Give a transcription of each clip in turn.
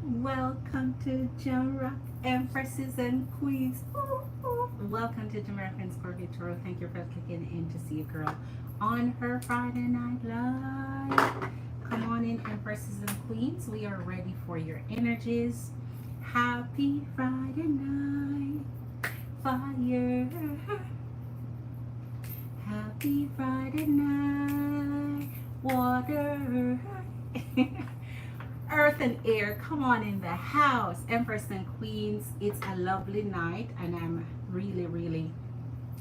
Welcome to Jamrock Empresses and Queens. Ooh, ooh. Welcome to JamericanScorpio. Thank you for clicking in to see a girl on her Friday Night Live. Come on in, Empresses and Queens. We are ready for your energies. Happy Friday night, fire. Happy Friday night, water. Earth and air, come on in the house, Empress and Queens. It's a lovely night and I'm really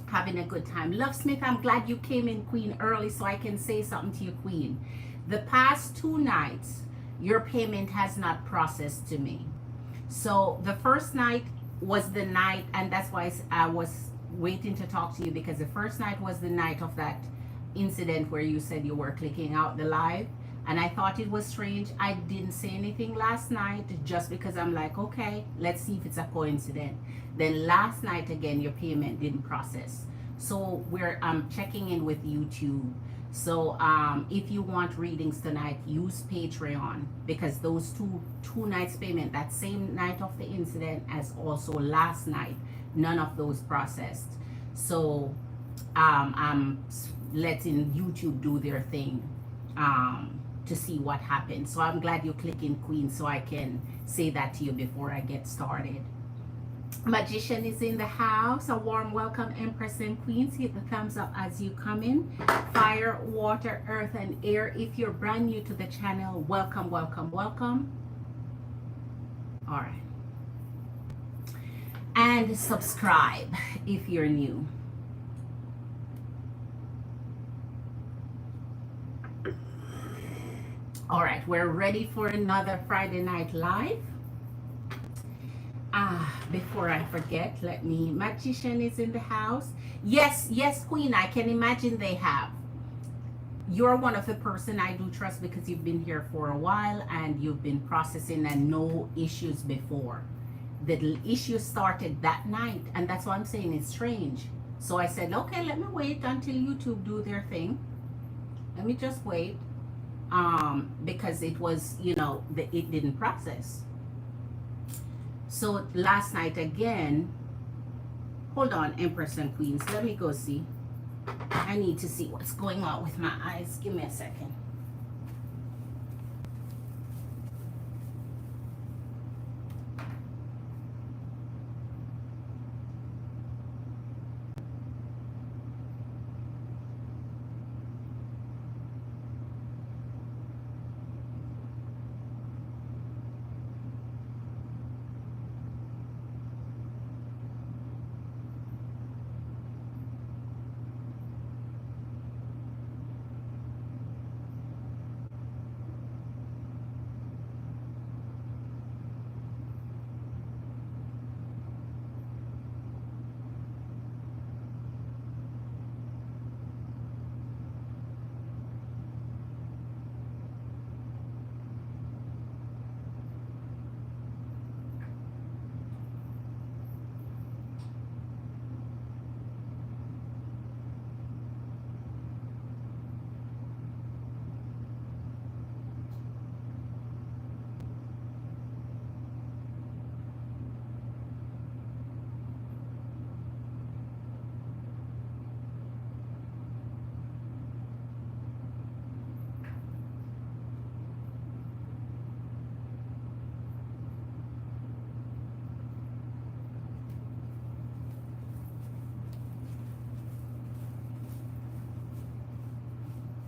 having a good time. Love Smith, I'm glad you came in, Queen, early so I can say something to you, Queen. The past 2 nights your payment has not processed to me. So the first night was the night, and that's why I was waiting to talk to you, because the first night was the night of that incident where you said you were clicking out the live. And I thought it was strange. I didn't say anything last night just because I'm like, okay, let's see if it's a coincidence. Then last night again, your payment didn't process. So I'm checking in with YouTube. So if you want readings tonight, use Patreon, because those two nights payment, that same night of the incident as also last night, none of those processed. So I'm letting YouTube do their thing. To see what happens. So I'm glad you click in, Queen, so I can say that to you before I get started. Magician is in the house. A warm welcome, Empress and Queens. Hit the thumbs up as you come in. Fire, water, earth, and air. If you're brand new to the channel, welcome. All right. And subscribe if you're new. All right, we're ready for another Friday Night Live. Before I forget, Magician is in the house. Yes, Queen, I can imagine they have. You're one of the person I do trust because you've been here for a while and you've been processing and no issues before. The issue started that night, and that's why I'm saying it's strange. So I said, okay, let me wait until YouTube do their thing. Let me just wait. Because it was, it didn't process. So last night again, hold on, Empress and Queens, let me go see. I need to see what's going on with my eyes. Give me a second.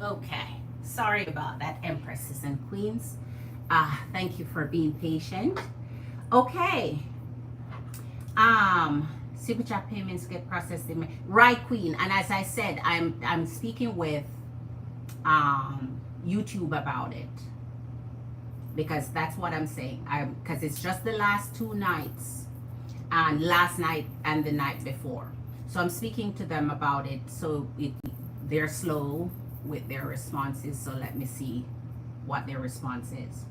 Okay, sorry about that, Empresses and Queens. Thank you for being patient. Okay. Super chat payments get processed in right, Queen. And as I said, I'm speaking with YouTube about it, because that's what I'm saying. Because it's just the last 2 nights, and last night and the night before. So I'm speaking to them about it. So they're slow with their responses. So let me see what their response is.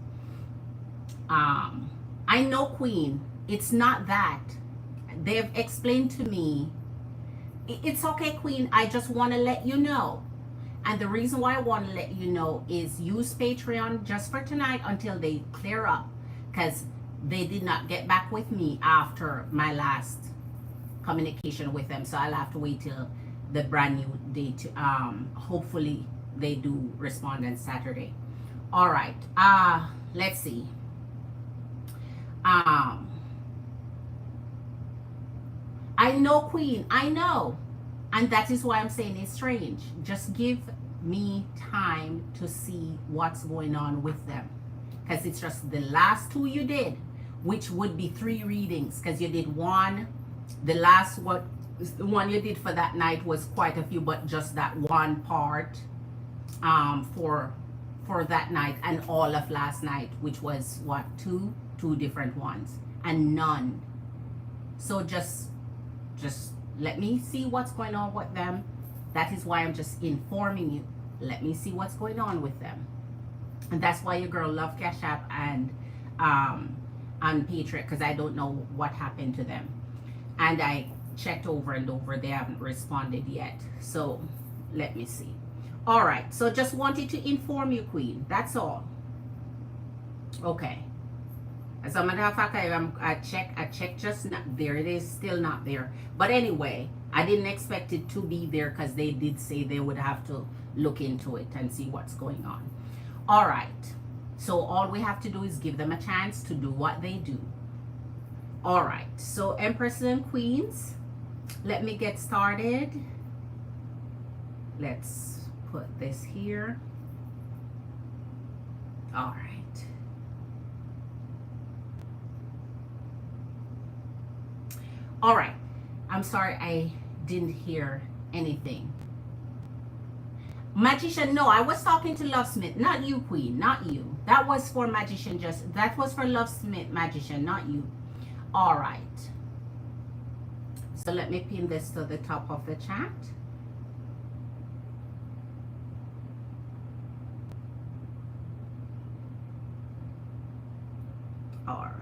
I know, Queen, it's not that. They've explained to me. It's okay, Queen. I just want to let you know. And the reason why I want to let you know is use Patreon just for tonight until they clear up. because they did not get back with me after my last communication with them. So I'll have to wait till the brand new date. Hopefully they do respond on Saturday. All right. Let's see. I know, Queen. I know. And that is why I'm saying it's strange. Just give me time to see what's going on with them. Because it's just the last two you did, which would be 3 readings. Because you did one. The last one you did for that night was quite a few, but just that one part for that night, and all of last night, which was what, two different ones, and none. So just let me see what's going on with them. That is why I'm just informing you. Let me see what's going on with them. And that's why your girl love Cash App and on Patreon, because I don't know what happened to them. And I checked over and over, they haven't responded yet. So let me see. All right, so just wanted to inform you, Queen. That's all. Okay. As a matter of fact, I checked just not, there it is, still not there. But anyway, I didn't expect it to be there because they did say they would have to look into it and see what's going on. All right, so all we have to do is give them a chance to do what they do. All right, so Empresses and Queens, let me get started. Let's put this here. All right. All right, I'm sorry I didn't hear anything. Magician, no, I was talking to Lovesmith, not you, Queen, not you. That was for Magician, that was for Lovesmith, Magician, not you. All right. So let me pin this to the top of the chat. All right.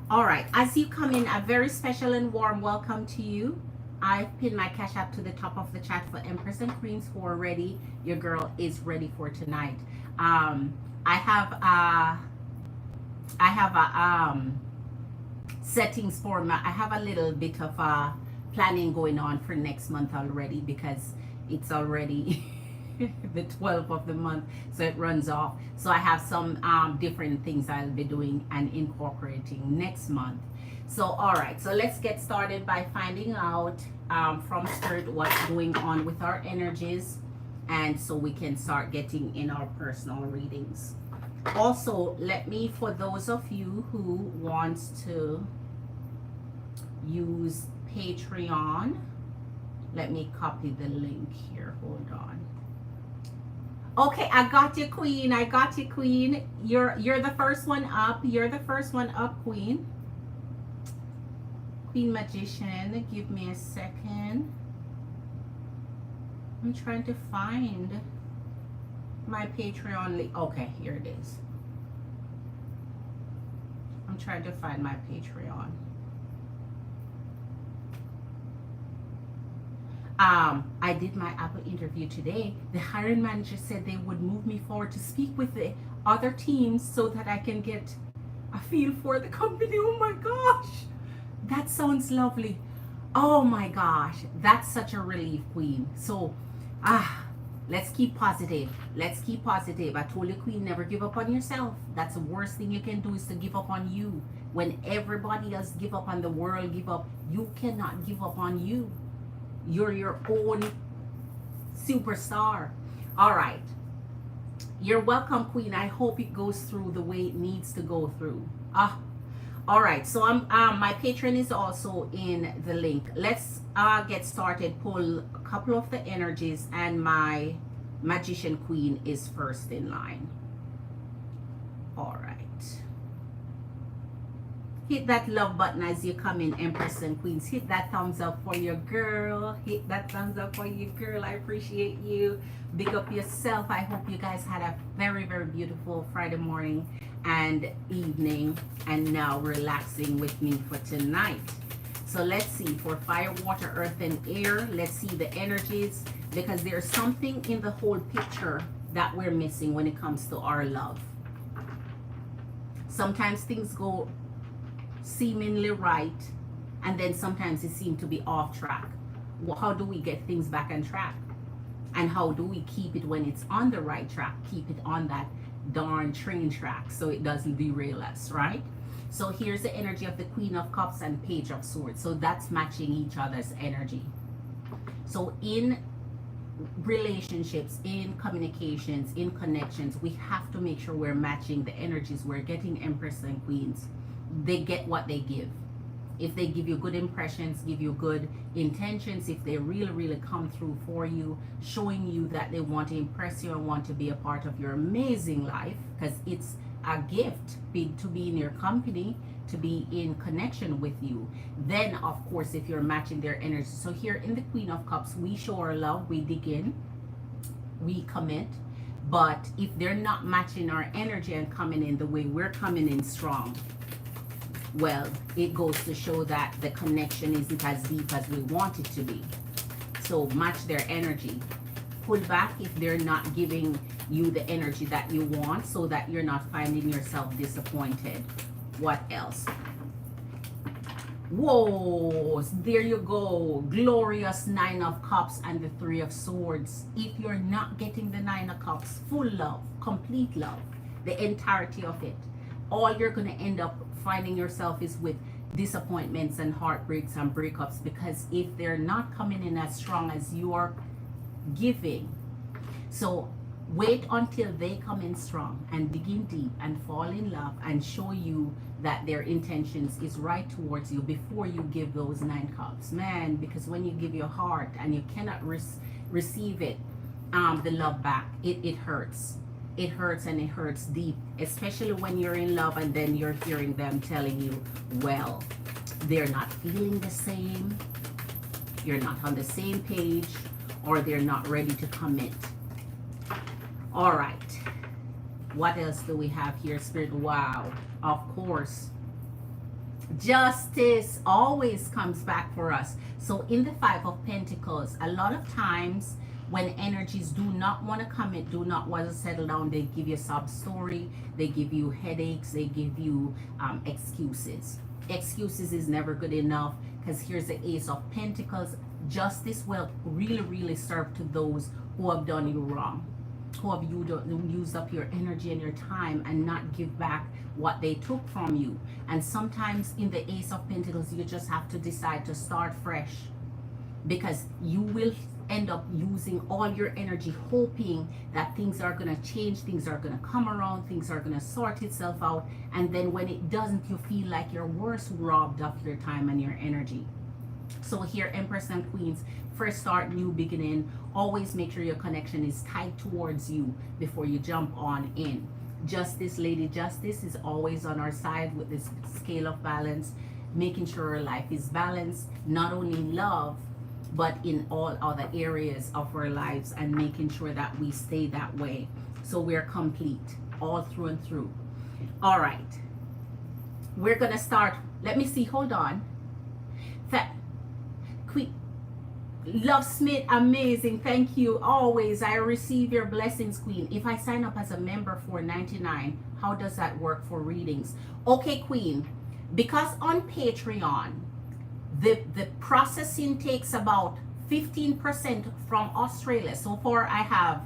All right, as you come in, a very special and warm welcome to you. I've pinned my Cash App to the top of the chat for Empress and Queens who are ready. Your girl is ready for tonight. I have settings for my, I have a little bit of planning going on for next month already, because it's already the 12th of the month, so it runs off. So I have some different things I'll be doing and incorporating next month. So all right, so let's get started by finding out from Spirit what's going on with our energies, and so we can start getting in our personal readings. Also, let me, for those of you who wants to use Patreon, let me copy the link here. Hold on. Okay, I got you, Queen. I got you, Queen. You're the first one up. You're the first one up, Queen. Queen Magician, give me a second. I'm trying to find my Patreon link. Okay, here it is. I'm trying to find my Patreon. I did my Apple interview today. The hiring manager said they would move me forward to speak with the other teams so that I can get a feel for the company. Oh my gosh, that sounds lovely. Oh my gosh, that's such a relief, Queen. So let's keep positive. Let's keep positive. I told you, Queen, never give up on yourself. That's the worst thing you can do, is to give up on you. When everybody else give up on the world, give up, you cannot give up on you. You're your own superstar. All right, you're welcome, Queen. I hope it goes through the way it needs to go through. All right, so my Patreon is also in the link. Let's get started. Pull a couple of the energies, and my Magician Queen is first in line. All right, hit that love button as you come in, Empress and Queens. Hit that thumbs up for your girl. Hit that thumbs up for your girl. I appreciate you. Big up yourself. I hope you guys had a very, very beautiful Friday morning and evening, and now relaxing with me for tonight. So let's see, for fire, water, earth, and air, let's see the energies, because there's something in the whole picture that we're missing when it comes to our love. Sometimes things go seemingly right, and then sometimes it seems to be off track. Well, how do we get things back on track? And how do we keep it when it's on the right track? Keep it on that darn train track so it doesn't derail us, right? So here's the energy of the Queen of Cups and Page of Swords. So that's matching each other's energy. So in relationships, in communications, in connections, we have to make sure we're matching the energies. We're getting Empress and Queens. They get what they give. If they give you good impressions, give you good intentions, if they really come through for you, showing you that they want to impress you and want to be a part of your amazing life, because it's a gift to be in your company, to be in connection with you, then of course if you're matching their energy. So here in the Queen of Cups, we show our love, we dig in, we commit. But if they're not matching our energy and coming in the way we're coming in strong, well, it goes to show that the connection isn't as deep as we want it to be. So match their energy. Pull back if they're not giving you the energy that you want, so that you're not finding yourself disappointed. What else? Whoa, there you go. Glorious Nine of Cups and the Three of Swords. If you're not getting the Nine of Cups, full love, complete love, the entirety of it, all you're going to end up finding yourself is with disappointments and heartbreaks and breakups, because if they're not coming in as strong as you're giving. So wait until they come in strong and dig in deep and fall in love and show you that their intentions is right towards you before you give those 9 cups, man. Because when you give your heart and you cannot receive it, the love back, it hurts. It hurts, and it hurts deep, especially when you're in love and then you're hearing them telling you, well, they're not feeling the same, you're not on the same page, or they're not ready to commit. All right, what else do we have here, Spirit? Wow, of course, justice always comes back for us. So in the Five of Pentacles, a lot of times when energies do not want to commit, do not want to settle down, they give you a sob story, they give you headaches, they give you excuses. Excuses is never good enough, because here's the Ace of Pentacles. Justice will really serve to those who have done you wrong, who have used up your energy and your time and not give back what they took from you. And sometimes in the Ace of Pentacles, you just have to decide to start fresh, because you will end up using all your energy hoping that things are going to change, things are going to come around, things are going to sort itself out, and then when it doesn't, you feel like you're worse robbed of your time and your energy. So here, Empress and Queens, first start, new beginning. Always make sure your connection is tight towards you before you jump on in. Justice, Lady Justice, is always on our side with this scale of balance, making sure our life is balanced, not only in love, but in all other areas of our lives, and making sure that we stay that way. So we're complete all through and through. All right. We're going to start. Let me see. Hold on. Queen Love Smith, amazing. Thank you. Always. I receive your blessings, Queen. If I sign up as a member for $99, how does that work for readings? Okay, Queen. Because on Patreon, the processing takes about 15% from Australia. So far I have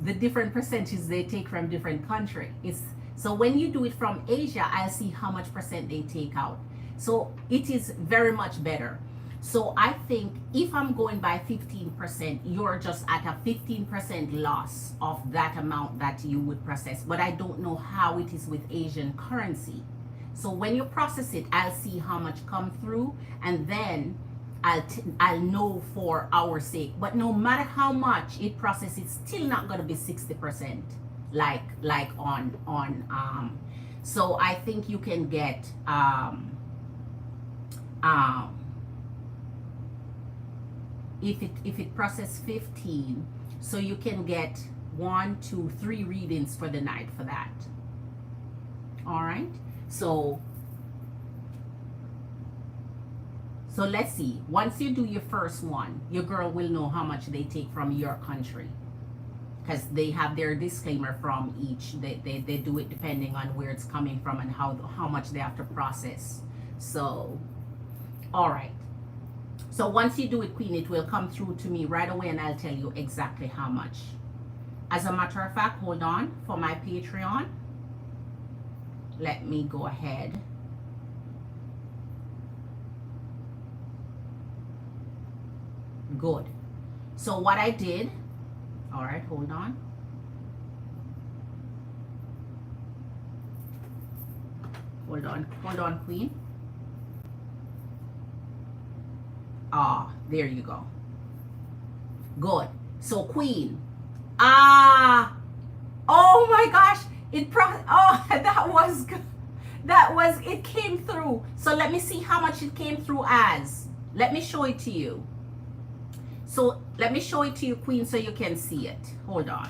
the different percentages they take from different countries. So when you do it from Asia, I'll see how much percent they take out. So it is very much better. So I think if I'm going by 15%, you're just at a 15% loss of that amount that you would process. But I don't know how it is with Asian currency. So when you process it, I'll see how much come through, and then I'll know for our sake. But no matter how much it processes, it's still not going to be 60% like on so I think you can get if it process 15, so you can get 1, 2, 3 readings for the night for that. All right. So let's see. Once you do your first one, your girl will know how much they take from your country. because they have their disclaimer from each. They do it depending on where it's coming from and how much they have to process. So, all right. So once you do it, Queen, it will come through to me right away and I'll tell you exactly how much. As a matter of fact, hold on, for my Patreon, let me go ahead. Good. So what I did, all right, hold on. Hold on, Queen. Ah, there you go. Good. So Queen, oh my gosh, it came through. So let me see how much it came through as. Let me show it to you. So let me show it to you, Queen, so you can see it. Hold on.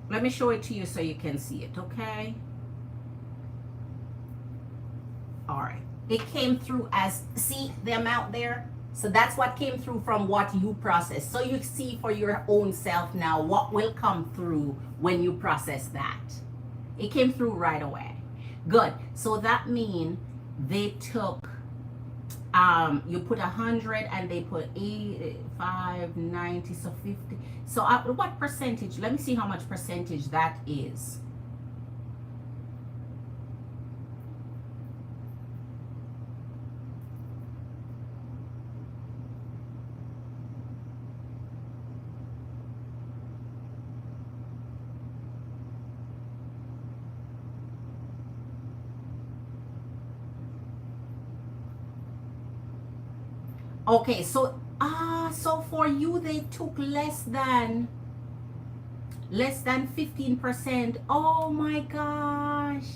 Let me show it to you so you can see it, okay? All right. It came through as, see the amount there? So that's what came through from what you processed. So you see for your own self now what will come through when you process that. It came through right away. Good. So that means they took, you put 100 and they put 85, 90, so 50. So what percentage? Let me see how much percentage that is. Okay, so so for you they took less than 15%. Oh my gosh.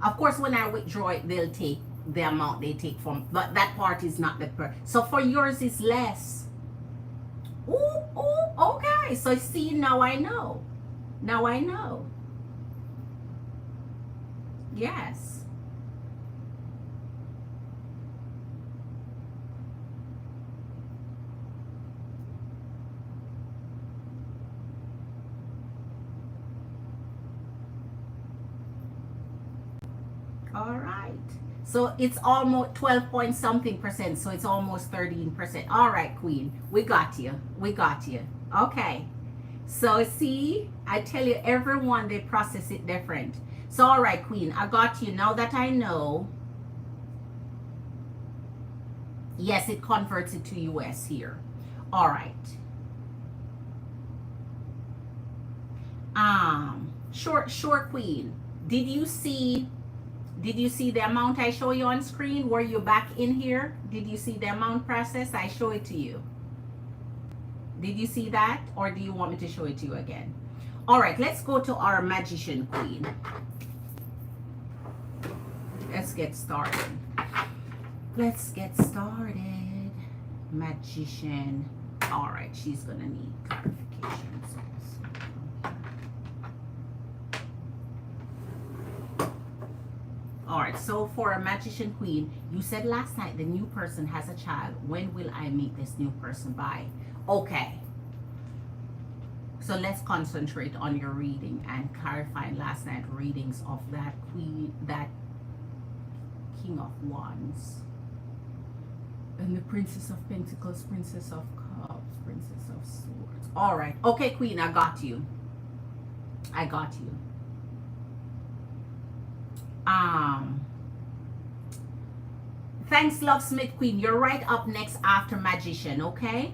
Of course, when I withdraw it, they'll take the amount they take from, but that part is not the per. So for yours is less. Ooh, okay. So see, now I know. Now I know. Yes. All right. So it's almost 12 point something percent. So it's almost 13%. All right, Queen. We got you. We got you. Okay. So see, I tell you, everyone, they process it different. So all right, Queen, I got you. Now that I know, yes, it converts it to US here. All right. Sure, Queen. Did you see the amount I show you on screen? Were you back in here? Did you see the amount process? I show it to you. Did you see that? Or do you want me to show it to you again? All right, let's go to our Magician Queen. Let's get started. Let's get started. Magician. All right, she's gonna need clarifications. All right, so for a Magician Queen, you said last night the new person has a child. When will I meet this new person by? Okay. So let's concentrate on your reading and clarifying last night readings of that Queen, that King of Wands. And the Princess of Pentacles, Princess of Cups, Princess of Swords. All right. Okay, Queen, I got you. I got you. Thanks, Love Smith Queen. You're right up next after Magician, okay?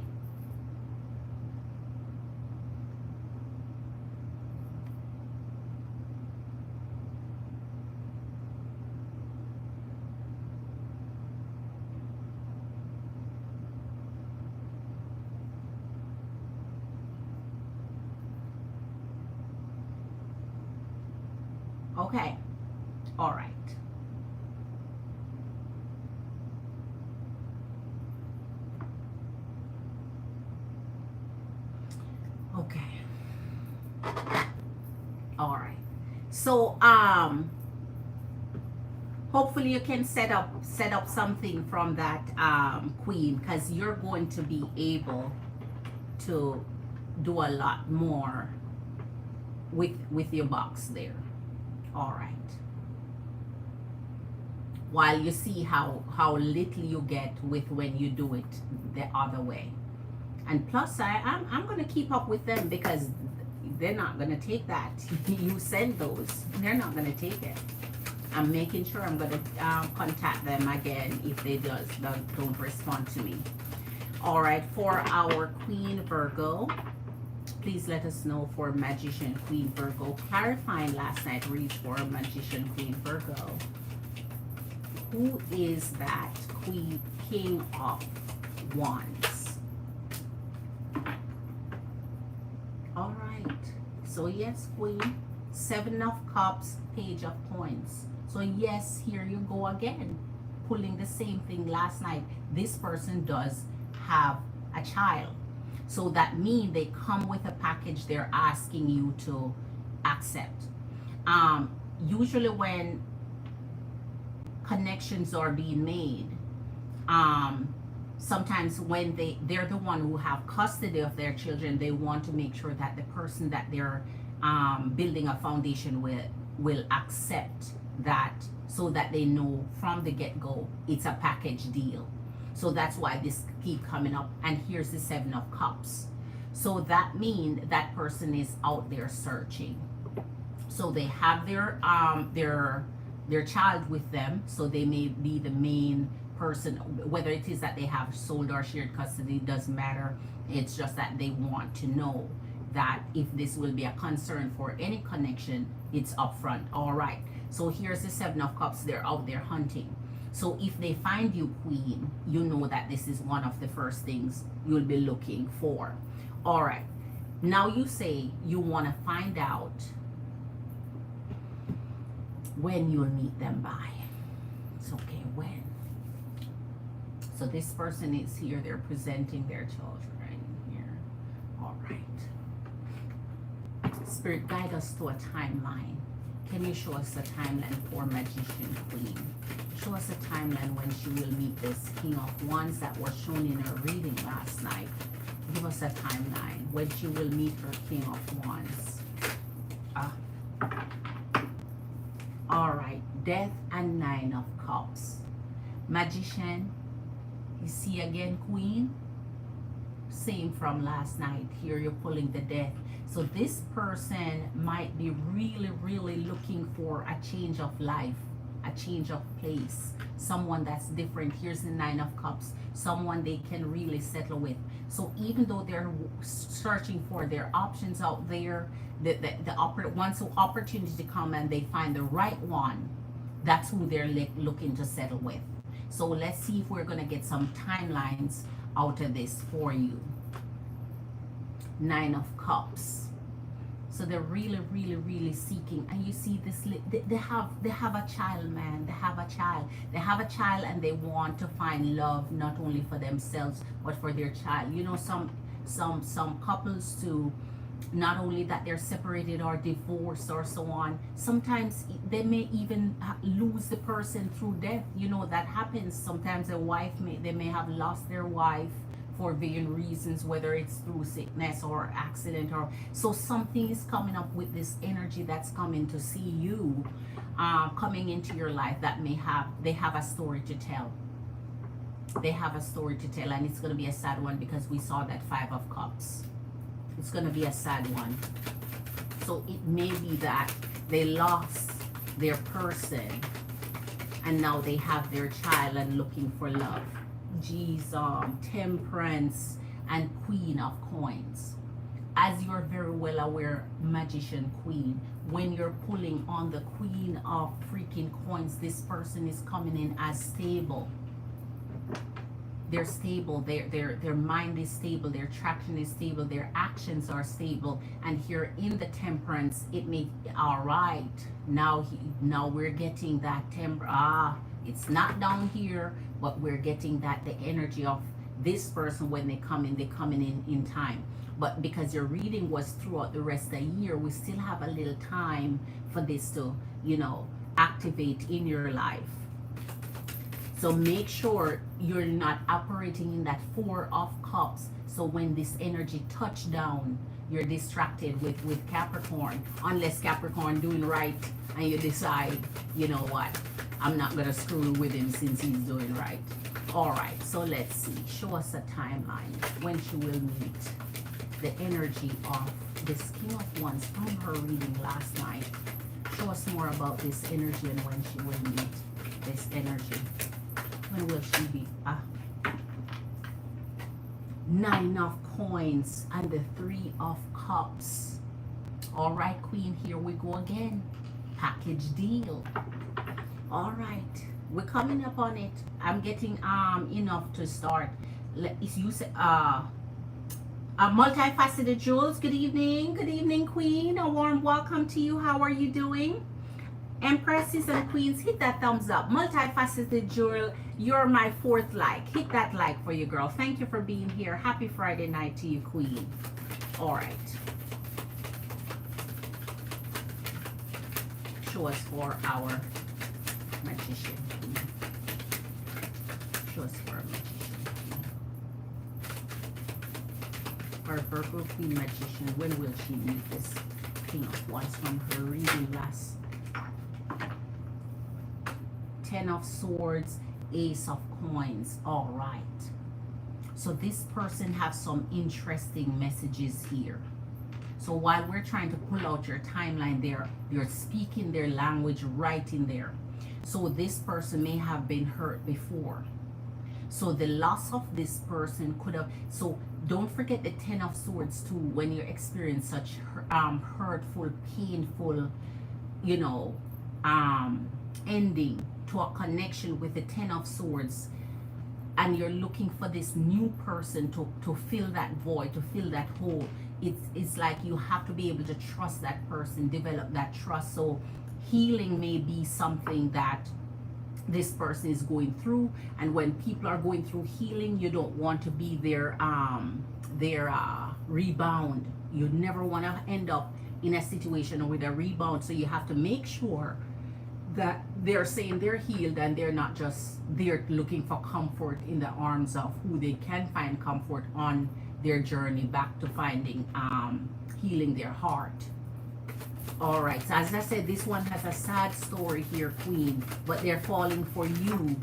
Okay. All right. Okay. All right. So hopefully you can set up something from that queen, because you're going to be able to do a lot more with your box there. All right, while you see how little you get with when you do it the other way. And plus I'm gonna keep up with them, because they're not gonna take that. You send those, they're not gonna take it. I'm making sure I'm gonna contact them again if they don't respond to me. All right, for our Queen Virgo, please let us know for Magician Queen Virgo. Clarifying last night reads for Magician Queen Virgo. Who is that Queen King of Wands? All right, so yes, Queen, 7 of Cups, Page of Coins. So yes, here you go again, pulling the same thing last night. This person does have a child, so that means they come with a package they're asking you to accept. Usually when connections are being made, sometimes when they're the one who have custody of their children, they want to make sure that the person that they're building a foundation with will accept that, so that they know from the get-go it's a package deal. So that's why this keep coming up. And here's the 7 of Cups. So that means that person is out there searching. So they have their child with them, so they may be the main person. Whether it is that they have sold or shared custody, doesn't matter. It's just that they want to know that if this will be a concern for any connection, it's upfront. All right, so here's the 7 of Cups. They're out there hunting. So if they find you, Queen, you know that this is one of the first things you'll be looking for. All right, now you say you want to find out when you'll meet them by. It's okay, when. So this person is here, they're presenting their children here. All right. Spirit, guide us to a timeline. Can you show us a timeline for Magician Queen? Show us a timeline when she will meet this King of Wands that was shown in her reading last night. Give us a timeline when she will meet her King of Wands. All right, Death and 9 of Cups. Magician, you see again, Queen? Same from last night. Here you're pulling the Death. So this person might be really, really looking for a change of life, a change of place, someone that's different. Here's the 9 of Cups, someone they can really settle with. So even though they're searching for their options out there, once the opportunity come and they find the right one, that's who they're looking to settle with. So let's see if we're going to get some timelines out of this for you. 9 of Cups. So they're really, really, really seeking. And you see this, they have a child, man. They have a child. They have a child, and they want to find love not only for themselves but for their child. You know, some couples too, not only that they're separated or divorced or so on, sometimes they may even lose the person through death. You know, that happens. Sometimes they may have lost their wife for various reasons, whether it's through sickness or accident, or so something is coming up with this energy that's coming to see you, coming into your life, that they have a story to tell. They have a story to tell, and it's going to be a sad one, because we saw that 5 of Cups. It's going to be a sad one. So it may be that they lost their person and now they have their child and looking for love. Temperance and Queen of Coins. As you're very well aware, Magician Queen, when you're pulling on the Queen of freaking Coins, this person is coming in as stable. They're stable, their mind is stable, their traction is stable, their actions are stable. And here in the Temperance, it may, all right, now we're getting that it's not down here, but we're getting that the energy of this person, when they come in time. But because your reading was throughout the rest of the year, we still have a little time for this to, activate in your life. So make sure you're not operating in that Four of Cups. So when this energy touch down, you're distracted with Capricorn, unless Capricorn doing right and you decide, you know what, I'm not gonna screw with him since he's doing right. All right, so let's see. Show us a timeline when she will meet the energy of this King of Wands from her reading last night. Show us more about this energy and when she will meet this energy. When will she be? Nine of Coins and the Three of Cups. All right, Queen, here we go again. Package deal. All right, we're coming up on it. I'm getting enough to start. You say multifaceted Jules. Good evening, Queen. A warm welcome to you. How are you doing? Empresses and Queens, hit that thumbs up. Multifaceted Jewel, you're my fourth like. Hit that like for you, girl. Thank you for being here. Happy Friday night to you, Queen. All right. Show us for our magician. Show us for our magician. Our Virgo Queen magician. When will she meet this King of Wands from her reading last? Ten of Swords, Ace of Coins. All right. So this person has some interesting messages here. So while we're trying to pull out your timeline there, you're speaking their language right in there. So this person may have been hurt before. So the loss of this person could have, so don't forget the Ten of Swords too when you experience such hurtful, painful, you know, ending to a connection with the Ten of Swords, and you're looking for this new person to fill that void, to fill that hole. It's like you have to be able to trust that person, develop that trust. So healing may be something that this person is going through, and when people are going through healing, you don't want to be their rebound. You never want to end up in a situation with a rebound. So you have to make sure that they're saying they're healed and they're not just there looking for comfort in the arms of who they can find comfort on their journey back to finding healing their heart. All right, so as I said, this one has a sad story here, Queen, but they're falling for you.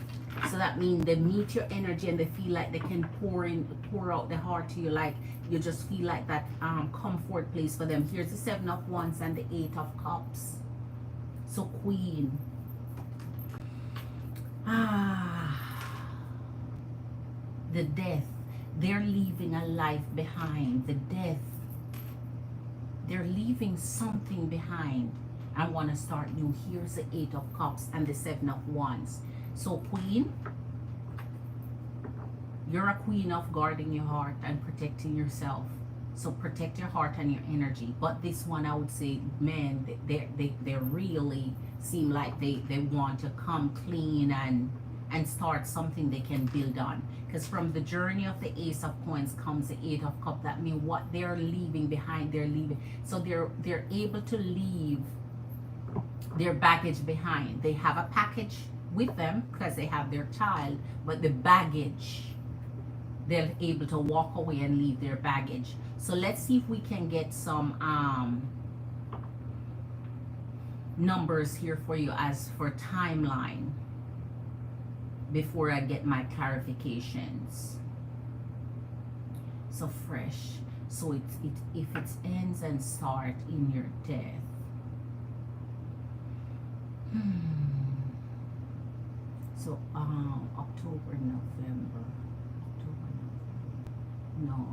So that means they meet your energy and they feel like they can pour out the heart to you, like you just feel like that comfort place for them. Here's the Seven of Wands and the Eight of Cups. So Queen, the death, they're leaving a life behind. The death, they're leaving something behind. I want to start new. Here's the Eight of Cups and the Seven of Wands. So Queen, you're a queen of guarding your heart and protecting yourself. So protect your heart and your energy. But this one, I would say, man, they really seem like they want to come clean and start something they can build on. Because from the journey of the Ace of Coins comes the Eight of Cups. That means what they're leaving behind, they're leaving. So they're able to leave their baggage behind. They have a package with them because they have their child, but the baggage, they're able to walk away and leave their baggage. So let's see if we can get some numbers here for you as for timeline before I get my clarifications. So fresh. So if it ends and start in your death. So October, November. No.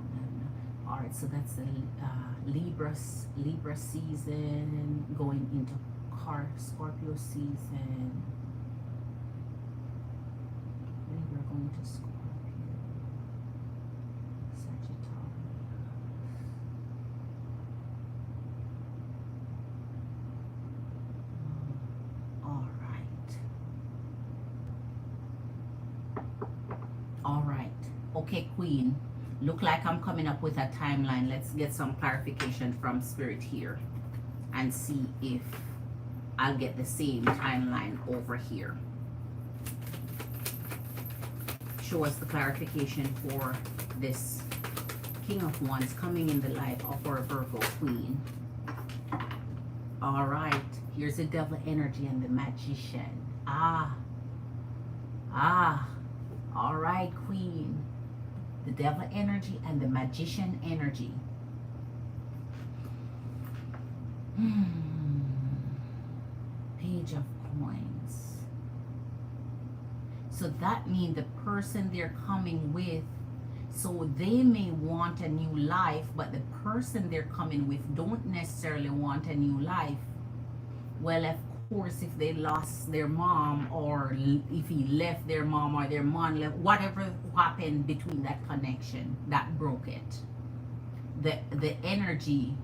All right, so that's the Libra season going into Scorpio season. Libra going to Scorpio, Sagittarius. All right. Okay, Queen. Look like I'm coming up with a timeline. Let's get some clarification from Spirit here and see if I'll get the same timeline over here. Show us the clarification for this King of Wands coming in the life of our Virgo Queen. All right, here's the Devil energy and the Magician. All right, Queen. The Devil energy and the Magician energy. Page of Coins. So that means the person they're coming with, so they may want a new life, but the person they're coming with don't necessarily want a new life. Well, of course, if they lost their mom, or if he left their mom, or their mom left, whatever happened between that connection that broke it, the energy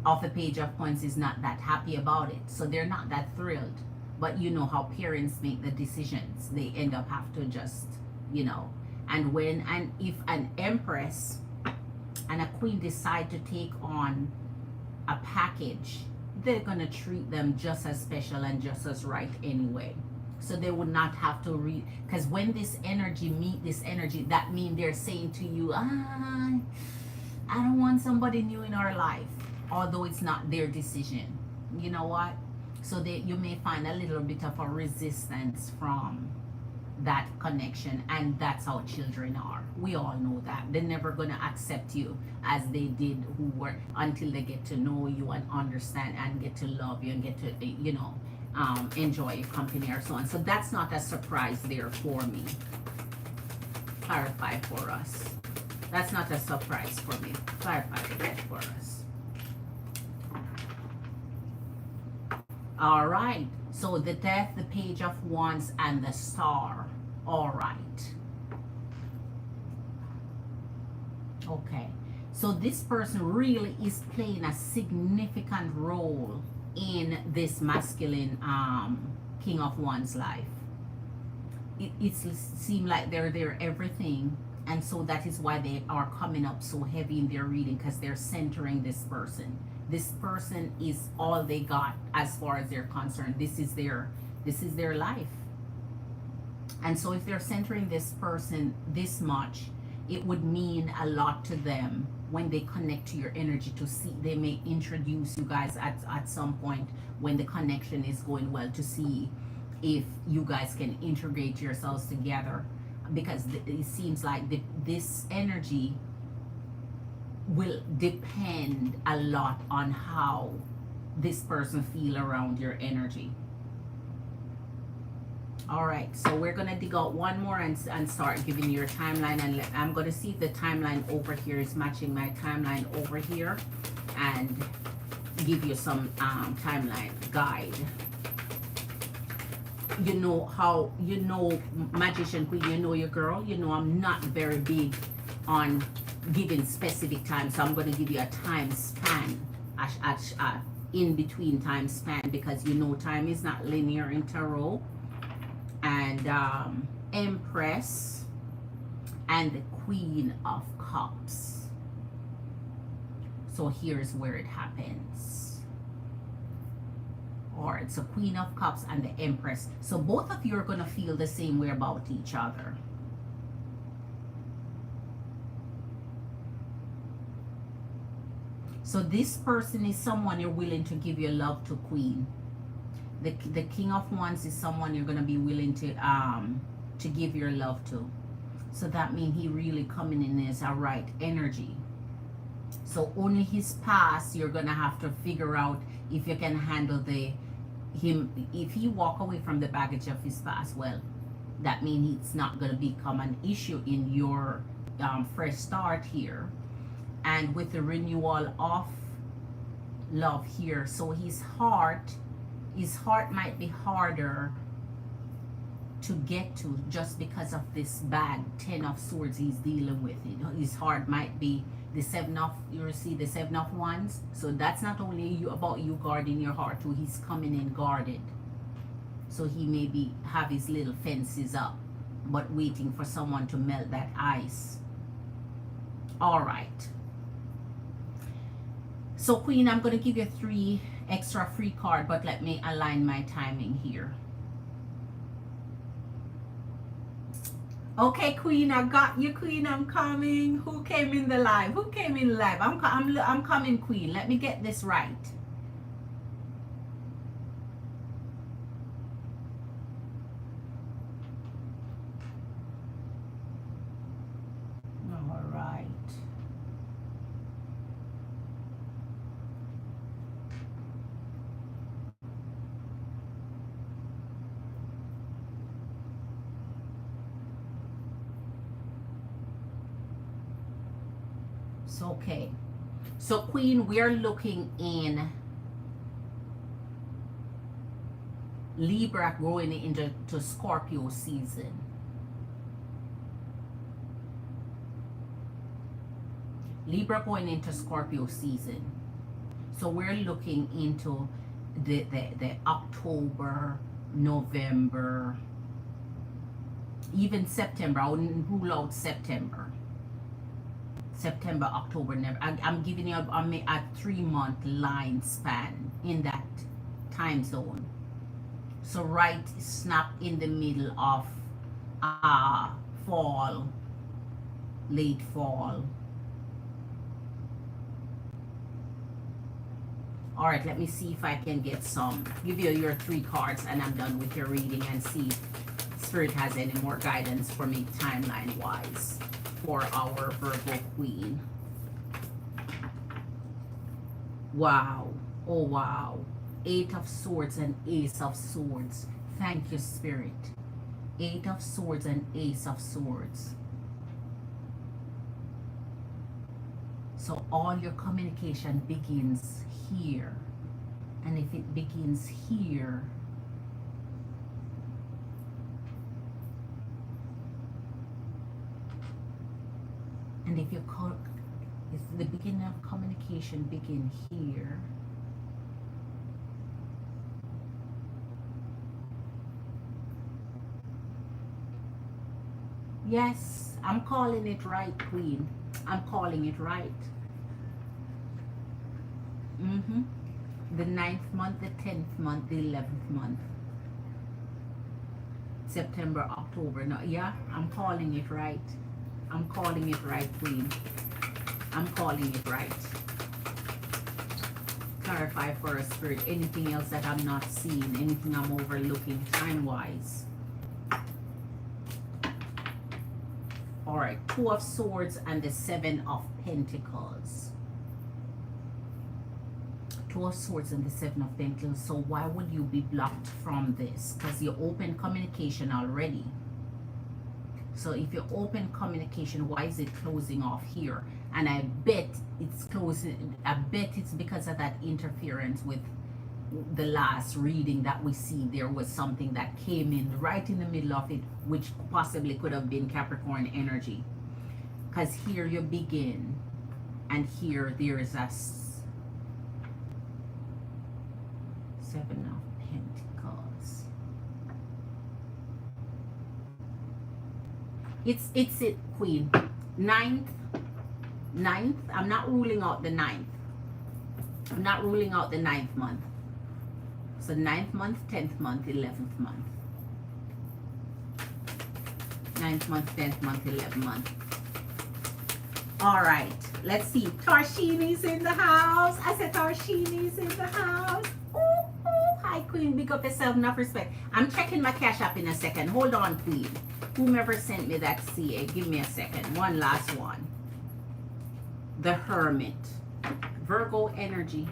of the Page of Coins is not that happy about it, so they're not that thrilled. But you know how parents make the decisions, they end up have to just, you know. And if an Empress and a Queen decide to take on a package, they're gonna treat them just as special and just as right anyway. So they would not have to read, because when this energy meet this energy, that means they're saying to you, I don't want somebody new in our life, although it's not their decision. You know what? So you may find a little bit of a resistance from that connection, and that's how children are. We all know that. They're never going to accept you as they did who were, until they get to know you and understand and get to love you and get to, you know, enjoy your company or so on. So that's not a surprise there for me. Clarify for us. That's not a surprise for me. Clarify that for us. All right, so the Death, the Page of Wands, and the Star. All right. Okay, so this person really is playing a significant role in this masculine King of Wands life. It seems like they're their everything, and so that is why they are coming up so heavy in their reading, because they're centering this person. This person is all they got as far as they're concerned. This is their life. And so if they're centering this person this much, it would mean a lot to them when they connect to your energy, to see, they may introduce you guys at some point when the connection is going well, to see if you guys can integrate yourselves together, because it seems like this energy will depend a lot on how this person feel around your energy. All right, so we're gonna dig out one more and start giving you your timeline, and I'm gonna see if the timeline over here is matching my timeline over here, and give you some timeline guide. You know how, you know, Magician Queen, you know your girl, you know I'm not very big on giving specific time, so I'm going to give you a time span, in between time span, because you know time is not linear in tarot. And Empress and the Queen of Cups. So here's where it happens. All right, so Queen of Cups and the Empress. So both of you are going to feel the same way about each other. So this person is someone you're willing to give your love to, Queen. The King of Wands is someone you're going to be willing to give your love to. So that means he really coming in as a right energy. So only his past, you're going to have to figure out if you can handle him. If he walk away from the baggage of his past, well, that means it's not going to become an issue in your fresh start here. And with the renewal of love here, so his heart might be harder to get to, just because of this bad 10 of Swords he's dealing with. His heart might be the 7 of, you see the 7 of Wands. So that's not only about you guarding your heart too, he's coming in guarded. So he maybe have his little fences up, but waiting for someone to melt that ice. All right. So Queen, I'm going to give you 3 extra free card, but let me align my timing here. Okay, Queen, I got you, Queen. I'm coming. Who came in the live? Who came in live? I'm coming, Queen. Let me get this right. All right. So, okay. So, Queen, we're looking in Libra going into Scorpio season. Libra going into Scorpio season. So we're looking into the October, November, even September. I wouldn't rule out September. September, October, never. I'm giving you a 3-month line span in that time zone. So right snap in the middle of fall, late fall. All right, let me see if I can get give you your 3 cards, and I'm done with your reading, and see if Spirit has any more guidance for me timeline wise for our Virgo Queen. Wow. Oh, wow. 8 of Swords and Ace of Swords. Thank you, Spirit. 8 of Swords and Ace of Swords. So all your communication begins here. And if it begins here, and if the beginning of communication begin here, yes, I'm calling it right, Queen. I'm calling it right. The 9th month, the 10th month, the 11th month. September, October. No, yeah, I'm calling it right. I'm calling it right, Queen. I'm calling it right. Clarify for us, Spirit. Anything else that I'm not seeing? Anything I'm overlooking time-wise? All right, 2 of Swords and the 7 of Pentacles. 2 of Swords and the 7 of Pentacles. So why would you be blocked from this? Because you open communication already. So if you open communication, why is it closing off here? And I bet it's closing. I bet it's because of that interference with the last reading that we see. There was something that came in right in the middle of it, which possibly could have been Capricorn energy. Because here you begin, and here there is a 7 of Pentacles. It's it, Queen. 9th. I'm not ruling out the 9th. I'm not ruling out the 9th month. So 9th month, 10th month, 11th month. 9th month, 10th month, 11th month. All right, let's see. Tarshini's in the house. I said Tarshini's in the house. Ooh, ooh. Hi, Queen. Big up yourself. Enough respect. I'm checking my cash app in a second. Hold on, Queen. Whomever sent me that CA, give me a second. One last one. The Hermit. Virgo energy.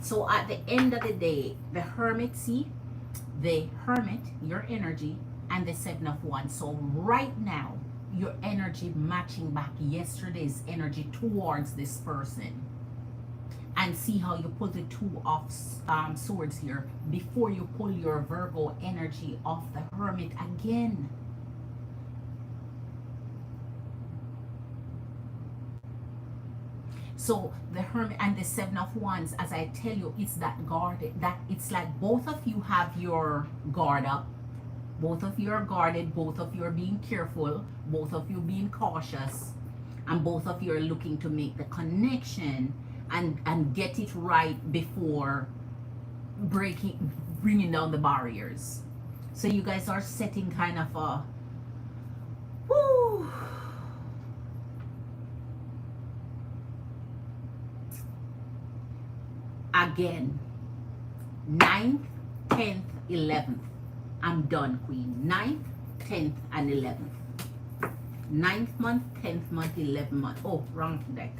So at the end of the day, the Hermit, see? The Hermit, your energy, and the 7 of Wands. So right now, your energy matching back yesterday's energy towards this person. And see how you pull the 2 of Swords here before you pull your Virgo energy off the Hermit again. So the Hermit and the 7 of Wands, as I tell you, it's that guarded, that it's like both of you have your guard up. Both of you are guarded, both of you are being careful, both of you being cautious, and both of you are looking to make the connection. and get it right before bringing down the barriers. So you guys are setting kind of a whoo, again, 9th, 10th, 11th. I'm done, Queen. 9th, 10th, and 11th. 9th month, 10th month, 11th month. Oh, wrong deck.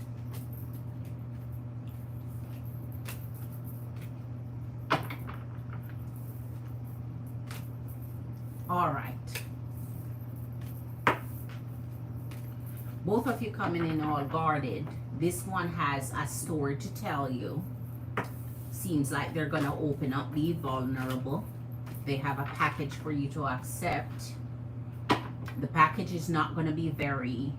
All right. Both of you coming in all guarded. This one has a story to tell you. Seems like they're going to open up, be vulnerable. They have a package for you to accept. The package is not going to be very,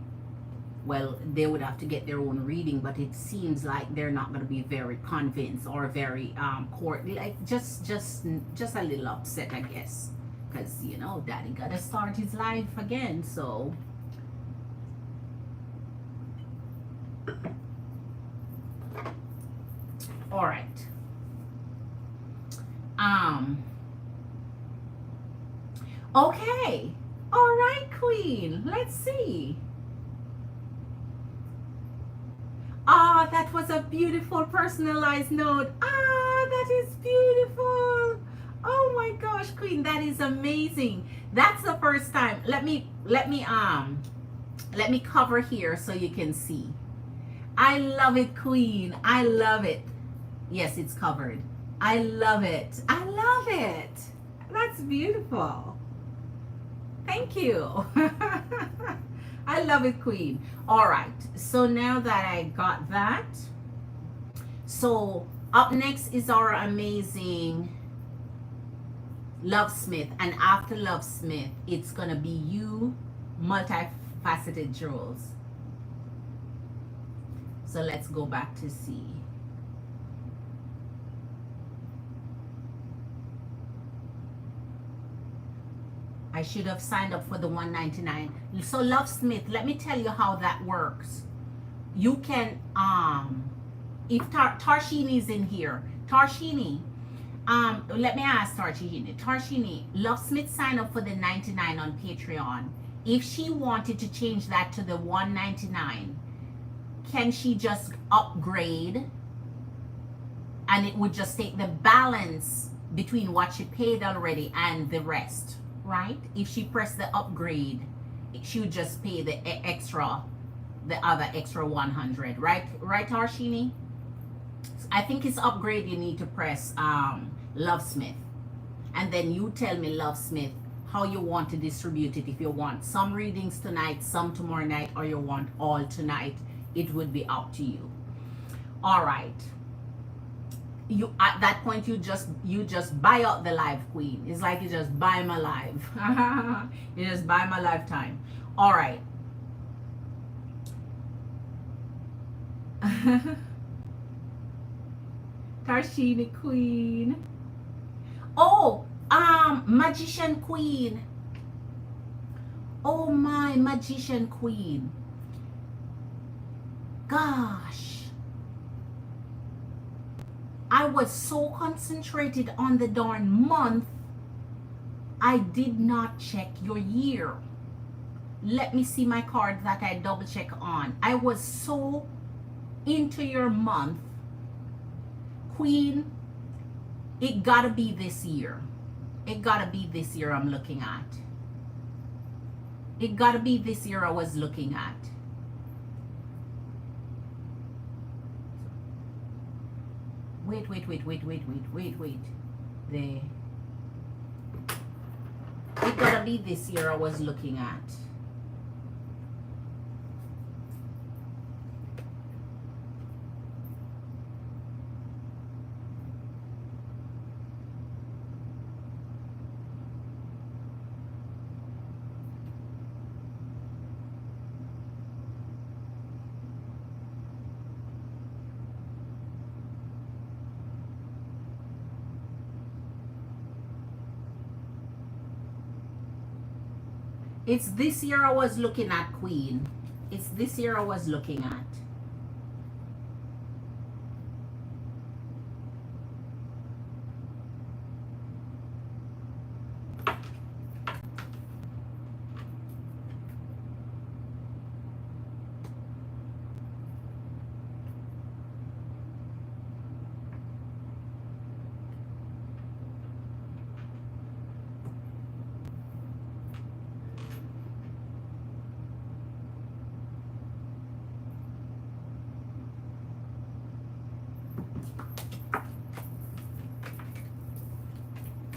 well, they would have to get their own reading, but it seems like they're not going to be very convinced or very courtly, like just a little upset, I guess, because, you know, daddy got to start his life again. So all right. Okay. All right, Queen. Let's see. Ah, that was a beautiful personalized note. Ah, that is beautiful. Oh my gosh, Queen, that is amazing. That's the first time. Let me cover here so you can see. I love it, Queen. I love it. Yes, it's covered. I love it. I love it. That's beautiful. Thank you. I love it, Queen. All right. So now that I got that, so up next is our amazing Lovesmith. And after Lovesmith, it's going to be you, multifaceted jewels. So let's go back to see. I should have signed up for the $199. So Lovesmith, let me tell you how that works. You can if Tarshini is in here, Tarshini, let me ask Tarshini, Lovesmith signed up for the 99 on Patreon. If she wanted to change that to the 199, can she just upgrade and it would just take the balance between what she paid already and the rest? Right? If she pressed the upgrade, she would just pay the other extra 100. Right, Arshini? I think it's upgrade. You need to press Lovesmith, and then you tell me, Lovesmith, how you want to distribute it. If you want some readings tonight, some tomorrow night, or you want all tonight, it would be up to you. All right. You at that point you just buy out the live, Queen. It's like you just buy my live. You just buy my lifetime. All right. Tarshini Queen. Oh, Magician Queen. Oh my, Magician Queen. Gosh. I was so concentrated on the darn month, I did not check your year. Let me see my card that I double check on. I was so into your month. Queen, it gotta be this year. It gotta be this year I'm looking at. It gotta be this year I was looking at. Wait. There. It gotta be this year I was looking at. It's this year I was looking at, Queen. It's this year I was looking at.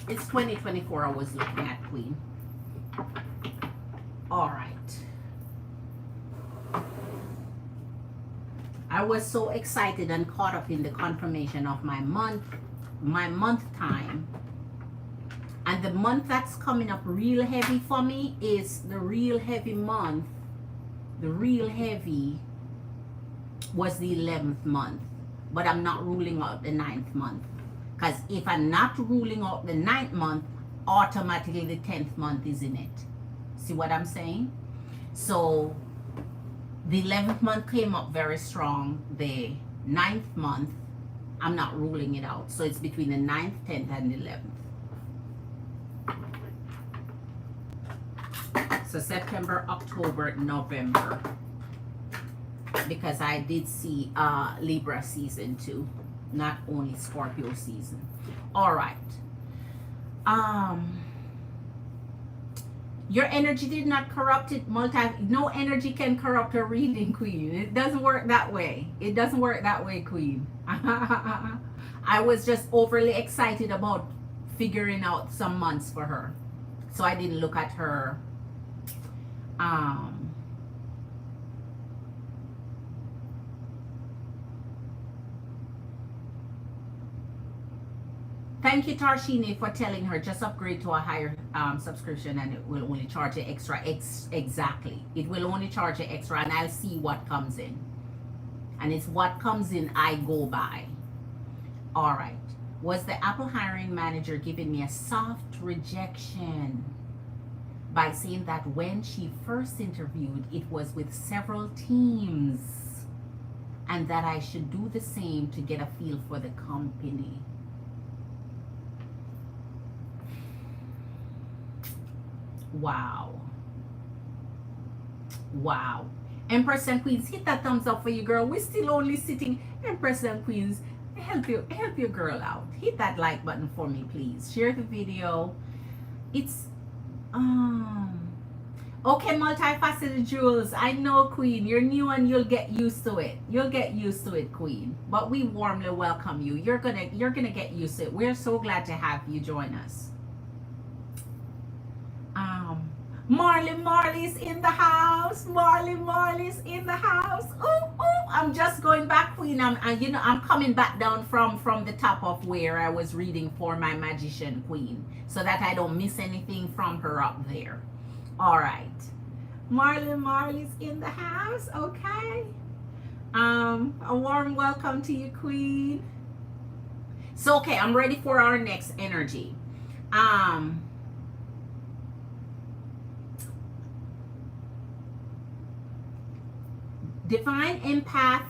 It's 2024 I was looking at, Queen. All right. I was so excited and caught up in the confirmation of my month time. And the month that's coming up real heavy for me is the real heavy month. The real heavy was the 11th month. But I'm not ruling out the 9th month. Because if I'm not ruling out the 9th month, automatically the 10th month is in it. See what I'm saying? So the 11th month came up very strong. The 9th month, I'm not ruling it out. So it's between the 9th, 10th, and 11th. So September, October, November. Because I did see Libra season too. Not only Scorpio season. All right. Your energy did not corrupt it. No energy can corrupt a reading, Queen. It doesn't work that way. It doesn't work that way, Queen. I was just overly excited about figuring out some months for her. So I didn't look at her Thank you, Tarshini, for telling her just upgrade to a higher subscription and it will only charge you extra. Exactly. It will only charge you extra and I'll see what comes in. And it's what comes in I go by. All right. Was the Apple hiring manager giving me a soft rejection by saying that when she first interviewed, it was with several teams and that I should do the same to get a feel for the company? Wow. Wow. Empress and Queens, hit that thumbs up for you, girl. We're still only sitting. Empress and Queens, help your girl out. Hit that like button for me, please. Share the video. It's okay, multifaceted jewels. I know, Queen, you're new and you'll get used to it. You'll get used to it, Queen. But we warmly welcome you. You're gonna get used to it. We're so glad to have you join us. Marley's in the house. Marley's in the house. Oh, I'm just going back, Queen. I'm coming back down from the top of where I was reading for my magician, Queen, so that I don't miss anything from her up there. All right. Marley's in the house. Okay. A warm welcome to you, Queen. So, okay, I'm ready for our next energy. Divine Empath,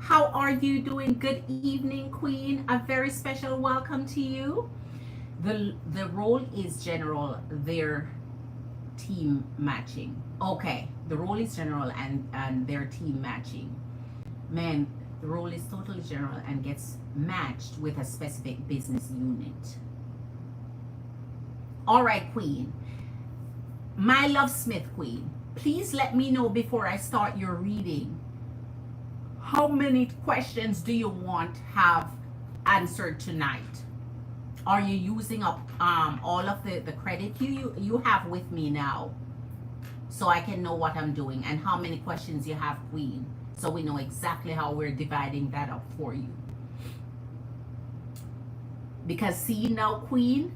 how are you doing? Good evening, Queen. A very special welcome to you. The role is general, their team matching. Okay, the role is general and their team matching. Man, the role is totally general and gets matched with a specific business unit. All right, Queen. My love Smith, Queen. Please let me know before I start your reading. How many questions do you want to have answered tonight? Are you using up all of the credit you have with me now? So I can know what I'm doing and how many questions you have, Queen. So we know exactly how we're dividing that up for you. Because see now, Queen,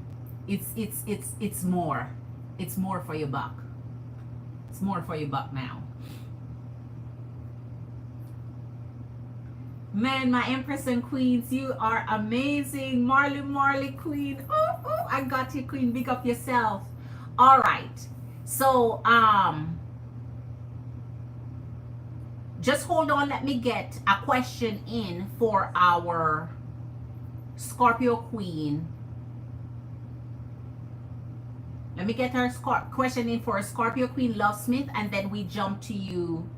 it's more. It's more for your buck. It's more for your buck now. Man, my Empress and Queens, you are amazing. Marley, Queen. Oh, I got you, Queen. Big up yourself. All right. So, just hold on. Let me get a question in for our Scorpio Queen. Let me get our question in for Scorpio Queen Love Smith, and then we jump to you.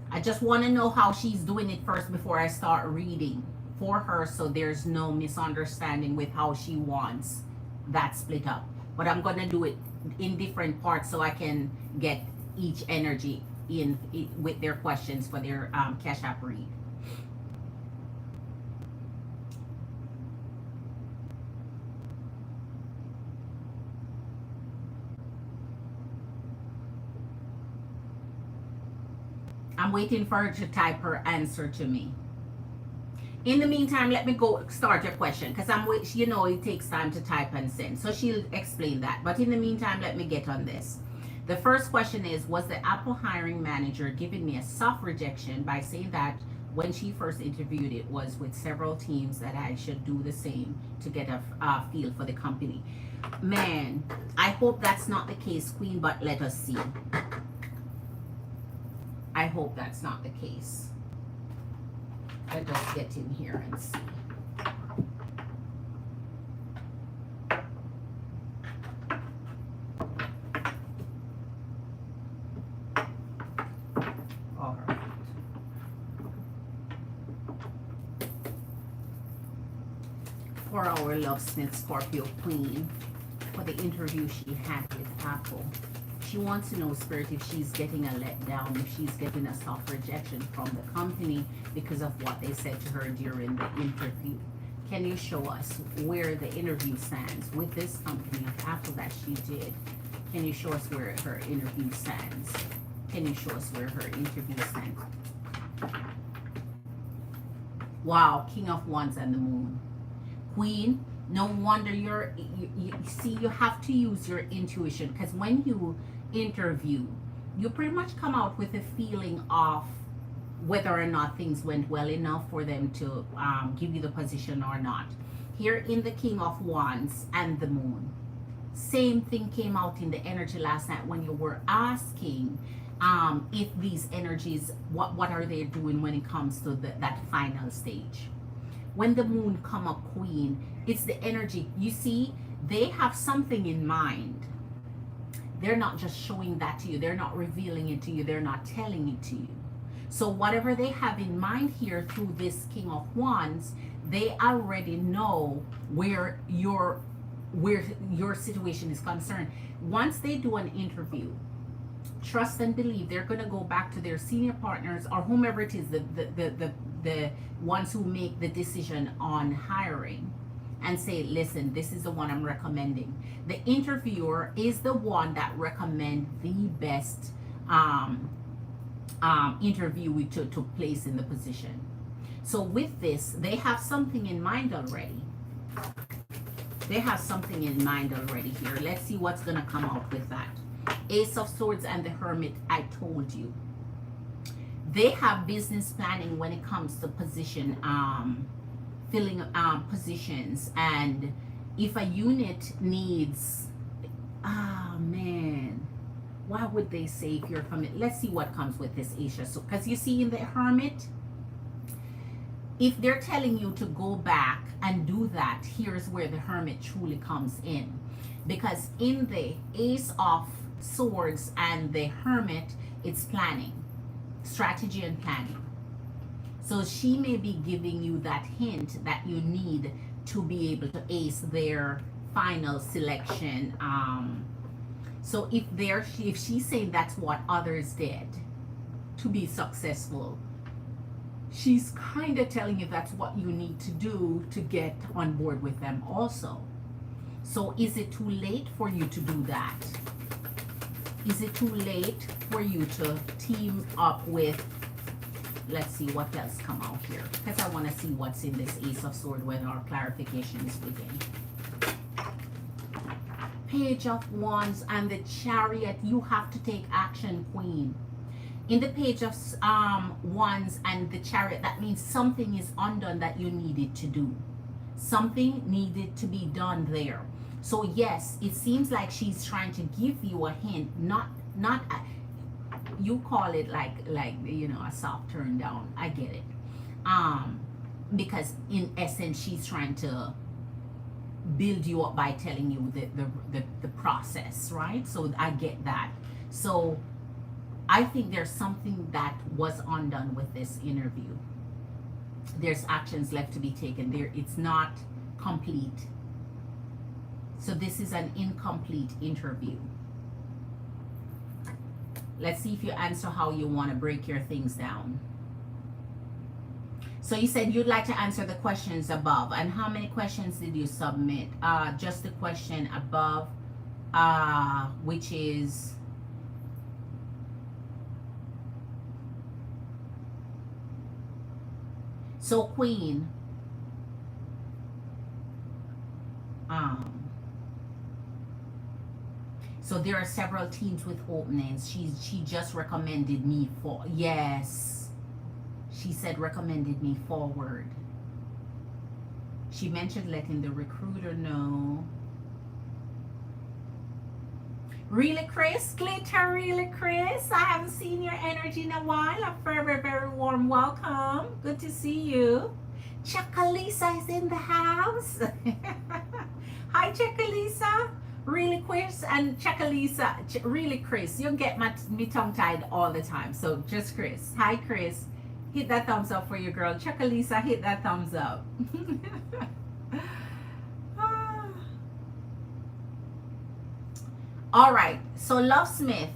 I just want to know how she's doing it first before I start reading for her, so there's no misunderstanding with how she wants that split up. But I'm going to do it in different parts so I can get each energy with their questions for their Cash App read. I'm waiting for her to type her answer to me. In the meantime, let me go start your question because you know, it takes time to type and send. So she'll explain that. But in the meantime, let me get on this. The first question is, was the Apple hiring manager giving me a soft rejection by saying that when she first interviewed it was with several teams that I should do the same to get a feel for the company? Man, I hope that's not the case, Queen, but let us see. I hope that's not the case. Let us get in here and see. All right. For our Lovesmith Scorpio Queen, for the interview she had with Apple, she wants to know, Spirit, if she's getting a letdown, if she's getting a soft rejection from the company because of what they said to her during the interview. Can you show us where the interview stands with this company of Apple that she did? Can you show us where her interview stands? Can you show us where her interview stands? Wow, King of Wands and the Moon. Queen, no wonder you see, you have to use your intuition, because when you interview, you pretty much come out with a feeling of whether or not things went well enough for them to give you the position or not. Here in the King of Wands and the Moon, same thing came out in the energy last night when you were asking if these energies, what are they doing when it comes to that final stage. When the Moon come up, Queen, it's the energy. You see, they have something in mind. They're not just showing that to you. They're not revealing it to you. They're not telling it to you. So whatever they have in mind here through this King of Wands, they already know where your situation is concerned. Once they do an interview, trust and believe they're going to go back to their senior partners or whomever it is, the ones who make the decision on hiring, and say, listen, this is the one I'm recommending. The interviewer is the one that recommends the best interviewee to place in the position. So with this, they have something in mind already. They have something in mind already here. Let's see what's going to come out with that. Ace of Swords and the Hermit, I told you. They have business planning when it comes to position, filling positions. And if a unit needs, man, why would they say if you're from it? Let's see what comes with this, Aisha. So, because you see in the Hermit, if they're telling you to go back and do that, here's where the Hermit truly comes in. Because in the Ace of Swords and the Hermit, it's planning, strategy and planning. So she may be giving you that hint that you need to be able to ace their final selection. So if she's saying that's what others did to be successful, she's kind of telling you that's what you need to do to get on board with them also. So is it too late for you to do that? Is it too late for you to team up with, let's see what else come out here, because I want to see what's in this Ace of Swords when our clarification is within. Page of Wands and the Chariot. You have to take action, Queen. In the Page of Wands and the Chariot, that means something is undone that you needed to do. Something needed to be done there. So yes, it seems like she's trying to give you a hint, not you call it like you know, a soft turn down. I get it. Because in essence she's trying to build you up by telling you the process, right? So I get that. So I think there's something that was undone with this interview. There's actions left to be taken there. It's not complete. So this is an incomplete interview. Let's see if you answer how you want to break your things down. So you said you'd like to answer the questions above. And how many questions did you submit? Just the question above, which is so Queen. So there are several teams with openings. She just recommended me for, yes. She said recommended me forward. She mentioned letting the recruiter know. Really, Chris? Glitter, really, Chris? I haven't seen your energy in a while. A very, very warm welcome. Good to see you. Chakalisa is in the house. Hi, Chakalisa. Really, Chris and Chakalisa. Really, Chris. You get me tongue-tied all the time. So just Chris. Hi, Chris. Hit that thumbs up for your girl. Chakalisa, hit that thumbs up. All right. So Love Smith.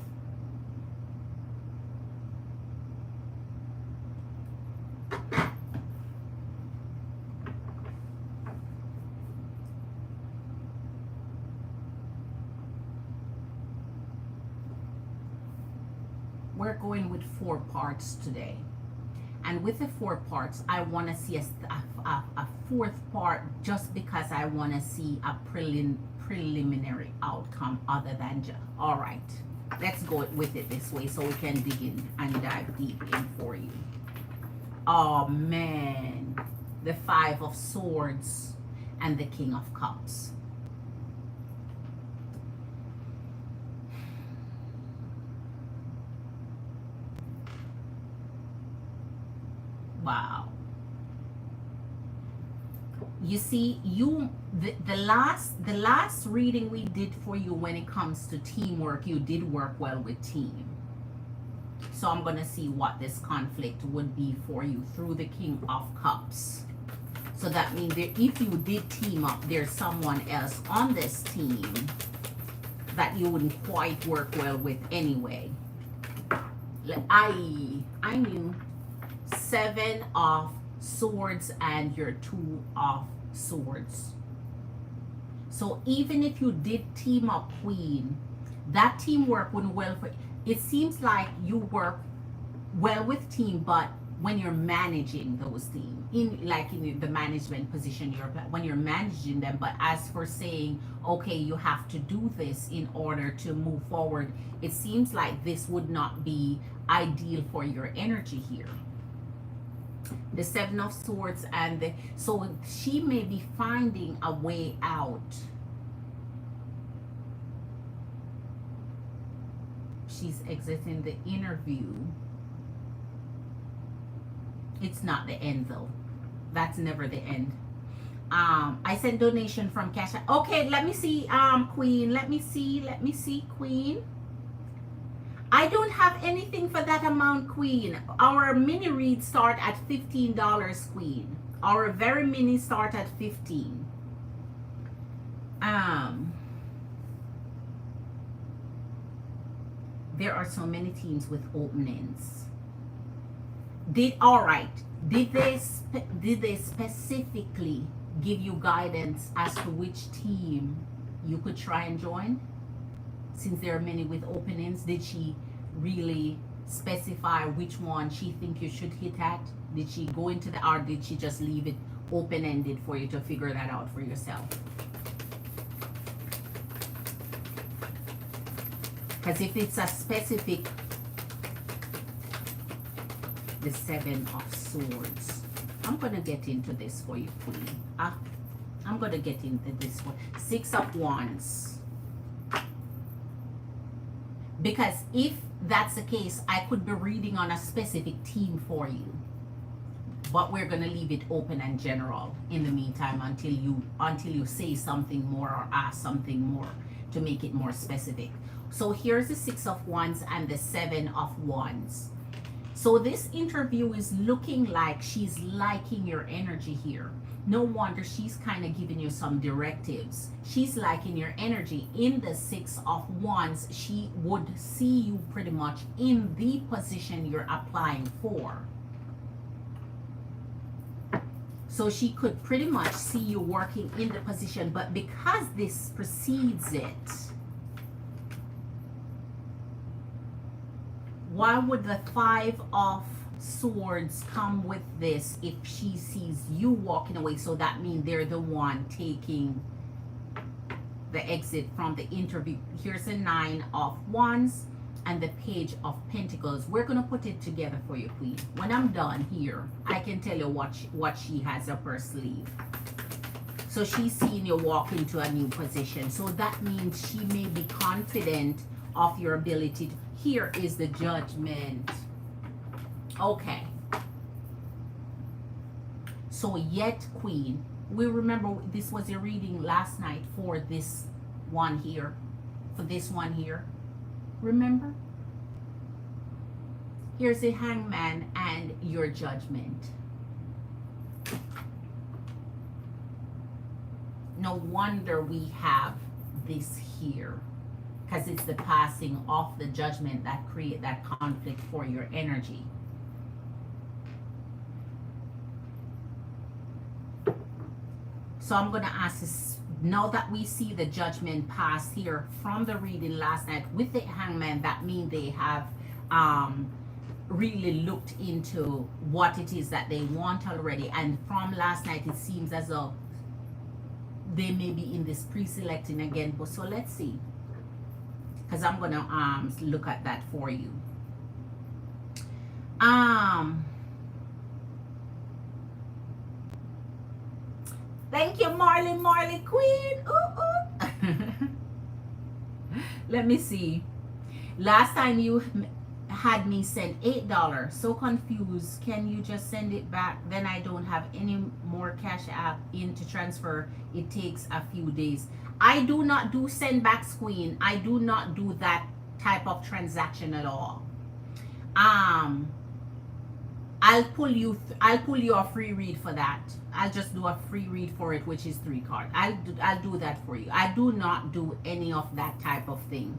We're going with 4 parts today. And with the 4 parts, I want to see a 4th part just because I want to see a preliminary outcome other than just, all right, let's go with it this way so we can dig in and dive deep in for you. Oh man, the 5 of Swords and the King of Cups. Wow. You see, the last reading we did for you when it comes to teamwork, you did work well with team. So I'm going to see what this conflict would be for you through the King of Cups. So that means that if you did team up, there's someone else on this team that you wouldn't quite work well with anyway. I knew 7 of Swords and your 2 of Swords. So even if you did team up, Queen, that teamwork wouldn't well for it. Seems like you work well with team, but when you're managing those teams, in the management position, when you're managing them, but as for saying, okay, you have to do this in order to move forward, it seems like this would not be ideal for your energy here. The 7 of Swords and so she may be finding a way out. She's exiting the interview. It's not the end though. That's never the end. I sent donation from Cash. Okay, let me see, Queen. Let me see, Queen. I don't have anything for that amount, Queen. Our mini reads start at $15, Queen. Our very mini start at $15. There are so many teams with openings. Did they specifically give you guidance as to which team you could try and join? Since there are many with openings, did she really specify which one she think you should hit at? Did she go into the, or did she just leave it open-ended for you to figure that out for yourself? Because if it's a specific, the 7 of Swords. I'm going to get into this for you, Queen. I'm going to get into this one. 6 of Wands. Because if that's the case, I could be reading on a specific team for you. But we're going to leave it open and general in the meantime until you say something more or ask something more to make it more specific. So here's the 6 of Wands and the 7 of Wands. So this interview is looking like she's liking your energy here. No wonder she's kind of giving you some directives. She's liking your energy. In the Six of Wands, she would see you pretty much in the position you're applying for. So she could pretty much see you working in the position, but because this precedes it, why would the Five of Swords come with this if she sees you walking away? So that means they're the one taking the exit from the interview. Here's the Nine of Wands and the Page of Pentacles. We're going to put it together for you, Queen. When I'm done here, I can tell you what she has up her sleeve. So she's seeing you walk into a new position. So that means she may be confident of your ability to... Here is the Judgment. Okay. So yet, Queen, we remember this was your reading last night for this one here. For this one here. Remember? Here's the Hangman and your Judgment. No wonder we have this here. Because it's the passing of the Judgment that create that conflict for your energy. So I'm going to ask this, now that we see the Judgment pass here from the reading last night with the Hangman, that means they have really looked into what it is that they want already. And from last night, it seems as though they may be in this pre-selecting again. But so let's see. Because I'm going to look at that for you. Thank you, Marley Queen. Ooh, ooh. Let me see. Last time you had me send $8. So confused. Can you just send it back? Then I don't have any more Cash App in to transfer. It takes a few days. I do not do send backs, Queen. I do not do that type of transaction at all. I'll pull you a free read for that. I'll just do a free read for it, which is 3 cards. I'll do that for you. I do not do any of that type of thing.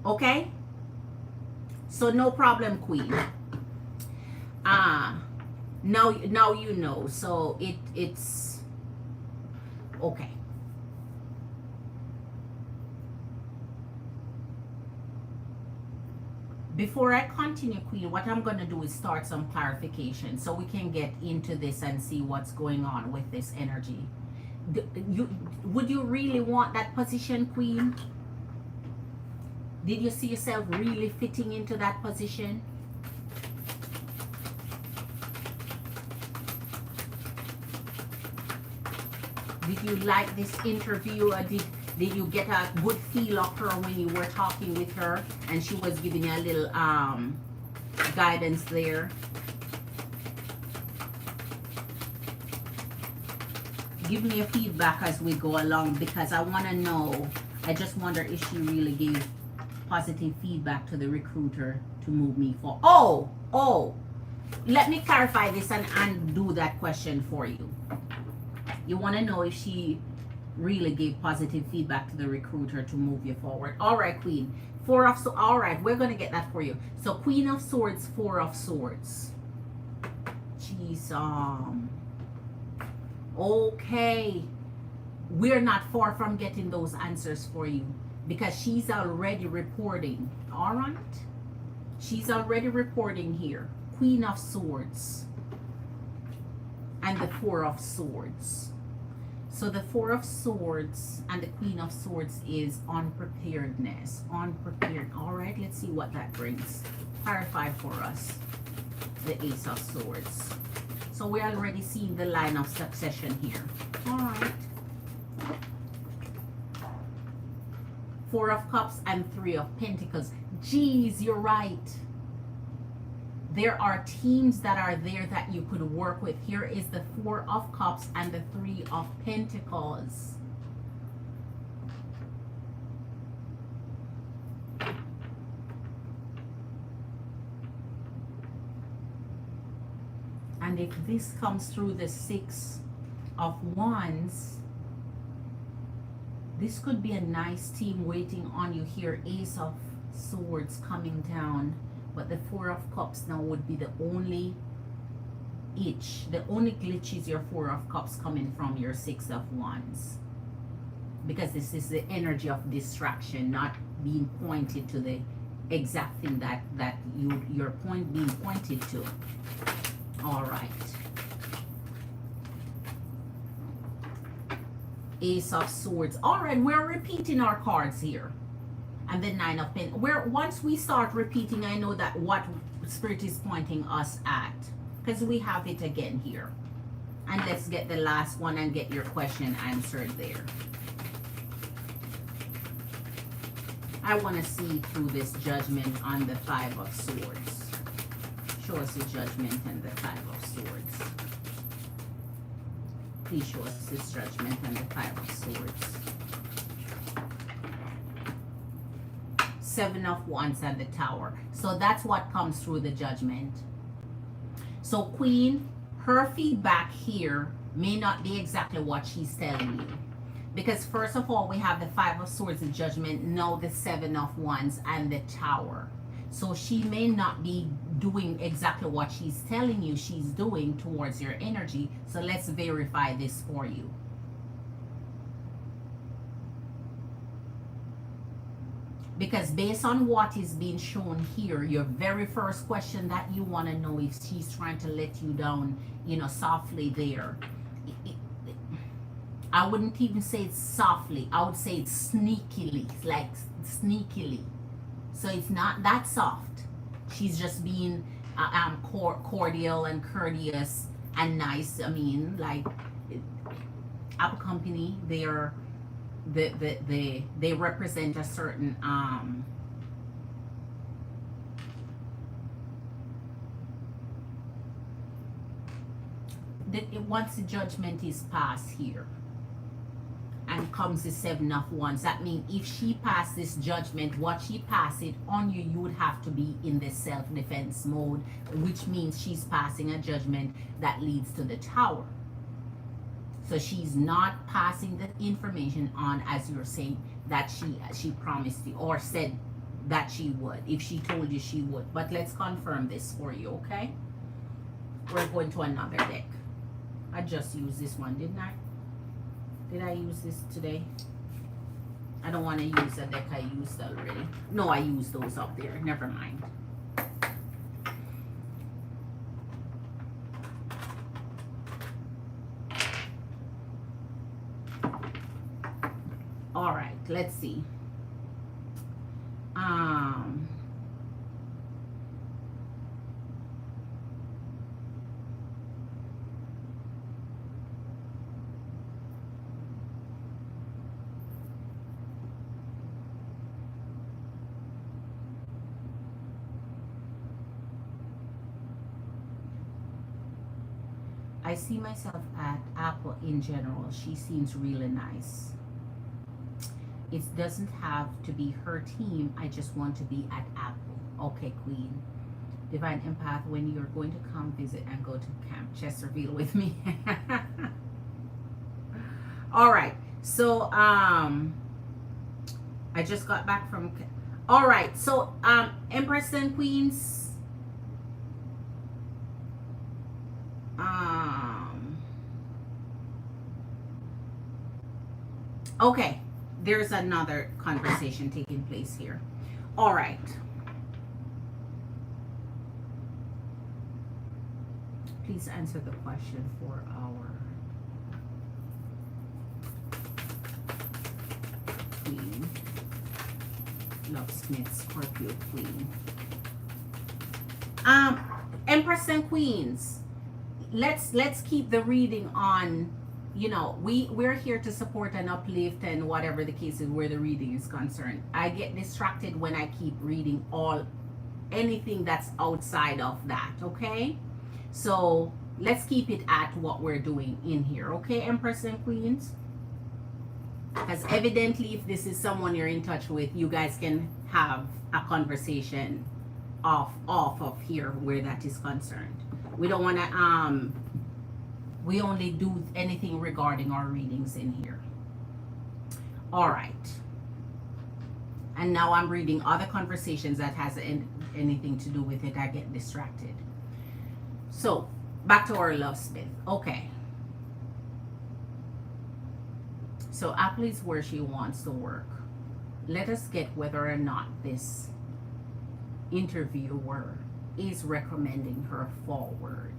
Okay? So no problem, Queen. Now you know. So it's okay. Before I continue, Queen, what I'm going to do is start some clarification so we can get into this and see what's going on with this energy. Would you really want that position, Queen? Did you see yourself really fitting into that position? Did you like this interview, or did you get a good feel of her when you were talking with her and she was giving you a little guidance there? Give me a feedback as we go along, because I want to know. I just wonder if she really gave positive feedback to the recruiter to move me forward. Oh, let me clarify this and do that question for you. You want to know if she really gave positive feedback to the recruiter to move you forward. All right, Queen. All right, we're going to get that for you. So Queen of Swords, Four of Swords. Jeez, okay. We're not far from getting those answers for you, because she's already reporting. All right? She's already reporting here. Queen of Swords and the Four of Swords. So the Four of Swords and the Queen of Swords is unpreparedness. Unprepared. All right, let's see what that brings. Clarify for us the Ace of Swords. So we're already seeing the line of succession here. All right. Four of Cups and Three of Pentacles. Geez, you're right. There are teams that are there that you could work with. Here is the Four of Cups and the Three of Pentacles. And if this comes through the Six of Wands, this could be a nice team waiting on you here. Ace of Swords coming down, but the Four of Cups now would be the only itch. The only glitch is your Four of Cups coming from your Six of Wands, because this is the energy of distraction, not being pointed to the exact thing that your point being pointed to. All right. Ace of Swords. All right, we're repeating our cards here. And the Nine of Pentacles. Once we start repeating, I know that what Spirit is pointing us at, because we have it again here. And let's get the last one and get your question answered there. I want to see through this Judgment on the Five of Swords. Show us the Judgment and the Five of Swords. Please show us this Judgment and the Five of Swords. Seven of Wands and the Tower. So that's what comes through the Judgment. So Queen, her feedback here may not be exactly what she's telling you. Because first of all, we have the Five of Swords, the Judgment, now the Seven of Wands and the Tower. So she may not be doing exactly what she's telling you she's doing towards your energy. So let's verify this for you. Because based on what is being shown here, your very first question that you want to know if she's trying to let you down, you know, softly there. I wouldn't even say it's softly. I would say it's sneakily, like sneakily. So it's not that soft. She's just being cordial and courteous and nice. I mean, like Apple Company, they represent a certain once the Judgment is passed here and comes the Seven of Wands, that means if she passed this Judgment, what she passed it on you, you would have to be in the self-defense mode, which means she's passing a Judgment that leads to the Tower. So she's not passing the information on, as you're saying, that she promised you or said that she would, if she told you she would. But let's confirm this for you, okay? We're going to another deck. I just used this one, didn't I? Did I use this today? I don't want to use a deck I used already. No, I used those up there. Never mind. All right, let's see. I see myself at Apple in general. She seems really nice. It doesn't have to be her team. I just want to be at Apple. Okay, Queen. Divine Empath, when you're going to come visit and go to Camp Chesterfield with me. All right. So, I just got back from... All right. So, Empress and Queens... okay, there's another conversation taking place here. All right. Please answer the question for our Queen. Lovesmith Scorpio Queen. Empress and Queens. Let's keep the reading on, you know, we're here to support and uplift and whatever the case is where the reading is concerned. I get distracted when I keep reading anything that's outside of that, okay? So let's keep it at what we're doing in here, okay, Empress and Queens? Because evidently if this is someone you're in touch with, you guys can have a conversation off of here where that is concerned. We don't want to We only do anything regarding our readings in here. All right. And now I'm reading other conversations that has anything to do with it. I get distracted. So back to our love smith. Okay. So Apple is where she wants to work. Let us get whether or not this interviewer is recommending her forward.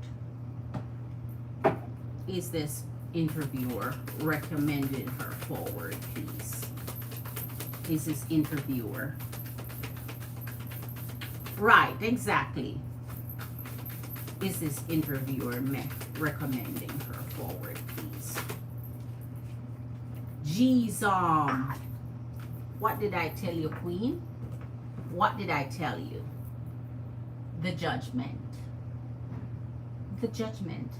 Is this interviewer recommending her forward, please? Is this interviewer? Right, exactly. Is this interviewer recommending her forward, please? Geez, what did I tell you, Queen? What did I tell you? The judgment. The judgment.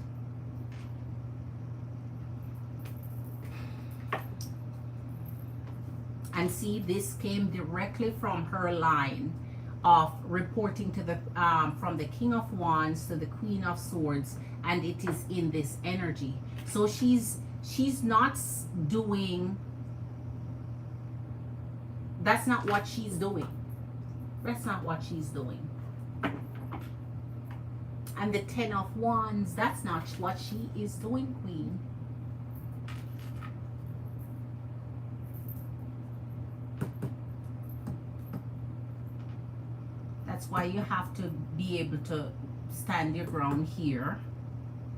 And see, this came directly from her line of reporting to the from the King of Wands to the Queen of Swords, and it is in this energy. So she's not doing, that's not what she's doing. That's not what she's doing. And the 10 of Wands, that's not what she is doing, Queen. That's why you have to be able to stand your ground here,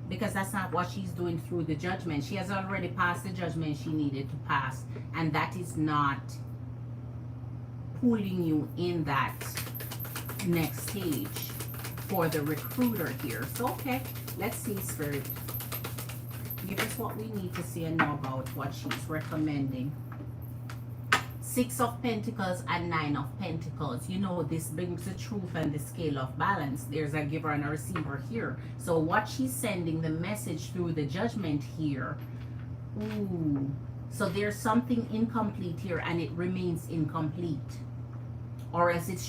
because that's not what she's doing through the judgment. She has already passed the judgment she needed to pass, and that is not pulling you in that next stage for the recruiter here. So okay, let's see, Spirit. Give us what we need to see and know about what she's recommending. 6 of Pentacles and 9 of Pentacles. You know, this brings the truth and the scale of balance. There's a giver and a receiver here. So what she's sending, the message through the judgment here. Ooh. So there's something incomplete here, and it remains incomplete. Or as it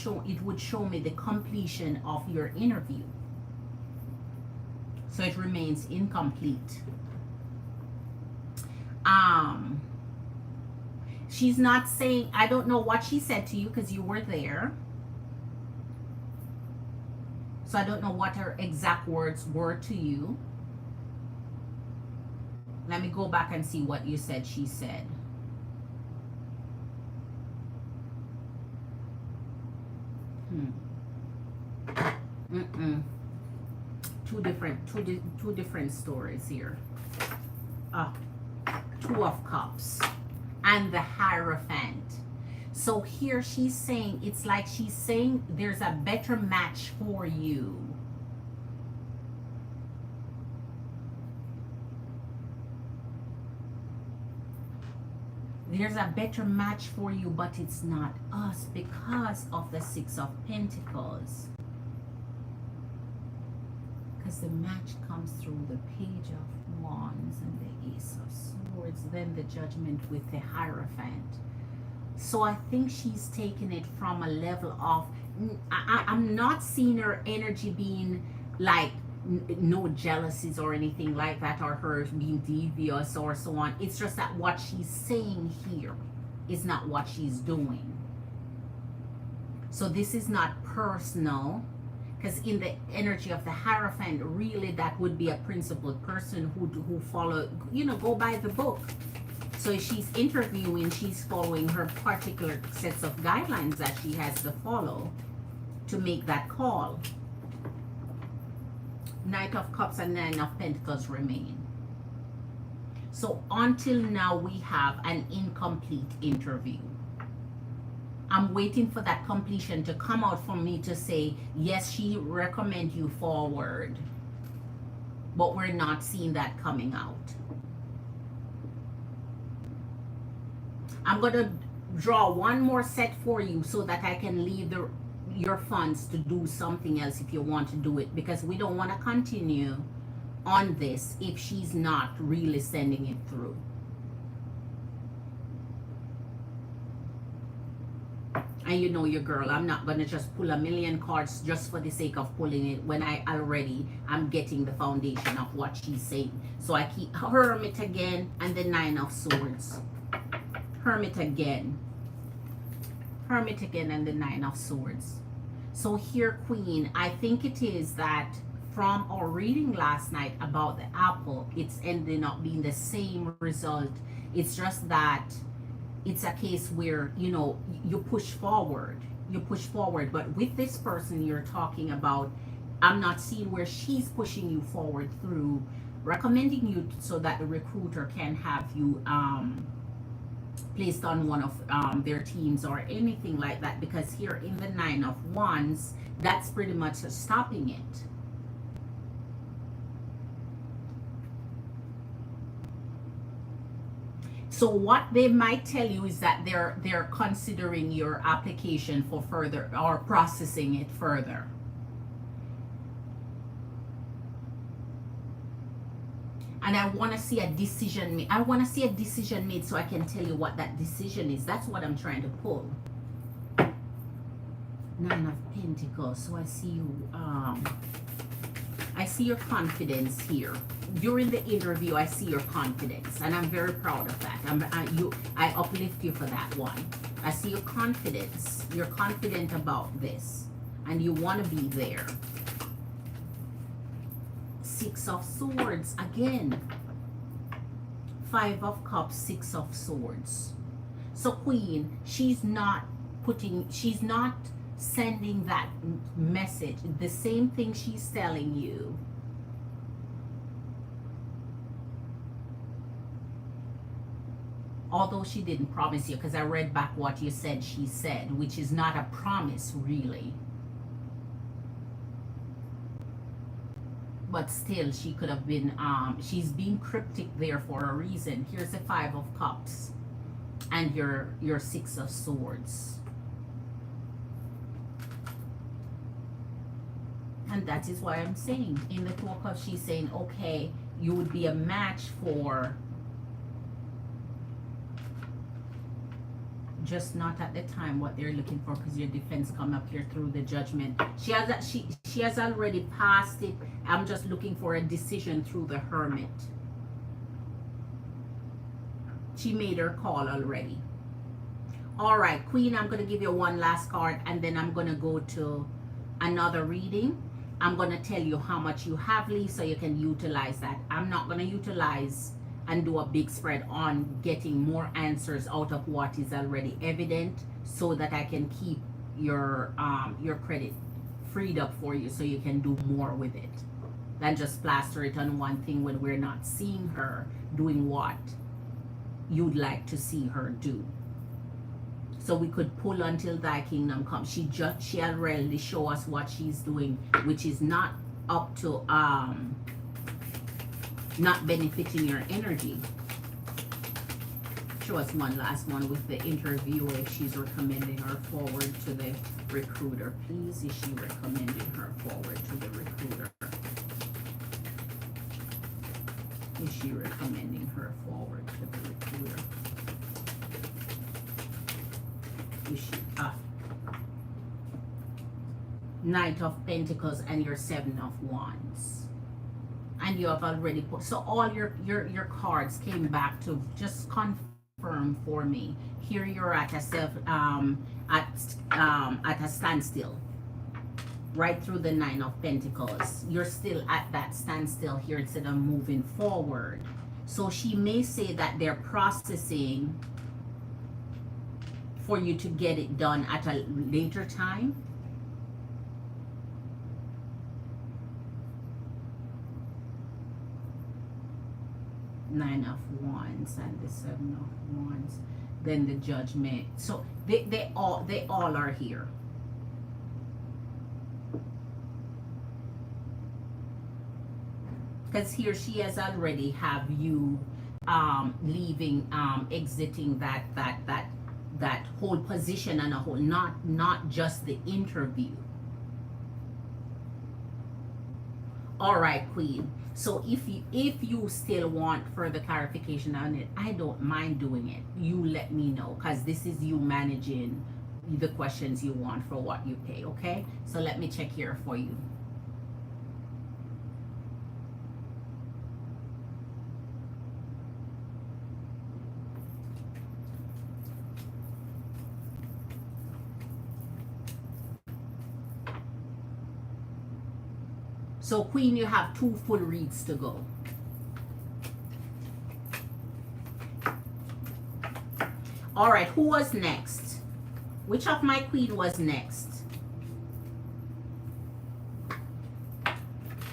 would show me the completion of your interview. So it remains incomplete. She's not saying, I don't know what she said to you because you were there. So I don't know what her exact words were to you. Let me go back and see what you said she said. Two different stories here. 2 of Cups and the Hierophant. So here she's saying, it's like she's saying there's a better match for you. There's a better match for you, but it's not us because of the 6 of Pentacles. Because the match comes through the Page of Wands and the Ace of Swords, then the Judgment with the Hierophant. So I think she's taking it from a level of, I'm not seeing her energy being like no jealousies or anything like that, or her being devious or so on. It's just that what she's saying here is not what she's doing. So this is not personal, because in the energy of the Hierophant, really that would be a principled person who follow, you know, go by the book. So she's interviewing, she's following her particular sets of guidelines that she has to follow to make that call. Knight of Cups and 9 of Pentacles remain. So until now we have an incomplete interview. I'm waiting for that completion to come out for me to say, yes, she recommends you forward. But we're not seeing that coming out. I'm going to draw one more set for you so that I can leave your funds to do something else if you want to do it, because we don't want to continue on this if she's not really sending it through. And you know your girl, I'm not gonna just pull a million cards just for the sake of pulling it when I already am getting the foundation of what she's saying. So I keep Hermit again and the Nine of Swords. Hermit again. Hermit again and the Nine of Swords. So here, Queen, I think it is that from our reading last night about the apple, it's ending up being the same result. It's just that it's a case where, you know, you push forward. But with this person you're talking about, I'm not seeing where she's pushing you forward through recommending you so that the recruiter can have you placed on one of their teams or anything like that, because here in the Nine of Wands, that's pretty much stopping it. So what they might tell you is that they're considering your application for further or processing it further. And I want to see a decision made. I want to see a decision made so I can tell you what that decision is. That's what I'm trying to pull. Nine of Pentacles. So I see your confidence here. During the interview, I see your confidence, and I'm very proud of that. I uplift you for that one. I see your confidence. You're confident about this, and you want to be there. Six of Swords again. Five of Cups, Six of Swords. So Queen, she's not sending that message. The same thing she's telling you. Although she didn't promise you, because I read back what you said she said, which is not a promise really. But still, she could have been, she's being cryptic there for a reason. Here's the Five of Cups and your Six of Swords. And that is why I'm saying, in the Two of Cups, she's saying, okay, you would be a match for, just not at the time what they're looking for, because your defense come up here through the Judgment. She has already passed it. I'm just looking for a decision through the Hermit. She made her call already. All right, Queen, I'm going to give you one last card, and then I'm going to go to another reading. I'm going to tell you how much you have left so you can utilize that. I'm not going to utilize and do a big spread on getting more answers out of what is already evident, so that I can keep your credit freed up for you so you can do more with it than just plaster it on one thing when we're not seeing her doing what you'd like to see her do. So we could pull until thy kingdom comes. She already show us what she's doing, which is not up to not benefiting your energy. Show us one last one with the interviewer, if she's recommending her forward to the recruiter. Please, is she recommending her forward to the recruiter? Is she recommending her forward to the recruiter? Is she Knight of Pentacles and your Seven of Wands. And you have already put, so all your cards came back to just confirm for me. Here you're at a standstill, right through the Nine of Pentacles. You're still at that standstill here instead of moving forward. So she may say that they're processing for you to get it done at a later time. Nine of Wands and the Seven of Wands, then the Judgment. So they all are here. Because here she has already have you leaving, exiting that whole position and a whole, not just the interview. All right, Queen. So if you still want further clarification on it, I don't mind doing it. You let me know, because this is you managing the questions you want for what you pay. Okay, so let me check here for you. So Queen, you have 2 full reads to go. All right, who was next? Which of my Queen was next?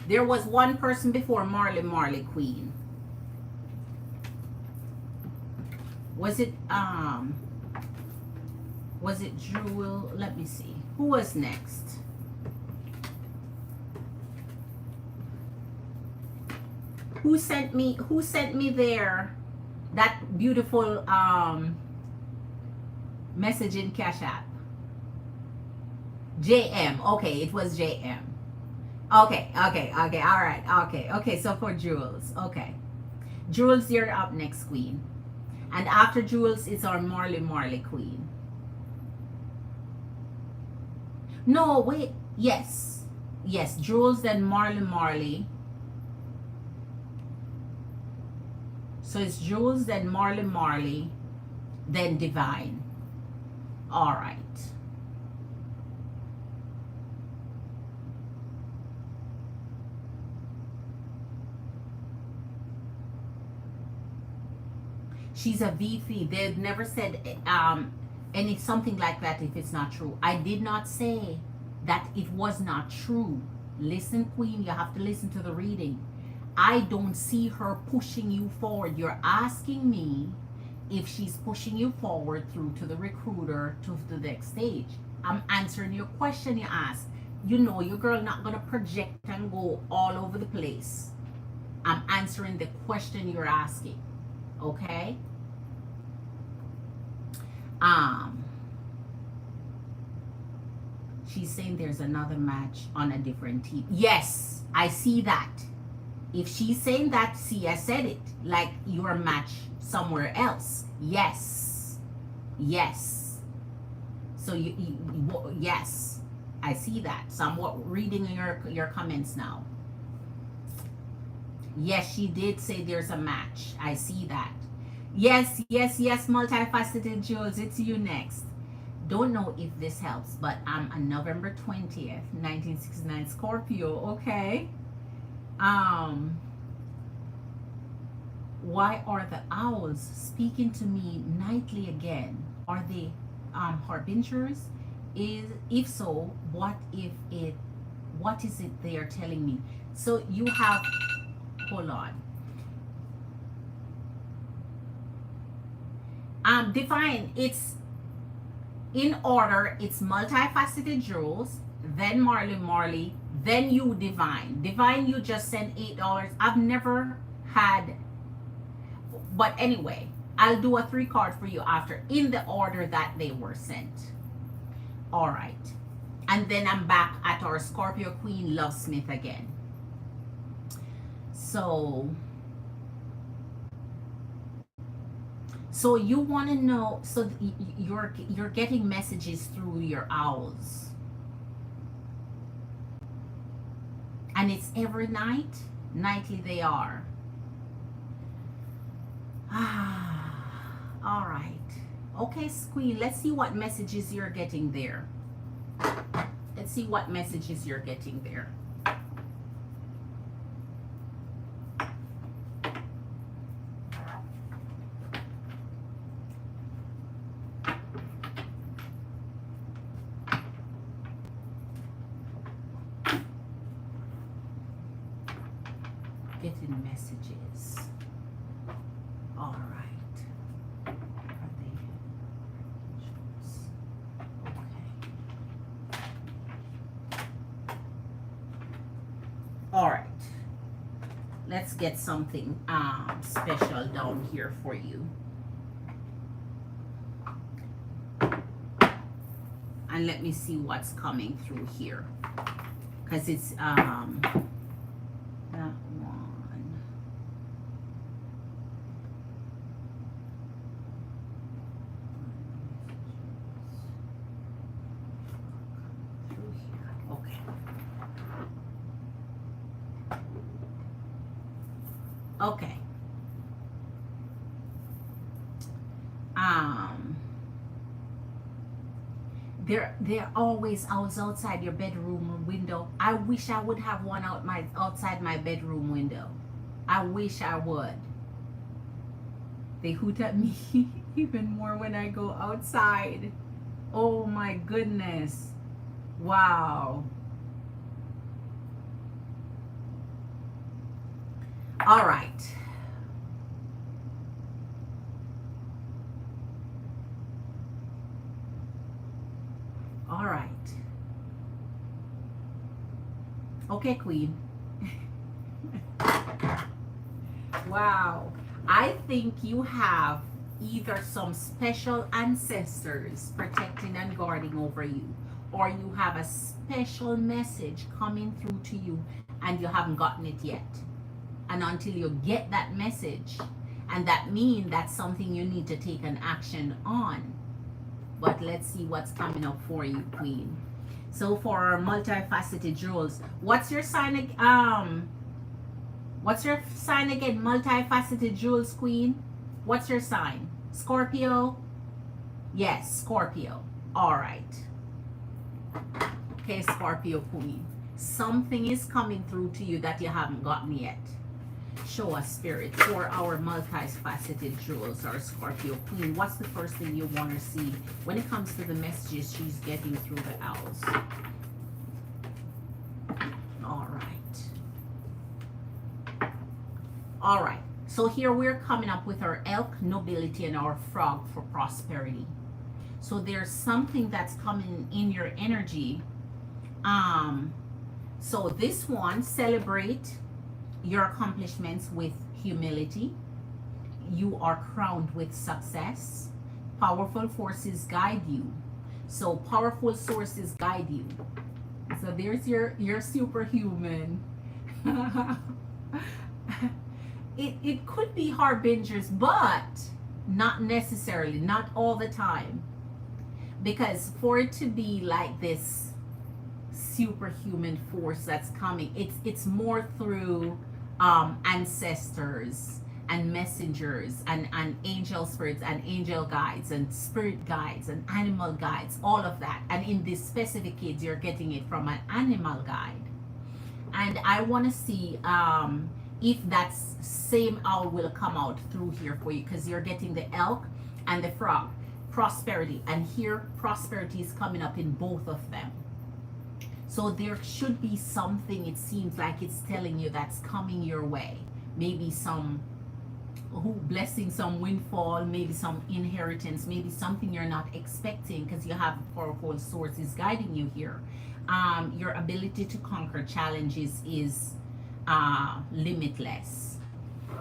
There was one person before Marley Queen. Was it Jewel? Let me see. Who was next? Who sent me there that beautiful message in Cash App? JM. Okay, it was JM. Okay, all right. Okay, so for Jules. Okay. Jules, you're up next, Queen. And after Jules, it's our Marley Queen. No, wait. Yes, Jules, then Marley. So it's Jules, then Marley, then Divine. All right. She's a VP. They've never said any something like that if it's not true. I did not say that it was not true. Listen, Queen, you have to listen to the reading. I don't see her pushing you forward. You're asking me if she's pushing you forward through to the recruiter to the next stage. I'm answering your question you asked. You know your girl not gonna project and go all over the place. I'm answering the question you're asking. Okay? She's saying there's another match on a different team. Yes, I see that. If she's saying that, see, I said it. Like your match somewhere else. Yes. So yes, I see that. So I'm reading your comments now. Yes, she did say there's a match. I see that. Yes, multifaceted Jules, it's you next. Don't know if this helps, but I'm a November 20th, 1969 Scorpio, okay? Why are the owls speaking to me nightly again? Are they harbingers? If so, what is it they are telling me? So you have, hold on. Divine, it's in order. It's multifaceted Jules, then Marley, then you, Divine. Divine, you just sent $8. I've never had, but anyway, I'll do a 3 card for you after in the order that they were sent. All right. And then I'm back at our Scorpio Queen Lovesmith again. So you want to know, so you're getting messages through your owls. And it's every night? Nightly they are. All right. Okay, Queen, let's see what messages you're getting there. Let's see what messages you're getting there. Getting messages. All right. Are they? Okay. All right. Let's get something special down here for you. And let me see what's coming through here. Because it's that one. Okay. They're always outside your bedroom window. I wish I would have one outside my bedroom window. I wish I would. They hoot at me even more when I go outside. Oh my goodness. Wow. All right. All right. Okay, Queen. Wow. I think you have either some special ancestors protecting and guarding over you, or you have a special message coming through to you and you haven't gotten it yet. And until you get that message, and that means that's something you need to take an action on. But let's see what's coming up for you, Queen. So for our multifaceted jewels, what's your sign? What's your sign again? Multifaceted jewels, Queen. What's your sign? Scorpio. Yes, Scorpio. All right. Okay, Scorpio Queen. Something is coming through to you that you haven't gotten yet. Show us, Spirit, for our multifaceted jewels, our Scorpio Queen. What's the first thing you want to see when it comes to the messages she's getting through the owls? All right. All right. So here we're coming up with our elk nobility and our frog for prosperity. So there's something that's coming in your energy. So this one, celebrate your accomplishments with humility. You are crowned with success. Powerful forces guide you. So powerful sources guide you. So there's your superhuman. It could be harbingers, but not necessarily, not all the time. Because for it to be like this superhuman force that's coming, it's more through ancestors and messengers and angel spirits and angel guides and spirit guides and animal guides, all of that. And in this specific case, you're getting it from an animal guide. And I want to see if that same owl will come out through here for you, because you're getting the elk and the frog, prosperity, and here prosperity is coming up in both of them. So there should be something, it seems like it's telling you, that's coming your way. Maybe some blessing, some windfall, maybe some inheritance, maybe something you're not expecting, because you have powerful sources guiding you here. Your ability to conquer challenges is limitless.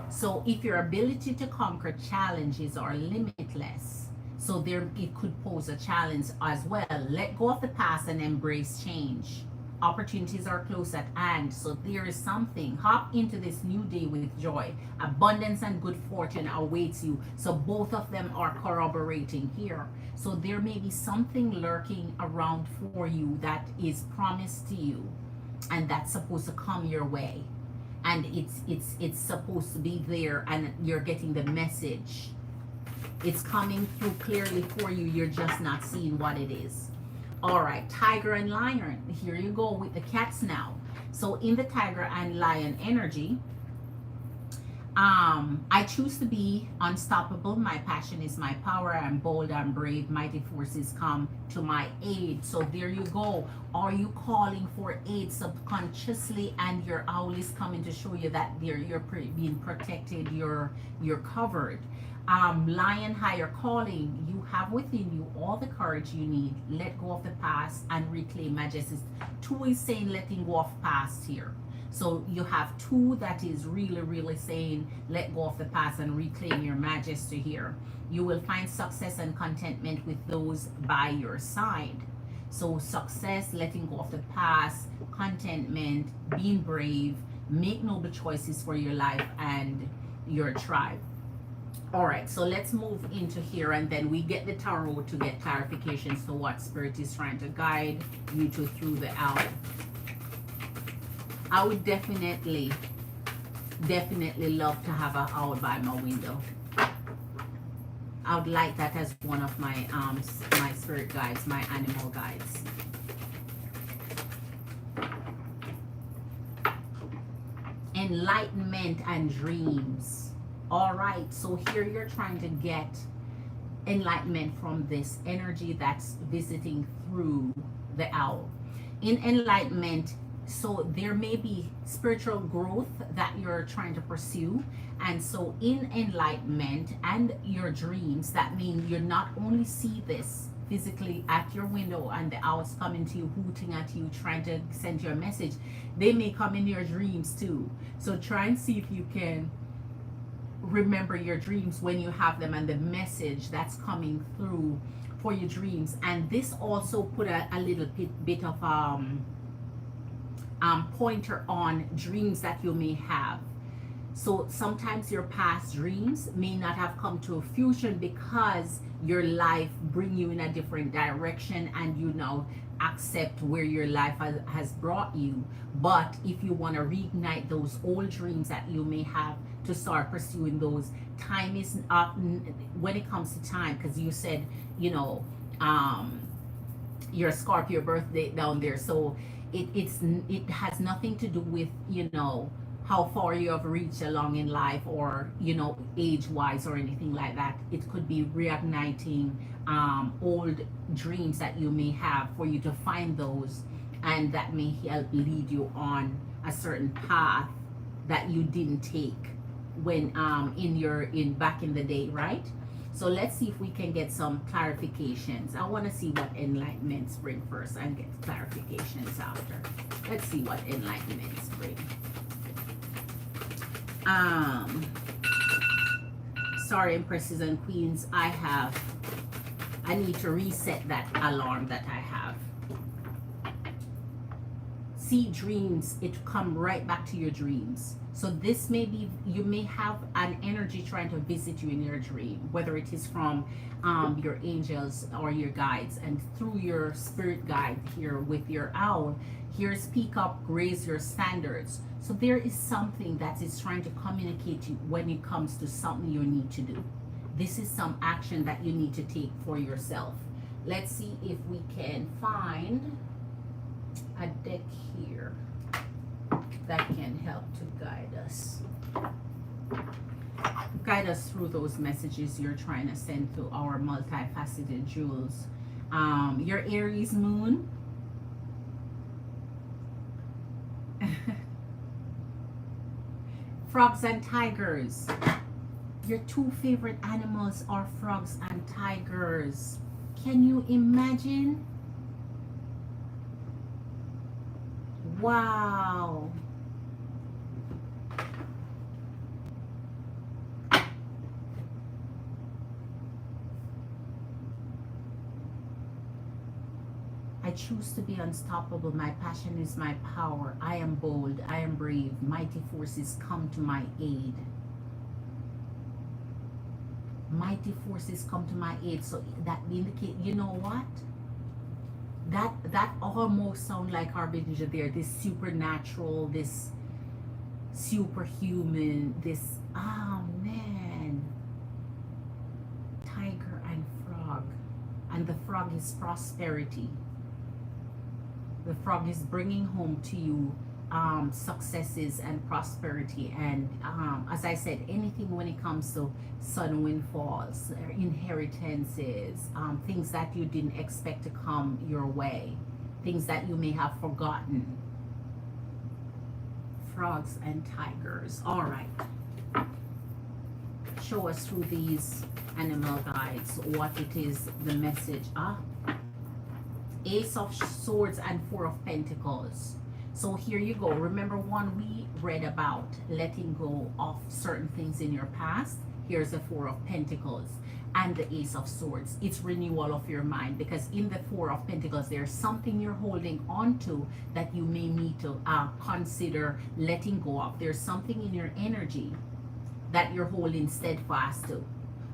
So if your ability to conquer challenges are limitless, so there it could pose a challenge as well. Let go of the past and embrace change. Opportunities are close at hand. So there is something. Hop into this new day with joy. Abundance and good fortune awaits you. So both of them are corroborating here. So there may be something lurking around for you that is promised to you, and that's supposed to come your way. And it's supposed to be there, and you're getting the message. It's coming through clearly for you. You're just not seeing what it is. All right, tiger and lion. Here you go with the cats now. So in the tiger and lion energy, I choose to be unstoppable. My passion is my power. I'm bold, I'm brave. Mighty forces come to my aid. So there you go. Are you calling for aid subconsciously, and your owl is coming to show you that you're being protected, you're covered. Lion, higher calling. You have within you all the courage you need. Let go of the past and reclaim majesty. 2 is saying letting go of past here. So you have 2 that is really saying let go of the past and reclaim your majesty here. You will find success and contentment with those by your side. So success, letting go of the past, contentment, being brave, make noble choices for your life and your tribe. All right, so let's move into here, and then we get the tarot to get clarifications to what spirit is trying to guide you to through the owl. I would definitely definitely love to have an owl by my window. I would like that as one of my my spirit guides, my animal guides. Enlightenment and dreams. All right, so here you're trying to get enlightenment from this energy that's visiting through the owl. In enlightenment, so there may be spiritual growth that you're trying to pursue, and so in enlightenment and your dreams, that means you not only see this physically at your window and the owls coming to you, hooting at you, trying to send you a message, they may come in your dreams too. So try and see if you can remember your dreams when you have them and the message that's coming through for your dreams. And this also put a little bit of pointer on dreams that you may have. So sometimes your past dreams may not have come to fruition because your life bring you in a different direction and you now accept where your life has brought you. But if you want to reignite those old dreams that you may have, to start pursuing those, time is up when it comes to time, because you said, you know, your Scorpio birthday down there, so it has nothing to do with, you know, how far you have reached along in life, or, you know, age wise or anything like that. It could be reigniting old dreams that you may have, for you to find those, and that may help lead you on a certain path that you didn't take when in back in the day, right? So let's see if we can get some clarifications. I want to see what enlightenments bring first and get clarifications after. Let's see what enlightenments bring. Sorry, Empresses and Queens, I need to reset that alarm that I have. See, dreams, it come right back to your dreams. So this may be, you may have an energy trying to visit you in your dream, whether it is from your angels or your guides, and through your spirit guide here with your owl. Here, speak up, raise your standards. So there is something that is trying to communicate to you when it comes to something you need to do. This is some action that you need to take for yourself. Let's see if we can find a deck here that can help to guide us through those messages you're trying to send to our multifaceted jewels. Your Aries moon, frogs and tigers. Your two favorite animals are frogs and tigers. Can you imagine? Wow. I choose to be unstoppable. My passion is my power. I am bold. I am brave. Mighty forces come to my aid. Mighty forces come to my aid. So that indicates, you know what? That almost sound like harbinger there. This supernatural, this superhuman, this, oh man. Tiger and frog. And the frog is prosperity. The frog is bringing home to you successes and prosperity, and as I said, anything when it comes to sun, wind falls, inheritances, things that you didn't expect to come your way, things that you may have forgotten. Frogs and tigers. All right, show us through these animal guides what it is, the message. Ace of Swords and Four of Pentacles. So here you go. Remember one we read about letting go of certain things in your past. Here's the Four of Pentacles and the Ace of Swords. It's renewal of your mind, because in the Four of Pentacles there's something you're holding on to that you may need to consider letting go of. There's something in your energy that you're holding steadfast to.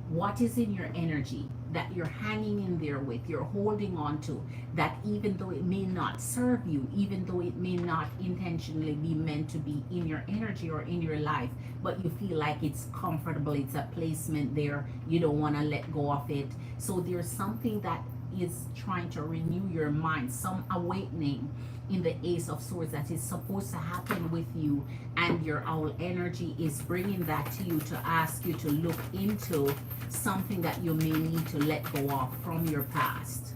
What is in your energy? that you're hanging in there with, you're holding on to, that even though it may not serve you, even though it may not intentionally be meant to be in your energy or in your life, but you feel like it's comfortable, it's a placement there, you don't want to let go of it. So there's something that is trying to renew your mind, some awakening in the Ace of Swords that is supposed to happen with you, and your owl energy is bringing that to you to ask you to look into something that you may need to let go of from your past.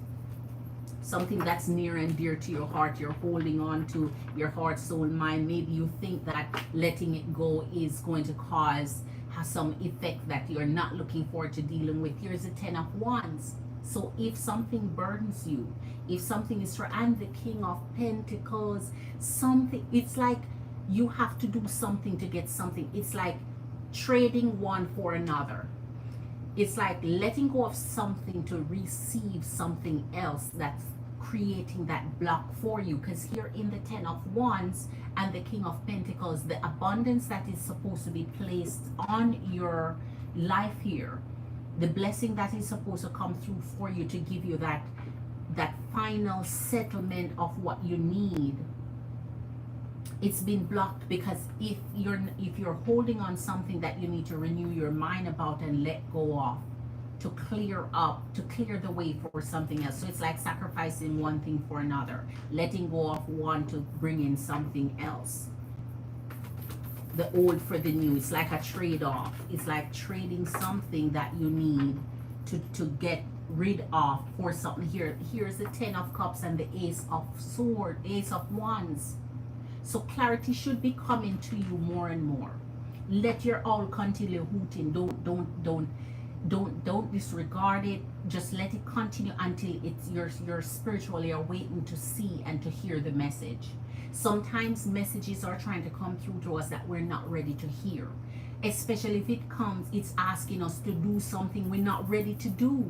Something that's near and dear to your heart, you're holding on to, your heart, soul, mind. Maybe you think that letting it go is going to cause some effect that you're not looking forward to dealing with. Here's the 10 of Wands. So if something burdens you, if something is for, and the King of Pentacles, something, it's like you have to do something to get something. It's like trading one for another. It's like letting go of something to receive something else that's creating that block for you. Because here in the 10 of Wands and the King of Pentacles, the abundance that is supposed to be placed on your life here, the blessing that is supposed to come through for you to give you that final settlement of what you need, it's been blocked. Because if you're holding on something that you need to renew your mind about and let go of, to clear up, to clear the way for something else. So it's like sacrificing one thing for another, letting go of one to bring in something else, the old for the new. It's like a trade-off. It's like trading something that you need to get rid of for something. Here's the 10 of Cups and the Ace of Swords, Ace of Wands. So clarity should be coming to you more and more. Let your owl continue hooting. Don't disregard it. Just let it continue until it's you're spiritually awakened to see and to hear the message. Sometimes messages are trying to come through to us that we're not ready to hear. Especially if it comes, it's asking us to do something we're not ready to do.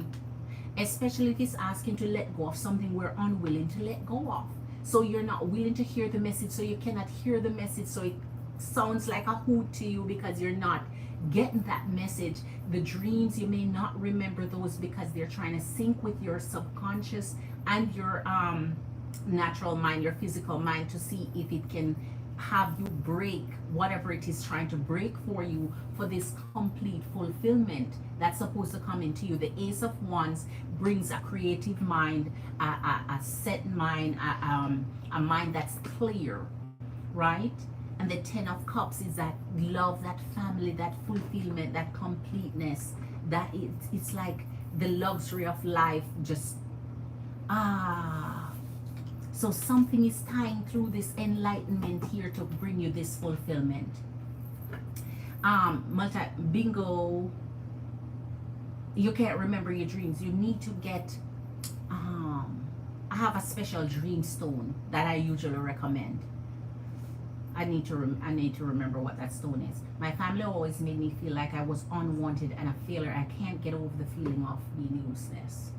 Especially if it's asking to let go of something we're unwilling to let go of. So you're not willing to hear the message, so you cannot hear the message, so it sounds like a hoot to you because you're not getting that message. The dreams, you may not remember those because they're trying to sync with your subconscious and your natural mind, your physical mind, to see if it can have you break whatever it is trying to break for you for this complete fulfillment that's supposed to come into you. The Ace of Wands brings a creative mind, a set mind, a mind that's clear, right? And the 10 of Cups is that love, that family, that fulfillment, that completeness, that it's like the luxury of life. Just so something is tying through this enlightenment here to bring you this fulfillment. Bingo. You can't remember your dreams. You need to get I have a special dream stone that I usually recommend. I need to remember what that stone is. My family always made me feel like I was unwanted and a failure. I can't get over the feeling of being useless.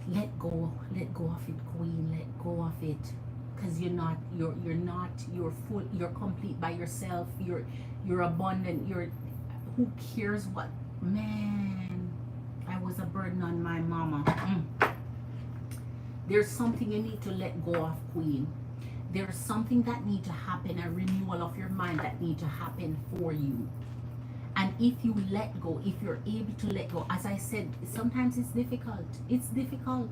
Let go of it, Queen. Let go of it, because you're full, you're complete by yourself. You're abundant. Who cares what? Man, I was a burden on my mama. There's something you need to let go of, Queen. There's something that need to happen, a renewal of your mind that need to happen for you. And if you let go, if you're able to let go, as I said, sometimes it's difficult. It's difficult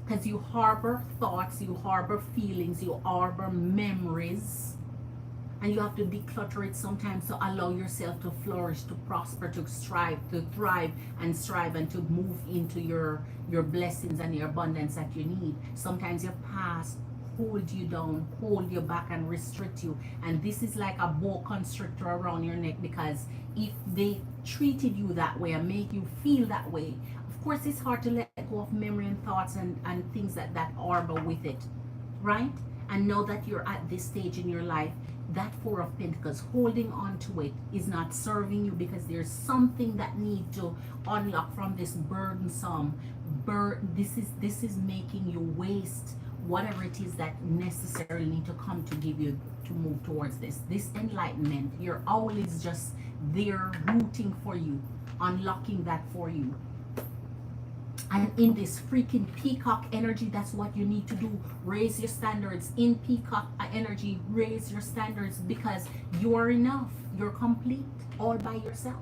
because you harbor thoughts, you harbor feelings, you harbor memories, and you have to declutter it sometimes to allow yourself to flourish, to prosper, to strive, to thrive and strive, and to move into your blessings and your abundance that you need. Sometimes your past hold you down, hold you back, and restrict you. And this is like a boa constrictor around your neck, because if they treated you that way and make you feel that way, of course it's hard to let go of memory and thoughts and things that harbor with it, right? And know that you're at this stage in your life, that Four of Pentacles, holding on to it is not serving you, because there's something that need to unlock from this burdensome this is making you waste whatever it is that necessarily need to come to give you to move towards this enlightenment. Your owl is just there rooting for you, unlocking that for you. And in this freaking peacock energy, that's what you need to do. Raise your standards. In peacock energy, raise your standards, because you are enough. You're complete all by yourself.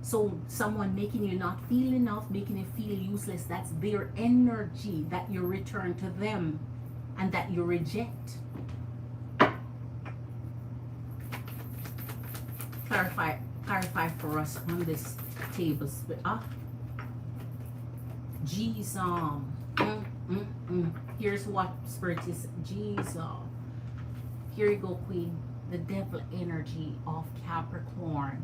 So someone making you not feel enough, making you feel useless, that's their energy that you return to them and that you reject. Clarify for us on this table. Jesus. Here's what Spirit is. Jesus. Here you go, Queen. The devil energy of Capricorn.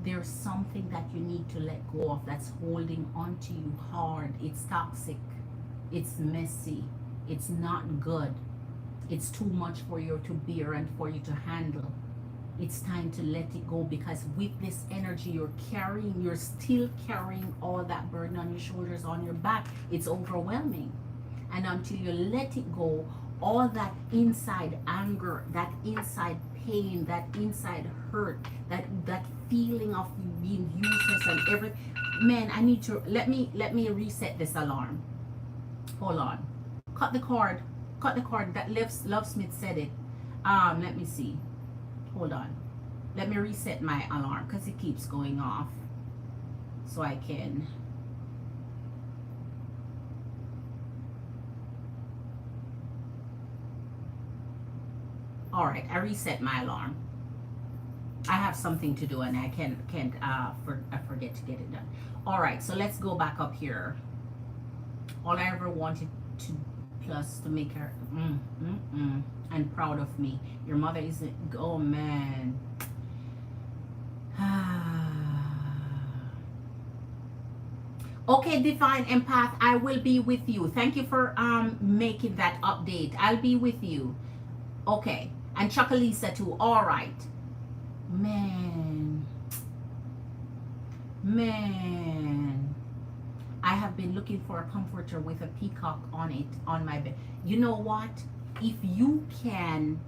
There's something that you need to let go of that's holding on to you hard. It's toxic. It's messy. It's not good. It's too much for you to bear and for you to handle. It's time to let it go, because with this energy you're still carrying all that burden on your shoulders, on your back. It's overwhelming. And until you let it go, all that inside anger, that inside pain, that inside hurt, that feeling of being useless and everything. Man, I need to let me reset this alarm. Hold on. Cut the cord. That Love Smith said it. Let me see. Hold on. Let me reset my alarm, because it keeps going off. So I can. All right, I reset my alarm. I have something to do and I can't I forget to get it done. All right, so let's go back up here. All I ever wanted to plus to make her and proud of me. Your mother isn't. Oh man. Okay, Divine Empath, I will be with you. Thank you for making that update. I'll be with you. Okay, and Chocolisa too. All right. Man, I have been looking for a comforter with a peacock on it on my bed. You know what? If you can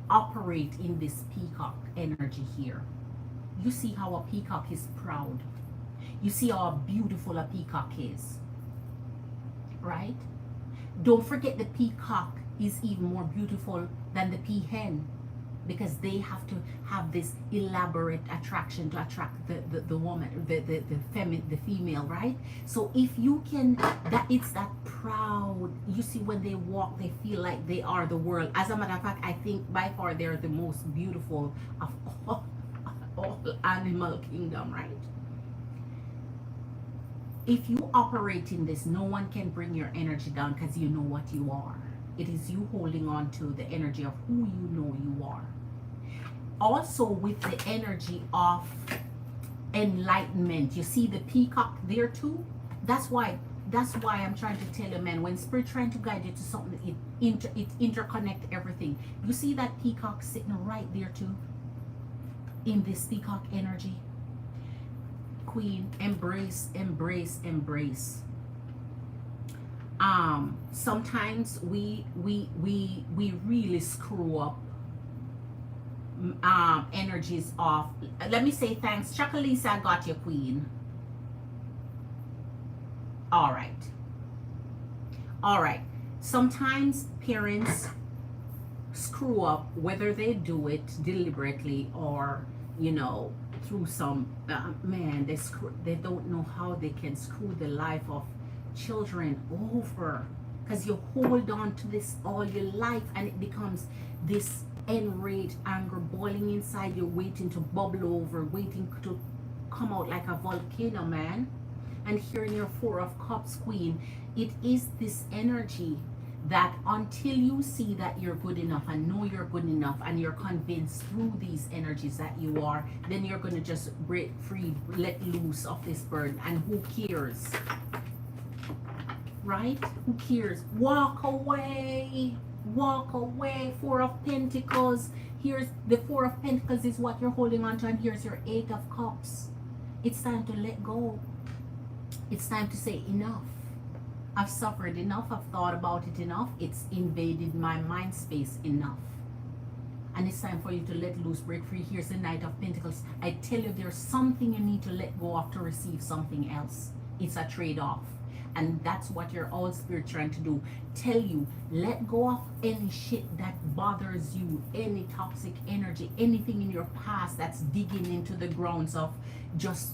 operate in this peacock energy here, you see how a peacock is proud. You see how beautiful a peacock is, right? Don't forget the peacock is even more beautiful than the peahen, because they have to have this elaborate attraction to attract the woman, the female, right? So if you can, that it's that proud. You see, when they walk, they feel like they are the world. As a matter of fact, I think by far they're the most beautiful of all animal kingdom, right? If you operate in this, no one can bring your energy down, because you know what you are. It is you holding on to the energy of who you know you are. Also with the energy of enlightenment. You see the peacock there too? That's why I'm trying to tell you, man, when Spirit trying to guide you to something, it interconnect everything. You see that peacock sitting right there too? In this peacock energy. Queen, embrace. Sometimes we really screw up energies of. Let me say thanks, Chocolisa. I got your Queen. All right. Sometimes parents screw up, whether they do it deliberately or through some man, they don't know how they can screw the life of children over, because you hold on to this all your life and it becomes this enraged anger boiling inside you, waiting to bubble over, waiting to come out like a volcano, man. And here in your Four of Cups, Queen, it is this energy that until you see that you're good enough and know you're good enough and you're convinced through these energies that you are, then you're going to just break free, let loose of this burden. And who cares? Right? Who cares? Walk away. Four of Pentacles. Here's the Four of Pentacles is what you're holding on to, and here's your Eight of Cups. It's time to let go. It's time to say enough. I've suffered enough. I've thought about it enough. It's invaded my mind space enough. And it's time for you to let loose, break free. Here's the Knight of Pentacles. I tell you, there's something you need to let go of to receive something else. It's a trade-off. And that's what your old spirit trying to do. Tell you, let go of any shit that bothers you, any toxic energy, anything in your past that's digging into the grounds of just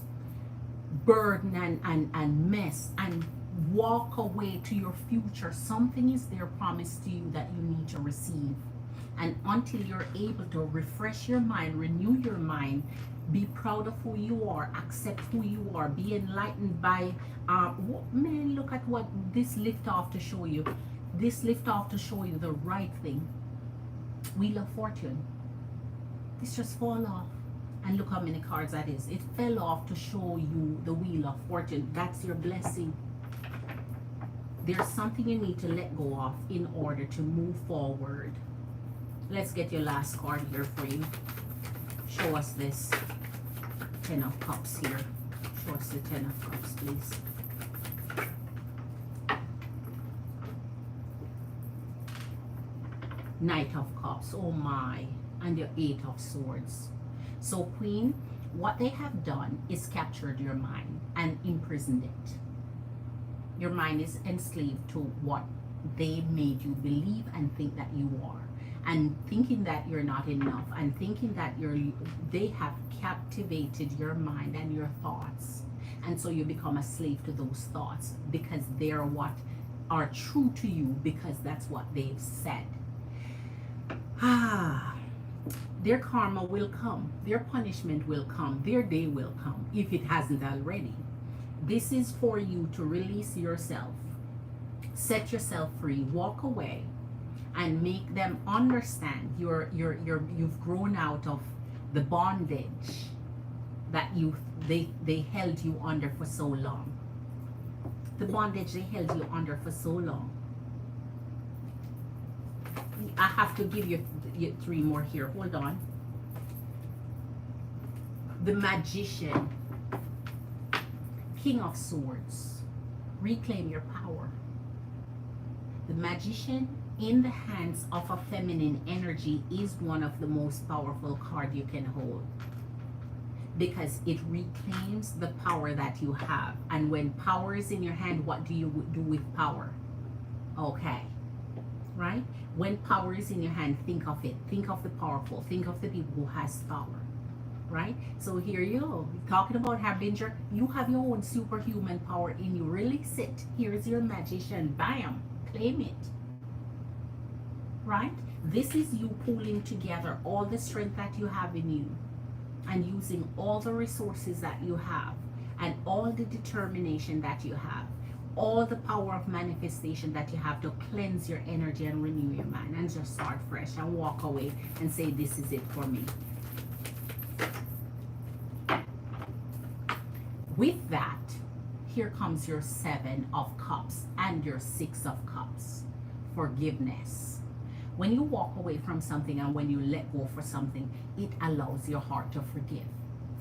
burden and mess, and walk away to your future. Something is there promised to you that you need to receive. And until you're able to refresh your mind, renew your mind, be proud of who you are, accept who you are, be enlightened by man, look at what this lift off to show you. This lift off to show you the right thing. Wheel of Fortune. This just fall off. And look how many cards that is. It fell off to show you the Wheel of Fortune. That's your blessing. There's something you need to let go of in order to move forward. Let's get your last card here for you. Show us this. 10 of Cups here. Show us the 10 of Cups, please. Knight of Cups. Oh my. And your 8 of Swords. So, Queen, what they have done is captured your mind and imprisoned it. Your mind is enslaved to what they made you believe and think that you are. And thinking that you're not enough, and thinking that they have captivated your mind and your thoughts. And so you become a slave to those thoughts because they're what are true to you, because that's what they've said. Their karma will come, their punishment will come, their day will come, if it hasn't already. This is for you to release yourself, set yourself free, walk away, and make them understand you've grown out of the bondage that they held you under for so long. The bondage they held you under for so long. I have to give you 3 more here. Hold on. The Magician. King of Swords. Reclaim your power. The Magician in the hands of a feminine energy is one of the most powerful cards you can hold, because it reclaims the power that you have. And when power is in your hand, what do you do with power? Okay, right? When power is in your hand, think of it. Think of the powerful. Think of the people who has power, right? So here you go. Talking about Harbinger, you have your own superhuman power in you. Release it. Here's your Magician. Bam. Claim it. Right? This is you pulling together all the strength that you have in you and using all the resources that you have and all the determination that you have, all the power of manifestation that you have to cleanse your energy and renew your mind and just start fresh and walk away and say, this is it for me. With that, here comes your 7 of Cups and your 6 of Cups. Forgiveness. When you walk away from something and when you let go for something, it allows your heart to forgive.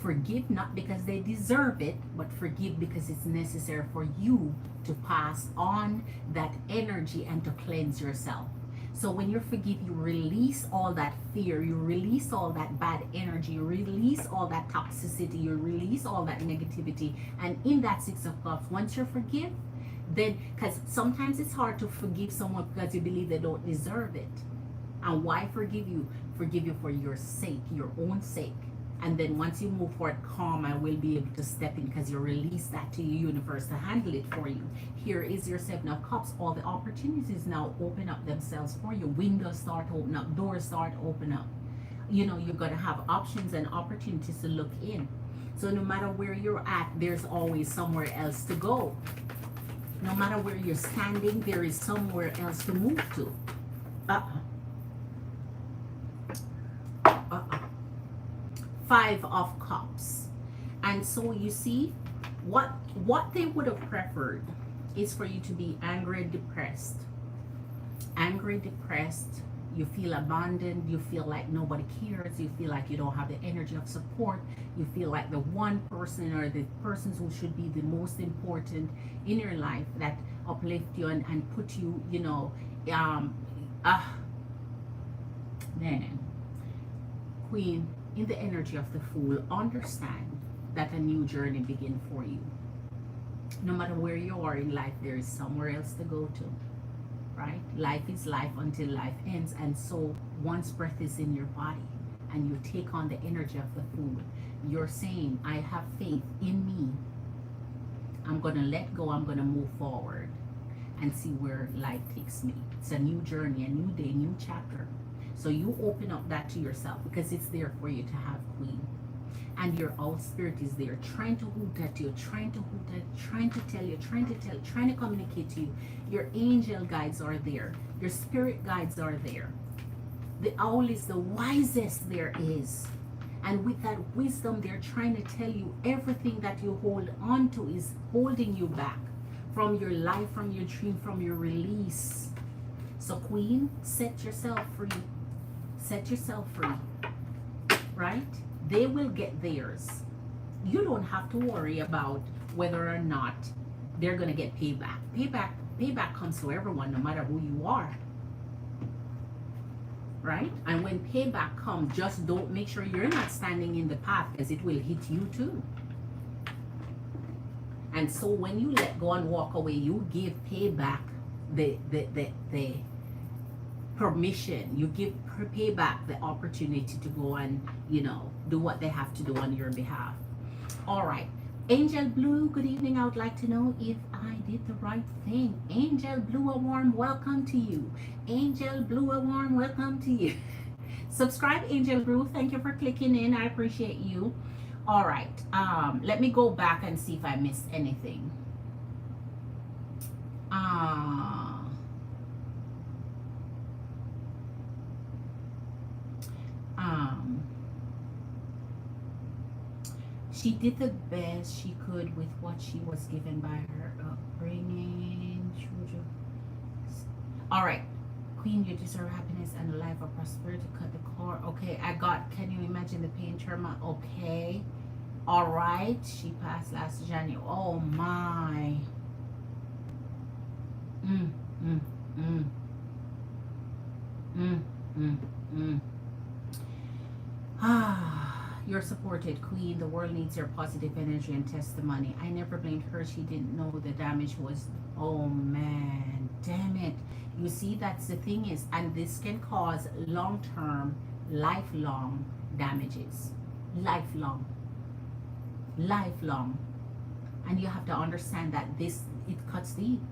Forgive not because they deserve it, but forgive because it's necessary for you to pass on that energy and to cleanse yourself. So when you forgive, you release all that fear, you release all that bad energy, you release all that toxicity, you release all that negativity. And in that 6 of Cups, once you forgive, then, because sometimes it's hard to forgive someone because you believe they don't deserve it. And why forgive you? Forgive you for your sake, your own sake. And then once you move forward, karma will be able to step in because you release that to your universe to handle it for you. Here is your 7 of Cups. All the opportunities now open up themselves for you. Windows start open up, doors start open up. You know, you're going to have options and opportunities to look in. So no matter where you're at, there's always somewhere else to go. No matter where you're standing, there is somewhere else to move to. 5 of Cups. And so you see, what they would have preferred is for you to be angry, depressed. Angry, depressed. You feel abandoned. You feel like nobody cares. You feel like you don't have the energy of support. You feel like the one person or the persons who should be the most important in your life that uplift you and put you, you know, man. Queen, in the energy of the Fool, understand that a new journey begins for you. No matter where you are in life, there is somewhere else to go to, right? Life is life until life ends. And so once breath is in your body and you take on the energy of the food, you're saying, I have faith in me. I'm going to let go. I'm going to move forward and see where life takes me. It's a new journey, a new day, new chapter. So you open up that to yourself because it's there for you to have, Queen. And your old spirit is there trying to hoot at you, trying to hoot at, trying to tell you, trying to communicate to you. Your angel guides are there. Your spirit guides are there. The owl is the wisest there is. And with that wisdom, they're trying to tell you everything that you hold on to is holding you back from your life, from your dream, from your release. So Queen, set yourself free. Set yourself free. Right? They will get theirs. You don't have to worry about whether or not they're going to get payback. Payback comes to everyone, no matter who you are. Right? And when payback comes, just don't make sure you're not standing in the path because it will hit you too. And so when you let go and walk away, you give payback the permission. You give payback the opportunity to go and, do what they have to do on your behalf. All right. Angel Blue, good evening. I would like to know if I did the right thing. Angel Blue, a warm welcome to you. Angel Blue, a warm welcome to you. Subscribe, Angel Blue. Thank you for clicking in. I appreciate you. All right. Let me go back and see if I missed anything. She did the best she could with what she was given by her upbringing. All right. Queen, you deserve happiness and a life of prosperity. Cut the cord. Okay, I got, can you imagine the pain, trauma? Okay. All right. She passed last January. Oh, my. You're supported, Queen. The world needs your positive energy and testimony. I never blamed her. She didn't know the damage was, oh man, damn it. You see, that's the thing is, and this can cause long-term, lifelong damages. Lifelong. And you have to understand that it cuts deep.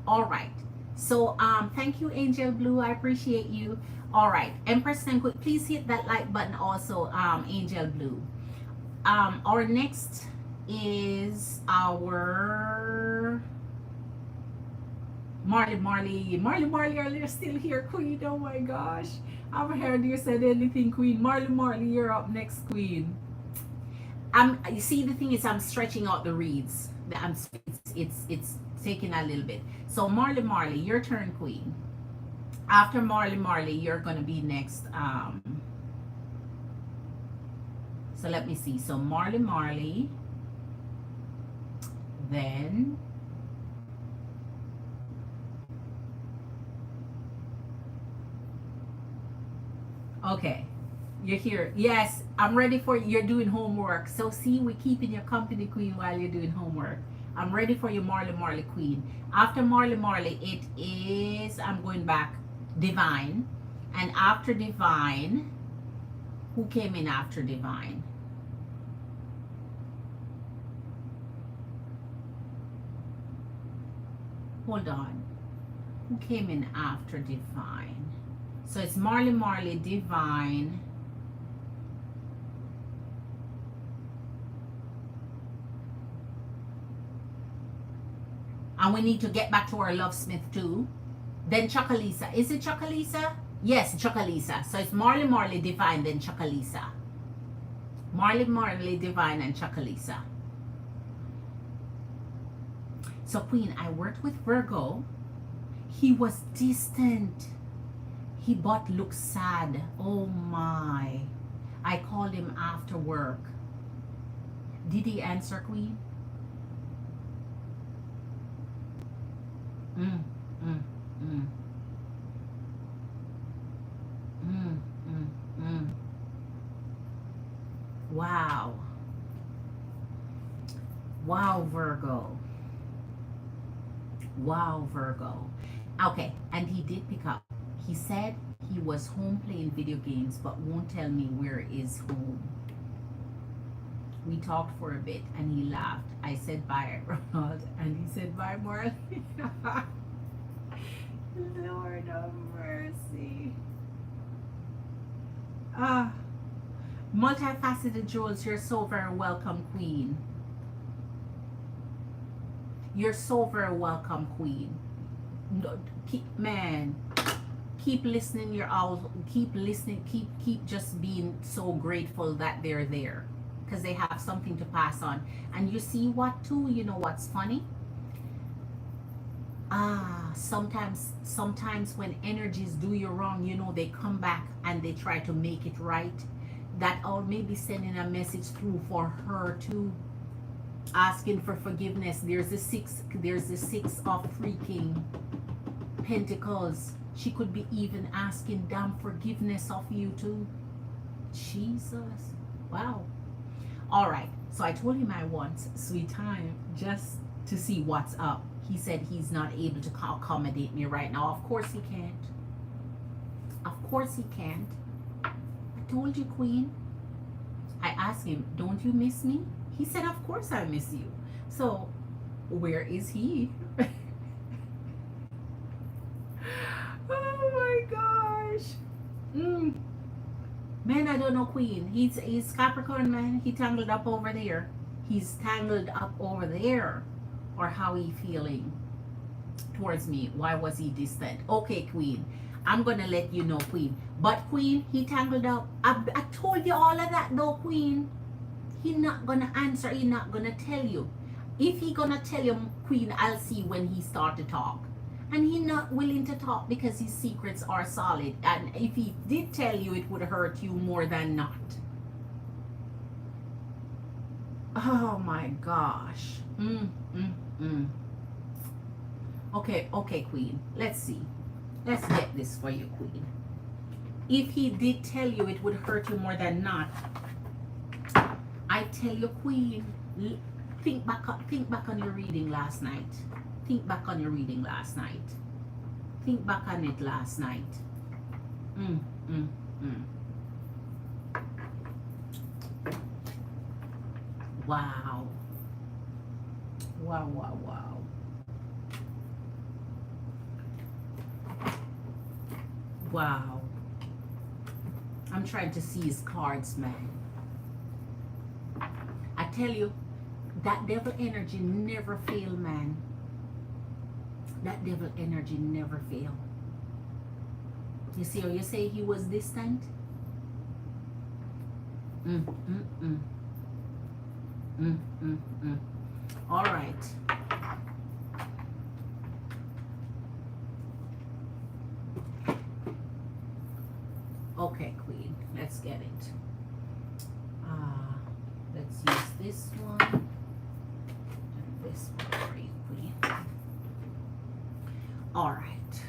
All right. So thank you, Angel Blue. I appreciate you. All right, Empress Senku, please hit that like button also, Angel Blue. Our next is our Marley, are you still here, Queen? Oh my gosh, I haven't heard you said anything, Queen. Marley, you're up next, Queen. You see, the thing is, I'm stretching out the reeds. It's taking a little bit. So Marley, your turn, Queen. After Marley, you're gonna be next. So let me see. So Marley, then okay, you're here. Yes, I'm ready for you. You're doing homework. So see, we're keeping your company, Queen, while you're doing homework. I'm ready for you, Marley, Queen. After Marley, it is, I'm going back, Divine. And after Divine, who came in after Divine? Hold on. Who came in after Divine? So it's Marley, Divine. And we need to get back to our Lovesmith too. Then Chocolisa. Is it Chocolisa? Yes, Chocolisa. So it's Marley, Divine, then Chocolisa. Marley, Divine, and Chocolisa. So Queen, I worked with Virgo. He was distant. He but looked sad. Oh my. I called him after work. Did he answer, Queen? Wow. Wow, Virgo. Wow, Virgo. Okay, and he did pick up. He said he was home playing video games, but won't tell me where is home. We talked for a bit and he laughed. I said bye, Ronald, and he said bye, Marley. Lord of mercy. Ah, multifaceted Jules, you're so very welcome, Queen. You're so very welcome, Queen. No, man, keep listening. You're all keep listening. Keep just being so grateful that they're there, because they have something to pass on. And you see what too? You know what's funny? Sometimes when energies do you wrong, you know, they come back and they try to make it right. That, or maybe sending a message through for her too, asking for forgiveness. There's the six of freaking Pentacles. She could be even asking damn forgiveness of you too. Jesus. Wow. All right, so I told him I want sweet time just to see what's up. He said he's not able to accommodate me right now. Of course he can't. Of course he can't. I told you, Queen. I asked him, don't you miss me? He said, of course I miss you. So where is he? Oh my gosh. Man, I don't know, Queen. He's Capricorn, man. He tangled up over there. He's tangled up over there. Or how he feeling towards me? Why was he distant? Okay, Queen. I'm gonna let you know, Queen. But Queen, he tangled up. I told you all of that though, Queen. He not gonna answer. He not gonna tell you. If he gonna tell you, Queen, I'll see when he start to talk. And he not willing to talk because his secrets are solid. And if he did tell you, it would hurt you more than not. Oh my gosh. Okay, Queen. Let's see. Let's get this for you, Queen. If he did tell you, it would hurt you more than not. I tell you, Queen, think back on your reading last night. Think back on your reading last night. Think back on it last night. Wow. Wow. Wow. I'm trying to see his cards, man. I tell you, that devil energy never fail, man. That devil energy never fail. You see how you say he was distant? All right. Okay, Queen, let's get it. Let's use this one and this one for you, Queen. All right.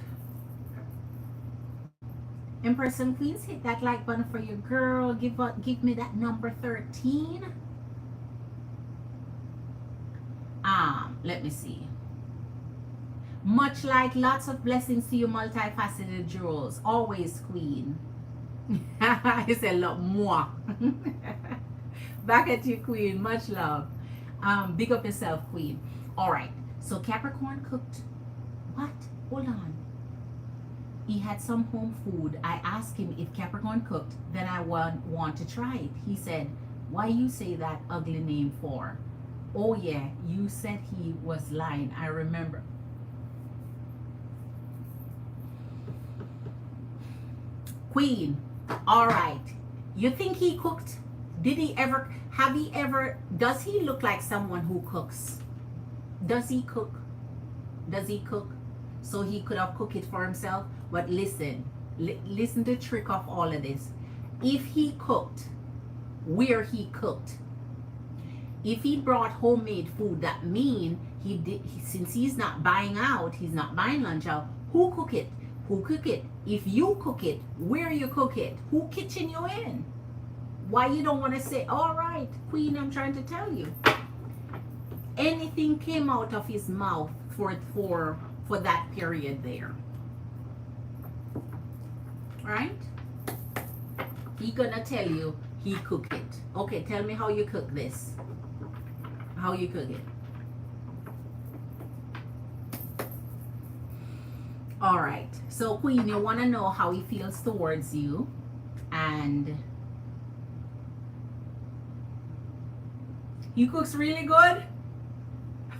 Empress and Queens, hit that like button for your girl. Give me that number 13. Let me see. Much like, lots of blessings to you, multifaceted jewels. Always, Queen. You said lot more. Back at you, Queen. Much love. Big up yourself, Queen. All right. So Capricorn cooked. What? Hold on. He had some home food. I asked him if Capricorn cooked, then I want to try it. He said, why you say that ugly name for? Oh yeah, you said he was lying. I remember. Queen, all right. You think he cooked? Did he ever, does he look like someone who cooks? Does he cook? Does he cook? So he could have cooked it for himself. But listen, listen to the trick of all of this. If he cooked, where he cooked, if he brought homemade food, that mean since he's not buying out, he's not buying lunch out, who cook it? Who cook it? If you cook it, where you cook it? Who kitchen you in? Why you don't want to say, all right, Queen, I'm trying to tell you. Anything came out of his mouth for that period there. Right? He gonna tell you he cook it. Okay, tell me how you cook this. How you cook it. All right. So Queen, you want to know how he feels towards you, and he cooks really good.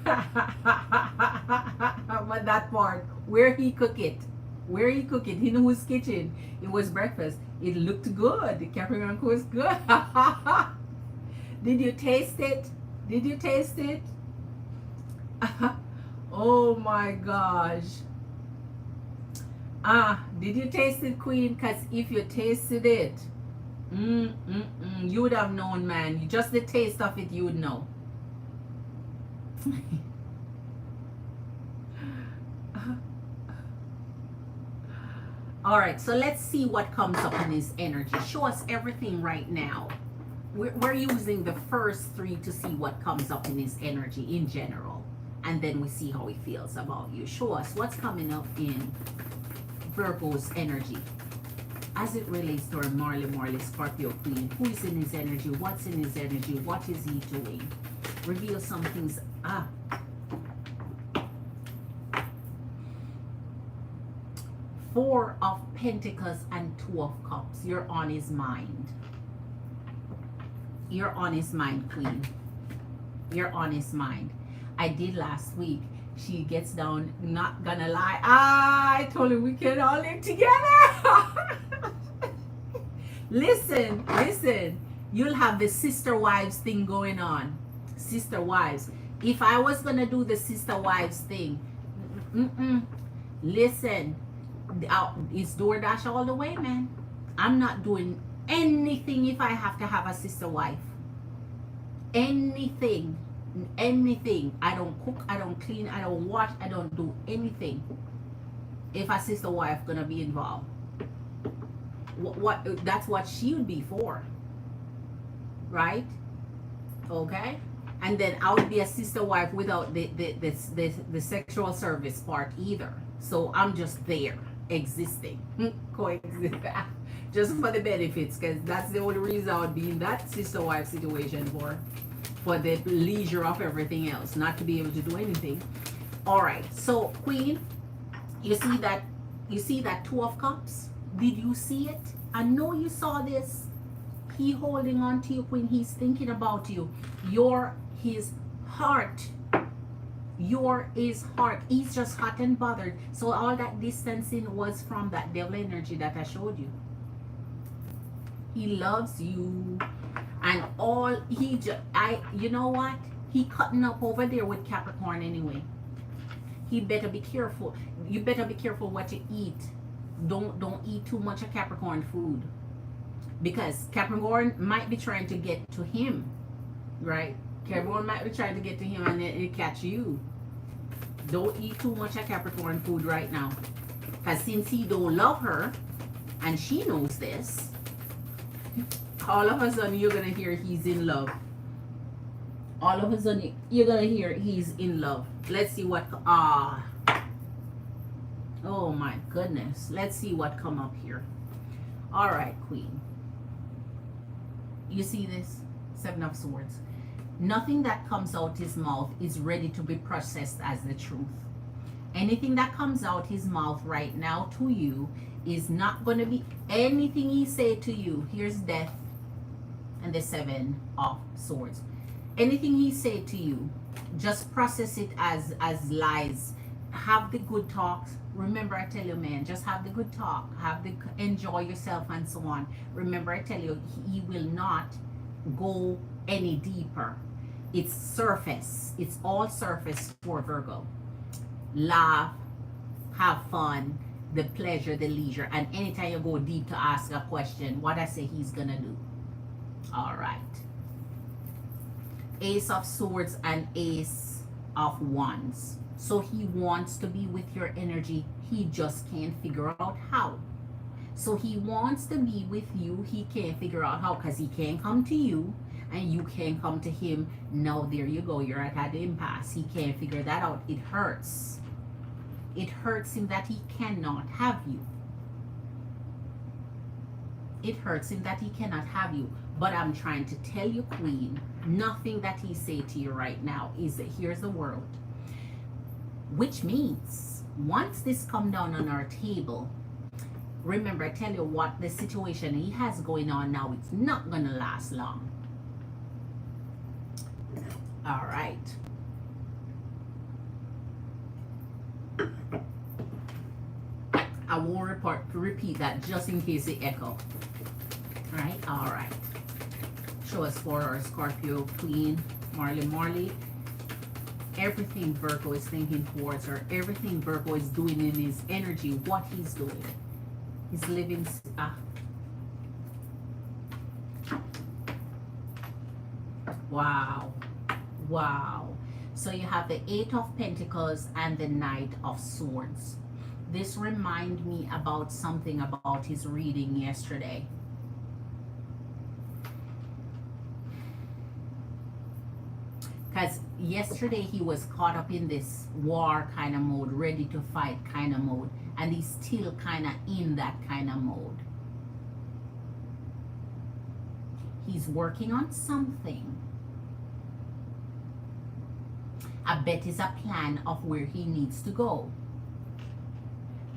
But that part, where he cook it, in whose kitchen? It was breakfast. It looked good. The Capricorn cooks good. Did you taste it? Did you taste it? Oh my gosh. Did you taste it, Queen? Because if you tasted it, you would have known, man. Just the taste of it, you would know. All right, so let's see what comes up in his energy. Show us everything right now. We're using the first three to see what comes up in his energy in general, and then we see how he feels about you. Show us what's coming up in Virgo's energy as it relates to our Marley Scorpio Queen. Who is in his energy? What's in his energy? What is he doing? Reveal some things. Four of Pentacles and Two of Cups. You're on his mind. You're on his mind, Queen. You're on his mind. I did last week. She gets down, not gonna lie. I told her we can all live together. Listen. You'll have the sister wives thing going on. Sister wives. If I was gonna do the sister wives thing, listen, it's DoorDash all the way, man. I'm not doing anything if I have to have a sister wife. Anything. I don't cook, I don't clean, I don't wash, I don't do anything if a sister wife gonna be involved. What that's what she would be for, right? Okay. And then I would be a sister wife without the sexual service part either. So I'm just there, existing, coexist, just for the benefits, because that's the only reason I would be in that sister wife situation for the leisure of everything else, not to be able to do anything. All right, so Queen, you see that Two of Cups? Did you see it? I know you saw this. He holding on to you, Queen. He's thinking about you. You're his heart. You're his heart. He's just hot and bothered. So all that distancing was from that devil energy that I showed you. He loves you. And all you know what? He cutting up over there with Capricorn anyway. He better be careful. You better be careful what you eat. Don't eat too much of Capricorn food, because Capricorn might be trying to get to him, right? Capricorn might be trying to get to him and then it catch you. Don't eat too much of Capricorn food right now, because since he don't love her, and she knows this, all of a sudden you're gonna hear he's in love. All of a sudden you're gonna hear he's in love. Let's see what oh my goodness. Let's see what come up here. All right, Queen. You see this? Seven of Swords. Nothing that comes out his mouth is ready to be processed as the truth. Anything that comes out his mouth right now to you is not going to be anything he say to you. Here's Death and the Seven of Swords. Anything he say to you, just process it as lies. Have the good talks. Remember, I tell you, man, just have the good talk. Enjoy yourself and so on. Remember, I tell you, he will not go any deeper. It's surface. It's all surface for Virgo. Laugh, have fun, the pleasure, the leisure. And anytime you go deep to ask a question, what I say he's gonna do. All right. Ace of Swords and Ace of Wands. So he wants to be with your energy. He just can't figure out how. So he wants to be with you. He can't figure out how, because he can't come to you and you can't come to him. Now there you go, you're at an impasse. He can't figure that out. It hurts. It hurts him that he cannot have you. It hurts him that he cannot have you. But I'm trying to tell you, Queen, nothing that he say to you right now is that here's the world. Which means once this come down on our table, remember, I tell you what the situation he has going on now, it's not going to last long. All right. I won't repeat that just in case it echo. Right? All right. Show us for our Scorpio Queen, Marley. Everything Virgo is thinking towards her, everything Virgo is doing in his energy, what he's doing. He's living. Wow. Wow. So you have the Eight of Pentacles and the Knight of Swords. This reminds me about something about his reading yesterday. Because yesterday he was caught up in this war kind of mode, ready to fight kind of mode. And he's still kind of in that kind of mode. He's working on something. I bet it's a plan of where he needs to go.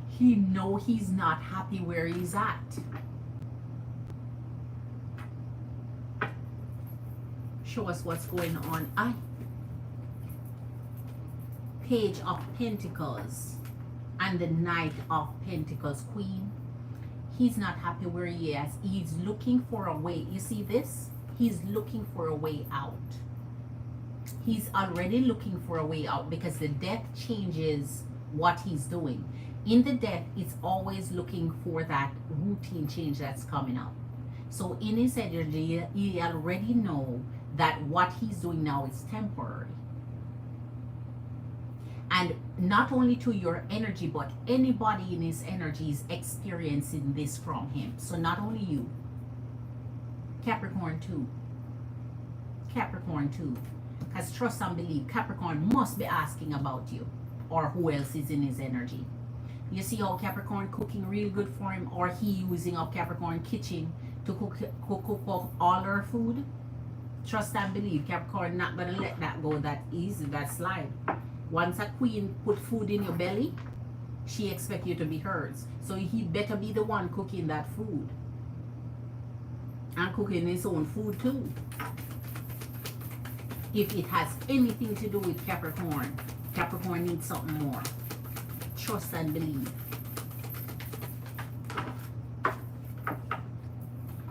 He know he's not happy where he's at. Show us what's going on. Page of Pentacles and the Knight of Pentacles, Queen. He's not happy where he is. He's looking for a way. You see this? He's looking for a way out. He's already looking for a way out because the death changes what he's doing. In the death, it's always looking for that routine change that's coming up. So in his energy, he already know that what he's doing now is temporary. And not only to your energy, but anybody in his energy is experiencing this from him. So not only you. Capricorn too. Capricorn too. Because trust and believe, Capricorn must be asking about you. Or who else is in his energy. You see how Capricorn cooking really good for him, or he using up Capricorn kitchen to cook up all her food. Trust and believe, Capricorn not gonna let that go that easy, that slide. Once a queen put food in your belly, she expect you to be hers. So he better be the one cooking that food. And cooking his own food too. If it has anything to do with Capricorn, Capricorn needs something more. Trust and believe.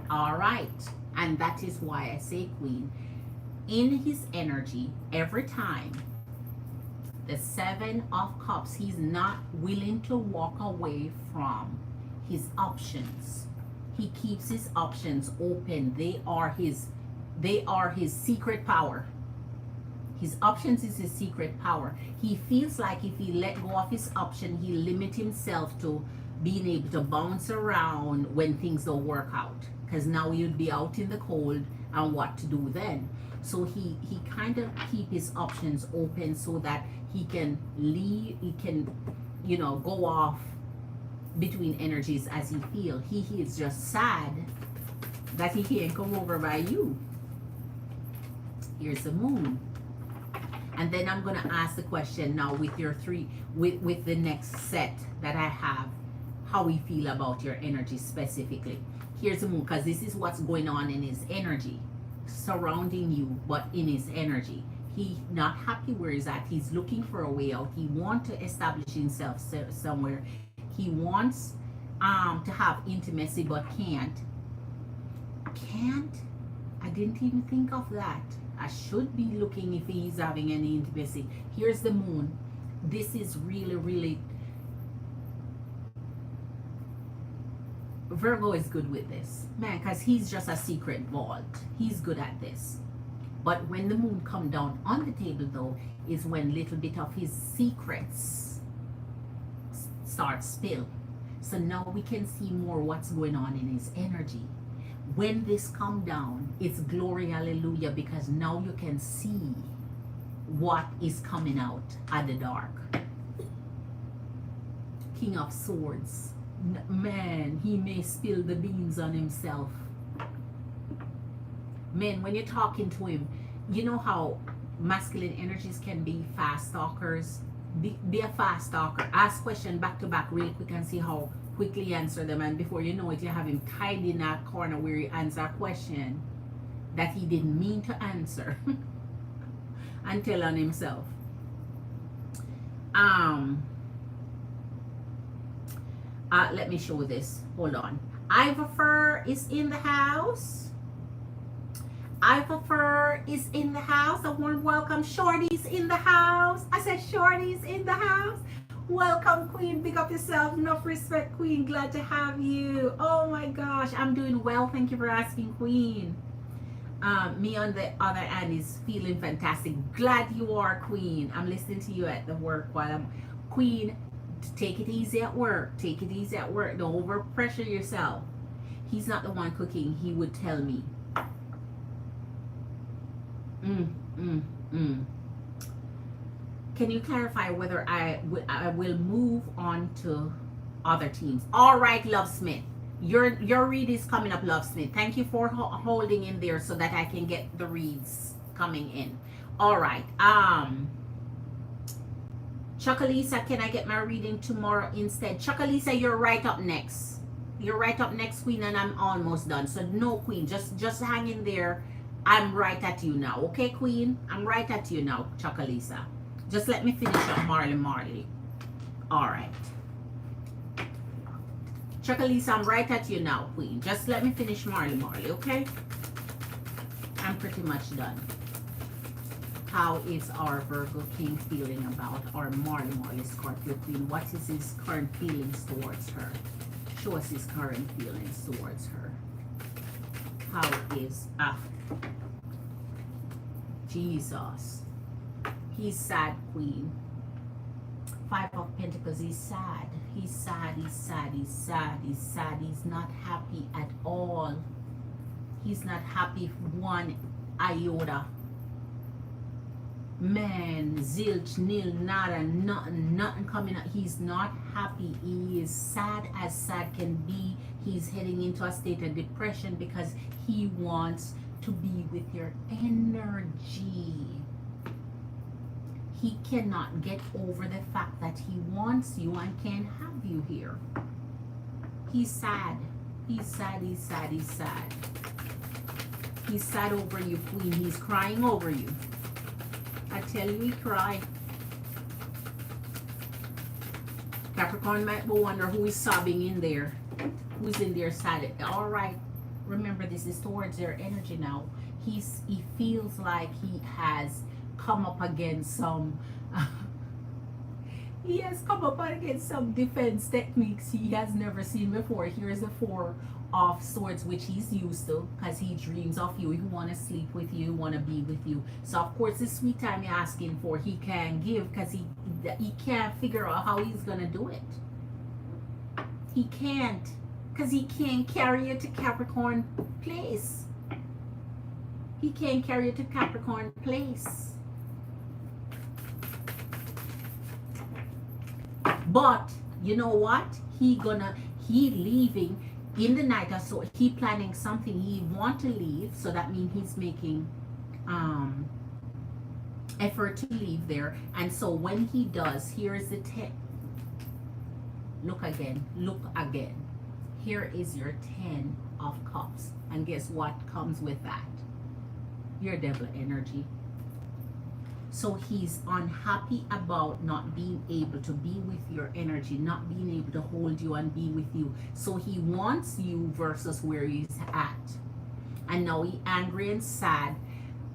All right. And that is why I say, Queen, in his energy, every time the Seven of Cups, he's not willing to walk away from his options. He keeps his options open. They are his secret power. His options is his secret power. He feels like if he let go of his option, he limit himself to being able to bounce around when things don't work out. Because now you'd be out in the cold and what to do then. So he kind of keep his options open so that he can leave, he can, go off between energies as he feel. He is just sad that he can't come over by you. Here's the moon. And then I'm going to ask the question now with your with the next set that I have, how we feel about your energy specifically. Here's the moon, because this is what's going on in his energy, surrounding you, but in his energy. He's not happy where he's at. He's looking for a way out. He wants to establish himself somewhere. He wants to have intimacy, but can't. I didn't even think of that. I should be looking if he's having any intimacy. Here's the moon. This is really, really... Virgo is good with this. Man, because he's just a secret vault. He's good at this. But when the moon come down on the table, though, is when little bit of his secrets start spill. So now we can see more what's going on in his energy. when this come down, it's glory, hallelujah, because now you can see what is coming out at the dark. King of Swords. Man, he may spill the beans on himself. Man, when you're talking to him, you know how masculine energies can be fast talkers? Be a fast talker. Ask question back to back real quick and see how quickly you answer them, and before you know it, you have him tied in that corner where he answers a question that he didn't mean to answer and tell on himself. Let me show this. Hold on. Ivor is in the house. Ivor is in the house. A warm welcome. Shorty's in the house. I said Shorty's in the house. Welcome, Queen. Big up yourself. Enough respect, Queen. Glad to have you. Oh my gosh, I'm doing well. Thank you for asking, Queen. Me on the other hand is feeling fantastic. Glad you are, Queen. I'm listening to you at the work while I'm Queen. Take it easy at work. Take it easy at work. Don't overpressure yourself. He's not the one cooking. He would tell me. Can you clarify whether I will move on to other teams? All right, Love Smith. Your read is coming up, Love Smith. Thank you for holding in there so that I can get the reads coming in. All right. Chocolisa, can I get my reading tomorrow instead? Chocolisa, you're right up next. You're right up next, Queen, and I'm almost done. So no, Queen, just hang in there. I'm right at you now. Okay, Queen? I'm right at you now, Chocolisa. Just let me finish up Marley. All right. Chocolisa, I'm right at you now, Queen. Just let me finish Marley, okay? I'm pretty much done. How is our Virgo King feeling about our Marley Scorpio Queen? What is his current feelings towards her? Show us his current feelings towards her. How is... Jesus. He's sad, Queen. Five of Pentacles. He's sad. He's sad. He's sad. He's sad. He's sad. He's not happy at all. He's not happy one iota. Man, zilch, nil, nada, nothing coming out. He's not happy. He is sad as sad can be. He's heading into a state of depression because he wants to be with your energy. He cannot get over the fact that he wants you and can't have you here. He's sad. He's sad. He's sad. He's sad. He's sad over you, Queen. He's crying over you. I tell you, he cried. Capricorn might wonder who is sobbing in there. Who's in there sad. All right. Remember, this is towards their energy now. He feels like he has come up against some he has come up against some defense techniques he has never seen before. Here's the Four of Swords, which he's used to because he dreams of you. He want to sleep with you, want to be with you. So of course this sweet time you're asking for, he can't give because he can't figure out how he's gonna do it. He can't, because he can't carry you to Capricorn place. He can't carry you to Capricorn place. But you know what? He leaving in the night, or so he planning something. He want to leave, so that means he's making effort to leave there. And so when he does, here is the look again. Here is your 10 of Cups, and guess what comes with that? Your devil energy. So he's unhappy about not being able to be with your energy, not being able to hold you and be with you. So he wants you versus where he's at. And now he's angry and sad.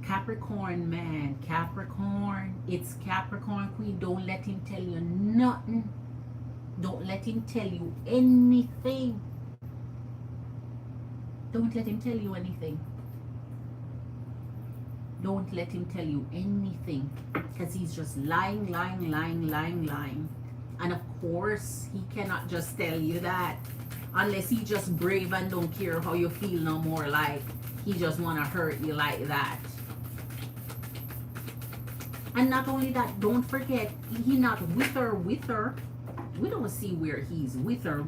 Capricorn, man. Capricorn. It's Capricorn, Queen. Don't let him tell you nothing. Don't let him tell you anything. Don't let him tell you anything. Don't let him tell you anything, because he's just lying. And of course, he cannot just tell you that. Unless he just brave and don't care how you feel no more, like he just wanna hurt you like that. And not only that, don't forget, he not with her. We don't see where he's with her.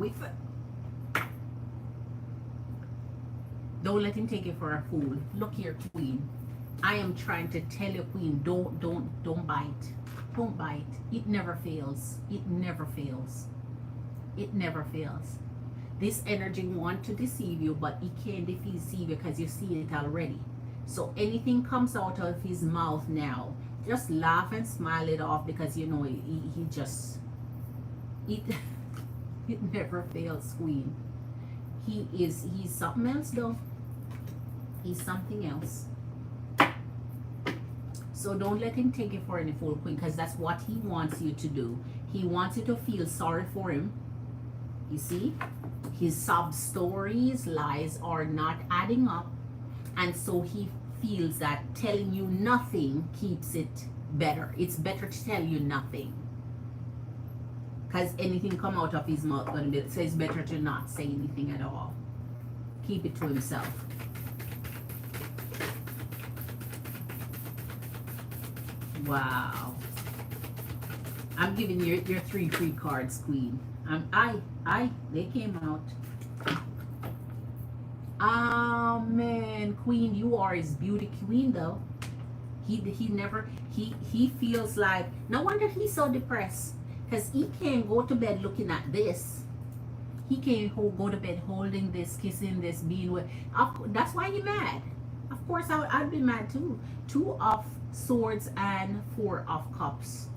Don't let him take you for a fool. Look here, Queen. I am trying to tell you, Queen, don't bite. Don't bite. It never fails. It never fails. It never fails. This energy wants to deceive you, but it can't deceive you because you see it already. So anything comes out of his mouth now, just laugh and smile it off, because you know he just it never fails, Queen. He's something else though. He's something else. So don't let him take you for any fool, Queen, because that's what he wants you to do. He wants you to feel sorry for him. You see, his sob stories, lies are not adding up, and so he feels that telling you nothing keeps it better. It's better to tell you nothing, because anything come out of his mouth, so it's better to not say anything at all. Keep it to himself. Wow. I'm giving you your 3 free cards, Queen. They came out. Amen. Queen, you are his beauty queen though. He feels like, no wonder he's so depressed, because he can't go to bed looking at this. He can't go to bed holding this, kissing this, being with. That's why he's mad. Of course, I'd be mad too. 2 of Swords and 4 of Cups.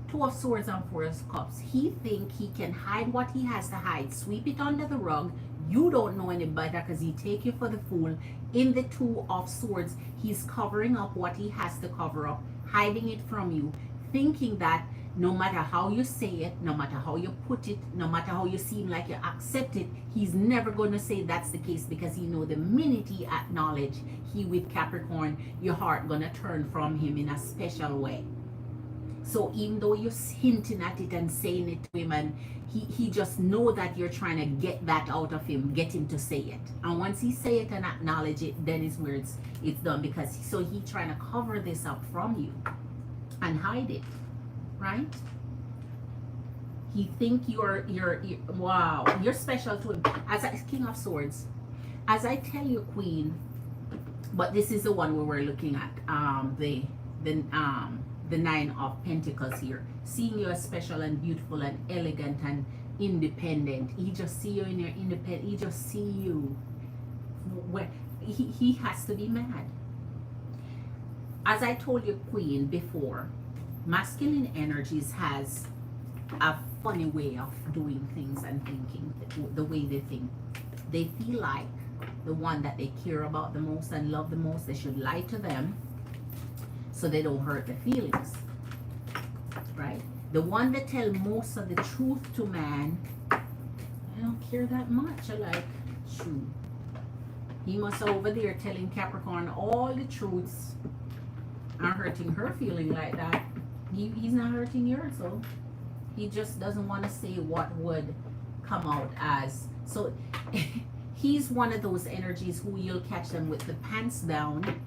2 of Swords and 4 of Cups. He think he can hide what he has to hide, sweep it under the rug. You don't know any better because he take you for the fool. In the 2 of Swords, he's covering up what he has to cover up, hiding it from you, thinking that no matter how you say it, no matter how you put it, no matter how you seem like you accept it, he's never going to say that's the case, because he know the minute he acknowledge he with Capricorn, your heart going to turn from him in a special way. So even though you're hinting at it and saying it to him, and he just know that you're trying to get that out of him, get him to say it. And once he say it and acknowledge it, then is where it's done, because so he trying to cover this up from you and hide it. Right? He think you're wow, you're special to him. As a King of Swords, as I tell you, Queen, but this is the one where we're looking at the 9 of Pentacles here, seeing you as special and beautiful and elegant and independent. He just see you in your independent. He just see you where he has to be mad. As I told you, Queen, before, masculine energies has a funny way of doing things and thinking, the way they think. They feel like the one that they care about the most and love the most, they should lie to them so they don't hurt their feelings, right? The one that tell most of the truth to man, I don't care that much. I like, shoot, he must over there telling Capricorn all the truths are hurting her feeling like that. He's not hurting yours, so he just doesn't want to say what would come out as. So he's one of those energies who you'll catch them with the pants down,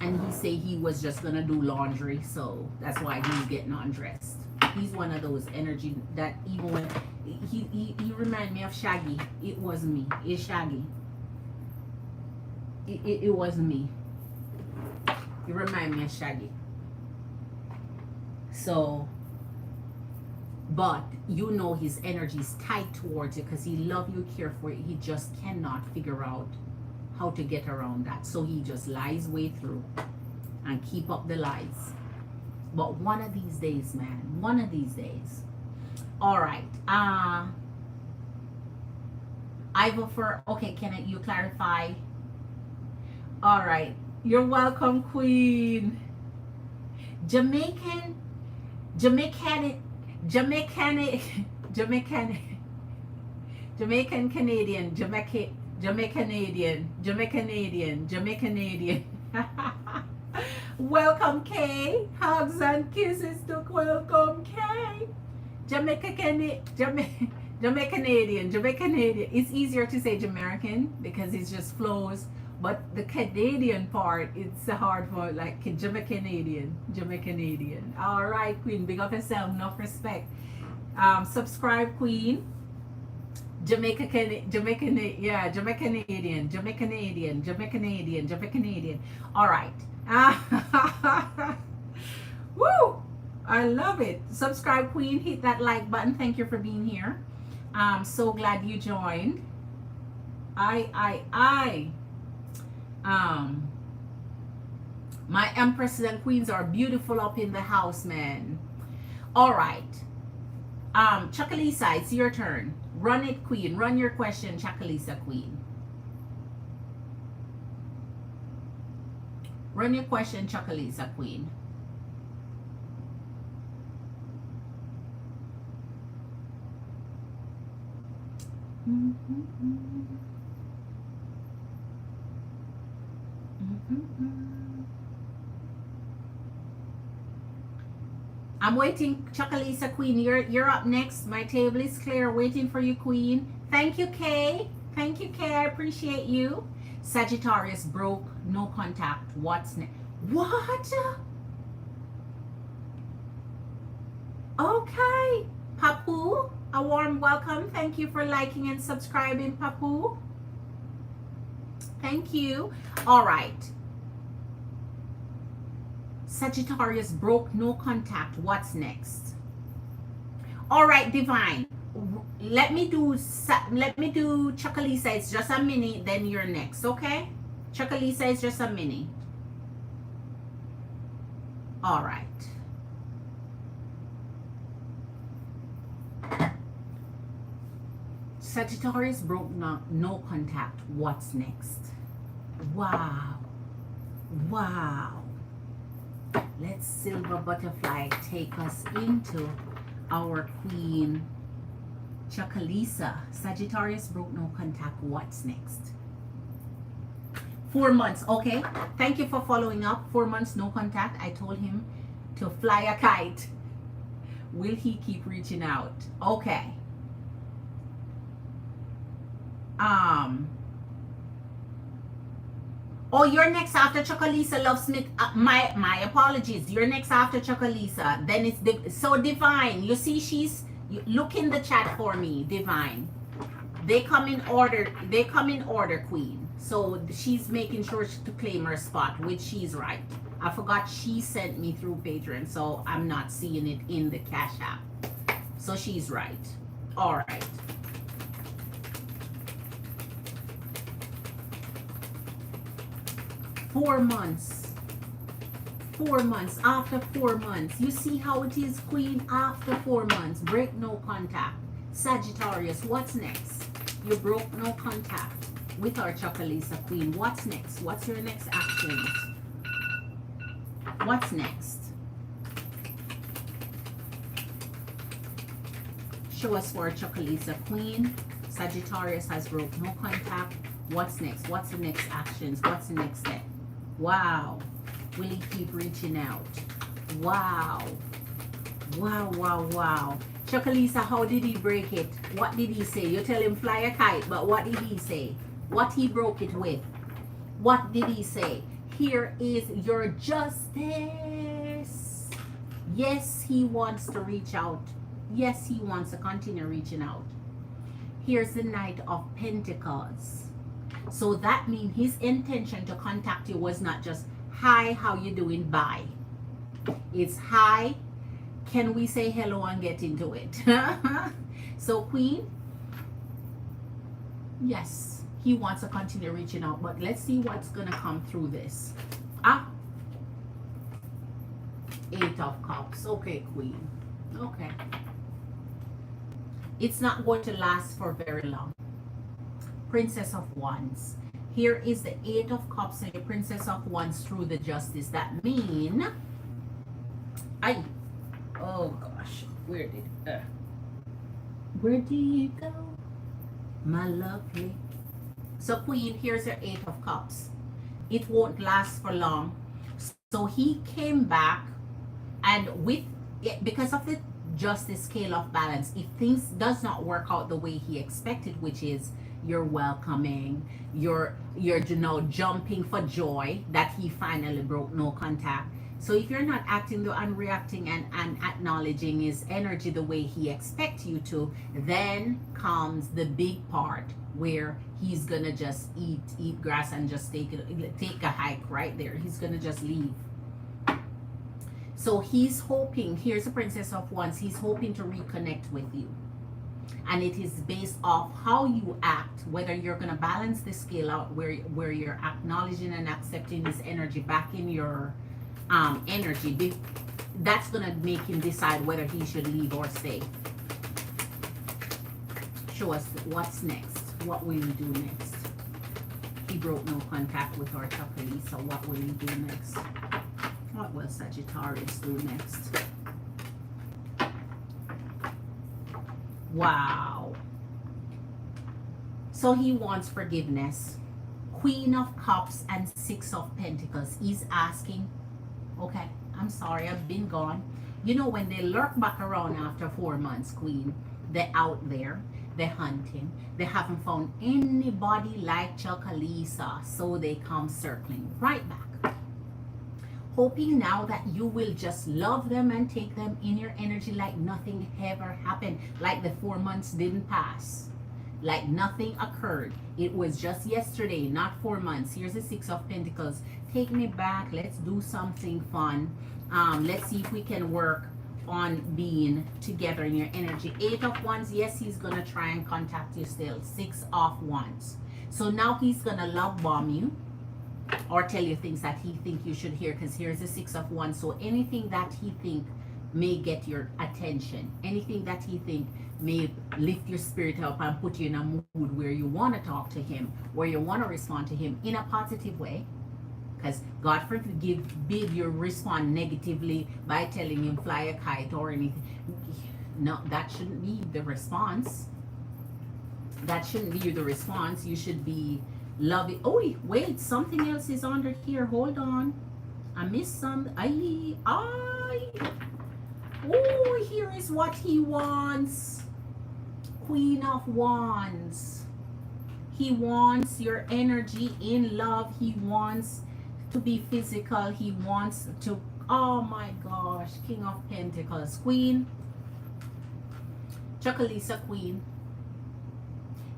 and he say he was just gonna do laundry, so that's why he's getting undressed. He's one of those energy that even when he remind me of Shaggy. It was me. It's Shaggy. It was me. You remind me of Shaggy. So, but you know his energy is tight towards you because he love you, care for you. He just cannot figure out how to get around that. So he just lies way through and keep up the lies. But one of these days, man, one of these days. All right. I vote for, okay, can you clarify? All right. You're welcome, Queen. Jamaican Canadian, Jamaican. Welcome, Kay. Hugs and kisses to welcome, Kay. Jamaican, it's easier to say Jamerican because it just flows, but the Canadian part, it's hard for, like, Jamaican. All right, Queen, big up yourself, enough respect. Subscribe, Queen. Jamaican. All right. Woo! I love it. Subscribe, Queen. Hit that like button. Thank you for being here. I'm so glad you joined. I. My empresses and queens are beautiful up in the house, man. All right. Chakalisa, it's your turn. Run it, Queen. Run your question, Chakalisa, Queen. Run your question, Chakalisa, Queen. I'm waiting, Chakalisa, Queen. You're up next. My table is clear, waiting for you, Queen. Thank you, Kay. Thank you, Kay. I appreciate you. Sagittarius broke, no contact. What's next? What? Okay. Papu, a warm welcome. Thank you for liking and subscribing, Papu. Thank you. All right. Sagittarius broke, no contact. What's next? All right, Divine. Let me do Chakalisa. It's just a mini. Then you're next, okay? Chakalisa is just a mini. All right. Sagittarius broke, no contact. What's next? Wow. Let's Silver Butterfly take us into our Queen Chakalisa. Sagittarius broke, no contact. What's next? 4 months. Okay. Thank you for following up. 4 months, no contact. I told him to fly a kite. Will he keep reaching out? Okay. Oh, you're next after Chocolisa, Love Smith. My apologies. You're next after Chocolisa. Then it's so Divine. You see, look in the chat for me, Divine. They come in order. Queen. So she's making sure to claim her spot, which she's right. I forgot she sent me through Patreon, so I'm not seeing it in the Cash App. So she's right. All right. Four months. After 4 months. You see how it is, Queen? After 4 months. Break, no contact. Sagittarius, what's next? You broke no contact with our Chocolisa, Queen. What's next? What's your next actions? What's next? Show us for Chocolisa, Queen. Sagittarius has broke no contact. What's next? What's the next actions? What's the next step? Wow. Will he keep reaching out? Wow. Chocolisa, how did he break it? What did he say? You tell him fly a kite, but what did he say? What he broke it with? What did he say? Here is your justice. Yes, he wants to reach out. Yes, he wants to continue reaching out. Here's the Knight of Pentacles. So that means his intention to contact you was not just, hi, how you doing, bye. It's, hi, can we say hello and get into it? So, Queen, yes, he wants to continue reaching out, but let's see what's going to come through this. Eight of Cups. Okay, Queen. Okay. It's not going to last for very long. Princess of Wands. Here is the Eight of Cups and the Princess of Wands through the Justice. That mean, oh gosh, where did you go, my lovely? So, Queen, here's your Eight of Cups. It won't last for long. So he came back, and with it, because of just the scale of balance. If things does not work out the way he expected, which is you're welcoming, you're jumping for joy that he finally broke no contact. So if you're not acting and reacting and acknowledging his energy the way he expects you to, then comes the big part where he's gonna just eat grass and just take a hike right there. He's gonna just leave. So he's hoping, here's the Princess of Wands, he's hoping to reconnect with you. And it is based off how you act, whether you're going to balance the scale out where you're acknowledging and accepting his energy back in your energy. That's going to make him decide whether he should leave or stay. Show us what's next. What will he do next? He broke no contact with our Chocolate, so what will he do next? What will Sagittarius do next? Wow. So he wants forgiveness. Queen of Cups and Six of Pentacles. He's asking, okay, I'm sorry, I've been gone. You know, when they lurk back around after 4 months, Queen, they're out there, they're hunting. They haven't found anybody like Chocolisa, so they come circling right back. Hoping now that you will just love them and take them in your energy like nothing ever happened, like the 4 months didn't pass, like nothing occurred. It was just yesterday, not 4 months. Here's the Six of Pentacles. Take me back. Let's do something fun. Let's see if we can work on being together in your energy. Eight of Wands. Yes, he's going to try and contact you still. Six of Wands. So now he's going to love bomb you, or tell you things that he think you should hear, because here's the Six of Wands. So anything that he think may get your attention, anything that he think may lift your spirit up and put you in a mood where you want to talk to him, where you want to respond to him in a positive way, because God forbid you respond negatively by telling him fly a kite or anything. No, that shouldn't be the response. That shouldn't be the response. You should be love it. Oh wait, something else is under here. Hold on, I missed some. Oh, here is what he wants. Queen of Wands. He wants your energy in love. He wants to be physical. He wants to, oh my gosh, King of Pentacles. Queen Chocolisa, Queen.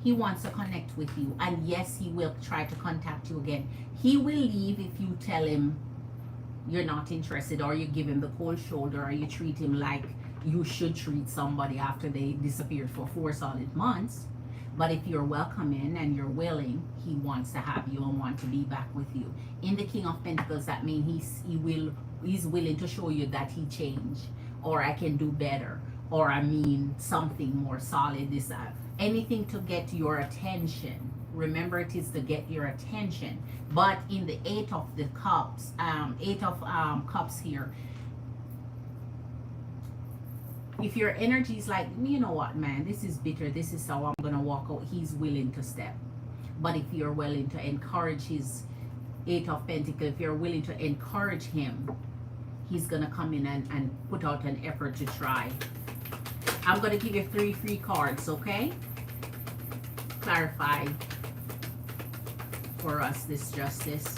He wants to connect with you, and yes, he will try to contact you again. He will leave if you tell him you're not interested, or you give him the cold shoulder, or you treat him like you should treat somebody after they disappeared for 4 solid months. But if you're welcoming and you're willing, he wants to have you and want to be back with you. In the King of Pentacles, that means he's willing to show you that he changed, or I can do better, or I mean something more solid. This anything to get your attention. Remember, it is to get your attention. But in the Eight of Cups here, if your energy is like, you know what, man, this is bitter, this is how I'm gonna walk out, he's willing to step. But if you're willing to encourage his Eight of Pentacles, if you're willing to encourage him, he's gonna come in and put out an effort to try. I'm gonna give you 3 free cards, okay? Clarify for us this justice.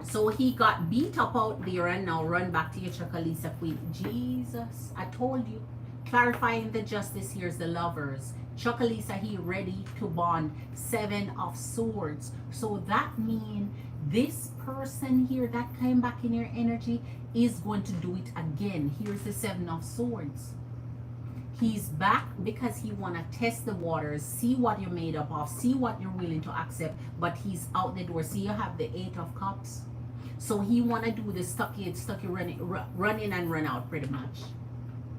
So he got beat up out there and now run back to your Chocolisa, Queen. Jesus, I told you. Clarifying the justice, here's the Lovers. Chocolisa, he ready to bond. 7 of Swords. So that means this person here that came back in your energy is going to do it again. Here's the 7 of Swords. He's back because he want to test the waters, see what you're made up of, see what you're willing to accept, but he's out the door. See, you have the 8 of Cups. So he want to do the stuck you run in and run out pretty much.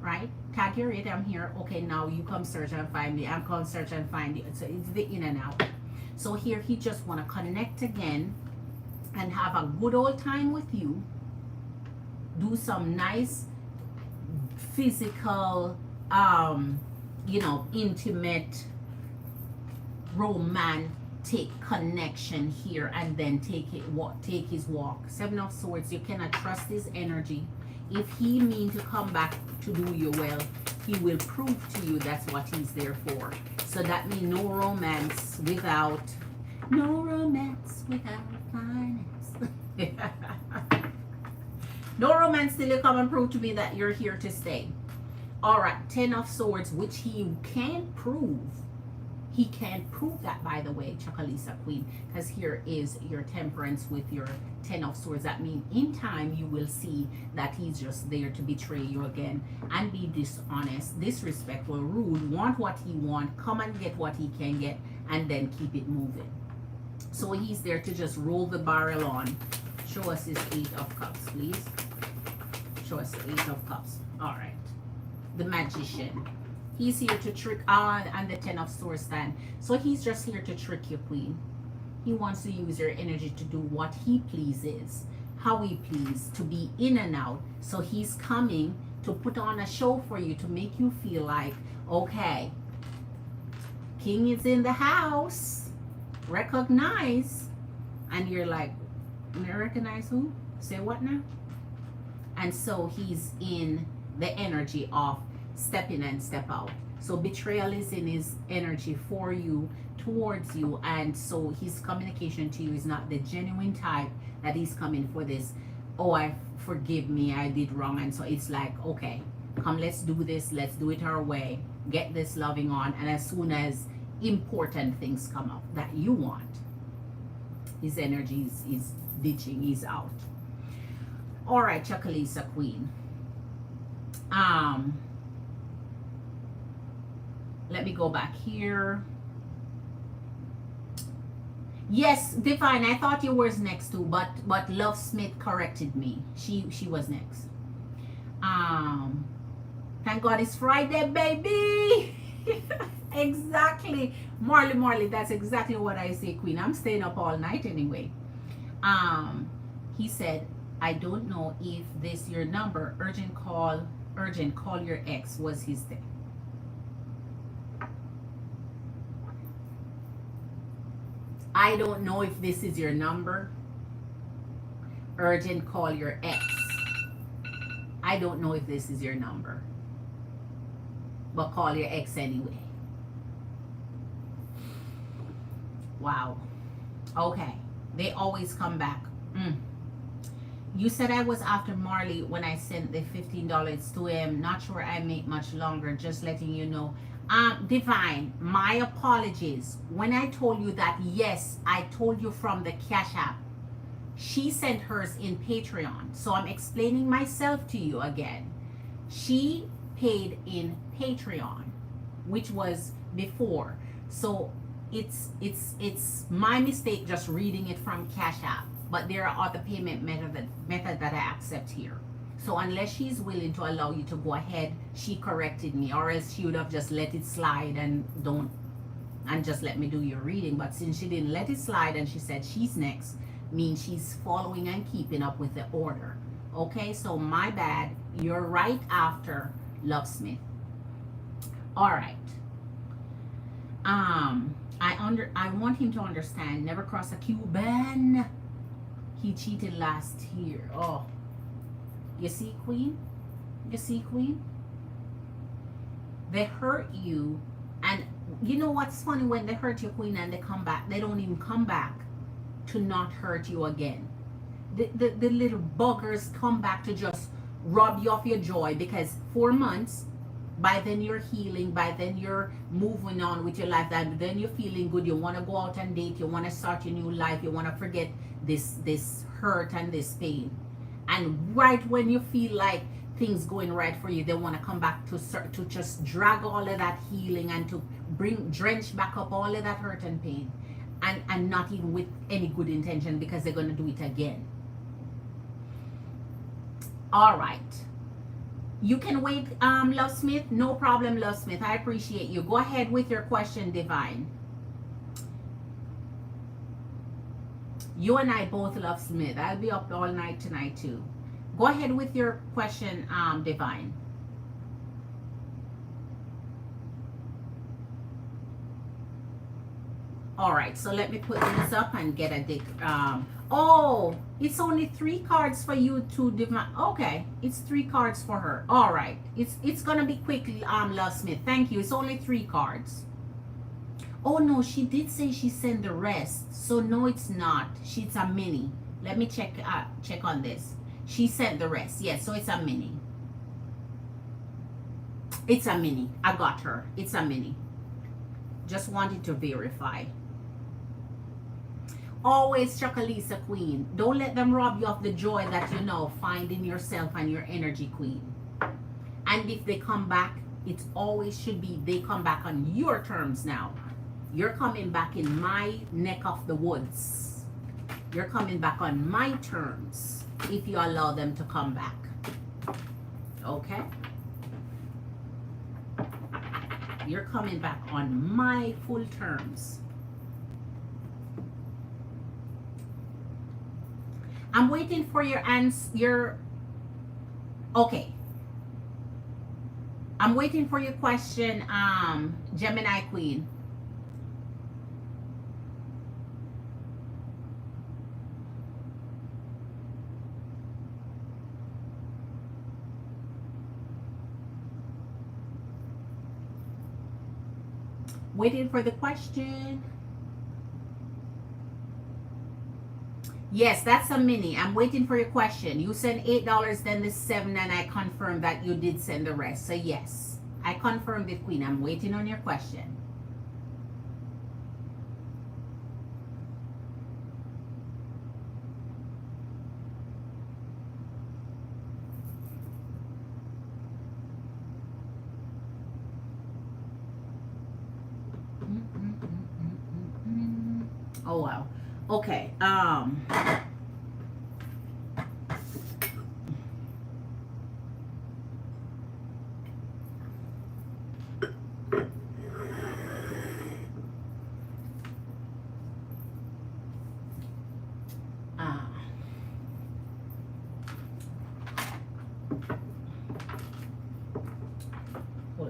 Right? Tag your it, I'm here. Okay, now you come search and find me. I'm come search and find you. So it's the in and out. So here he just want to connect again and have a good old time with you. Do some nice physical intimate romantic connection here, and then take his walk. 7 of Swords, you cannot trust his energy. If he mean to come back to do you well, he will prove to you that's what he's there for. So that means no romance without finance. No romance till you come and prove to me that you're here to stay. All right, 10 of Swords, which he can't prove. He can't prove that, by the way, Chocolisa Queen, because here is your Temperance with your 10 of Swords. That means in time you will see that he's just there to betray you again and be dishonest, disrespectful, rude, want what he want, come and get what he can get, and then keep it moving. So he's there to just roll the barrel on. Show us his 8 of Cups, please. Show us the 8 of Cups. All right. The Magician. He's here to trick on, and the 10 of Swords stand. So he's just here to trick you, Queen. He wants to use your energy to do what he pleases, how he pleases, to be in and out. So he's coming to put on a show for you to make you feel like, okay, King is in the house. Recognize. And you're like, recognize who? Say what now? And so he's in the energy of step in and step out. So betrayal is in his energy for you, towards you, and so his communication to you is not the genuine type that he's coming for this, oh, I forgive me, I did wrong. And so it's like, okay, come, let's do this, let's do it our way, get this loving on. And as soon as important things come up that you want, his energy is ditching, he's out. All right, Chocolisa Queen. Let me go back here. Yes, Divine, I thought you was next too, but Love Smith corrected me. She was next. Thank God it's Friday, baby. Exactly. Marley, that's exactly what I say, Queen. I'm staying up all night anyway. He said, I don't know if this your number. Urgent, call your ex was his thing. I don't know if this is your number. Urgent, call your ex. I don't know if this is your number, but call your ex anyway. Wow. Okay. They always come back. You said I was after Marley when I sent the $15 to him. Not sure I make much longer. Just letting you know. Divine, my apologies. When I told you that, yes, I told you from the Cash App. She sent hers in Patreon. So I'm explaining myself to you again. She paid in Patreon, which was before. So it's my mistake just reading it from Cash App. But there are other payment method that I accept here. So unless she's willing to allow you to go ahead, she corrected me, or else she would have just let it slide and just let me do your reading. But since she didn't let it slide and she said she's next, means she's following and keeping up with the order. Okay, so my bad. You're right after Love Smith. All right. I want him to understand. Never cross a Cuban. He cheated last year. Oh. You see, Queen? You see, Queen? They hurt you. And you know what's funny? When they hurt you, Queen, and they come back, they don't even come back to not hurt you again. The little buggers come back to just rob you of your joy, because 4 months, by then you're healing, by then you're moving on with your life, and then you're feeling good, you want to go out and date, you want to start your new life, you want to forget this hurt and this pain. And right when you feel like things going right for you, they want to come back to just drag all of that healing and to drench back up all of that hurt and pain, and not even with any good intention, because they're going to do it again. All right, you can wait, Love Smith. No problem, Love Smith. I appreciate you. Go ahead with your question, Divine. You and I both love Smith. I'll be up all night tonight too. Go ahead with your question, Divine. All right, so let me put these up and get a deck. Oh, it's only 3 cards for you to divine. Okay, it's 3 cards for her. All right, it's gonna be quick. Love Smith, thank you. It's only 3 cards. Oh no, she did say she sent the rest. So no, it's not. She's a mini. Let me check on this. She sent the rest. Yes, so it's a mini. It's a mini. I got her. It's a mini. Just wanted to verify. Always Chocolisa Queen. Don't let them rob you of the joy that you know find in yourself and your energy, Queen. And if they come back, it always should be they come back on your terms now. You're coming back in my neck of the woods. You're coming back on my terms if you allow them to come back. Okay? You're coming back on my full terms. I'm waiting for your answer. Okay. I'm waiting for your question, Gemini Queen. Waiting for the question. Yes, that's a mini. I'm waiting for your question. You sent $8, then the 7, and I confirmed that you did send the rest. So yes, I confirmed it, Queen. I'm waiting on your question. Oh wow. Okay. Hold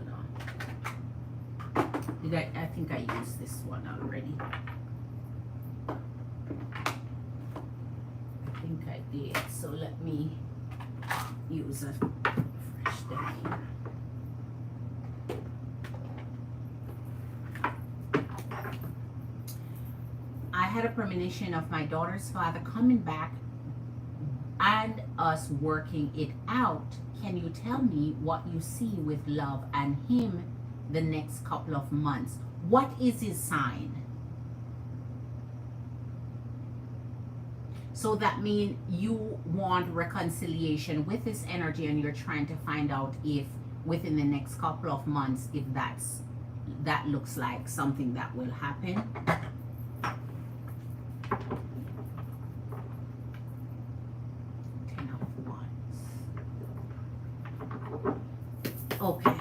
on. I think I used this one already. I think I did. So let me use a fresh deck here. I had a premonition of my daughter's father coming back and us working it out. Can you tell me what you see with love and him the next couple of months? What is his sign? So that means you want reconciliation with his energy, and you're trying to find out if within the next couple of months, if that looks like something that will happen. Okay.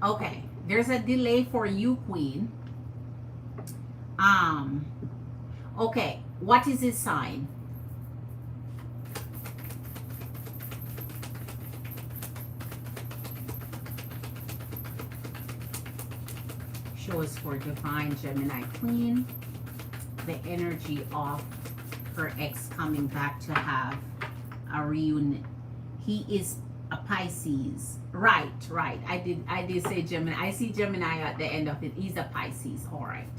Okay. There's a delay for you, Queen. Okay. What is his sign? Show us for divine Gemini Queen. The energy of her ex coming back to have a reunion. He is a Pisces. Right. I did say Gemini. I see Gemini at the end of it. He's a Pisces. All right.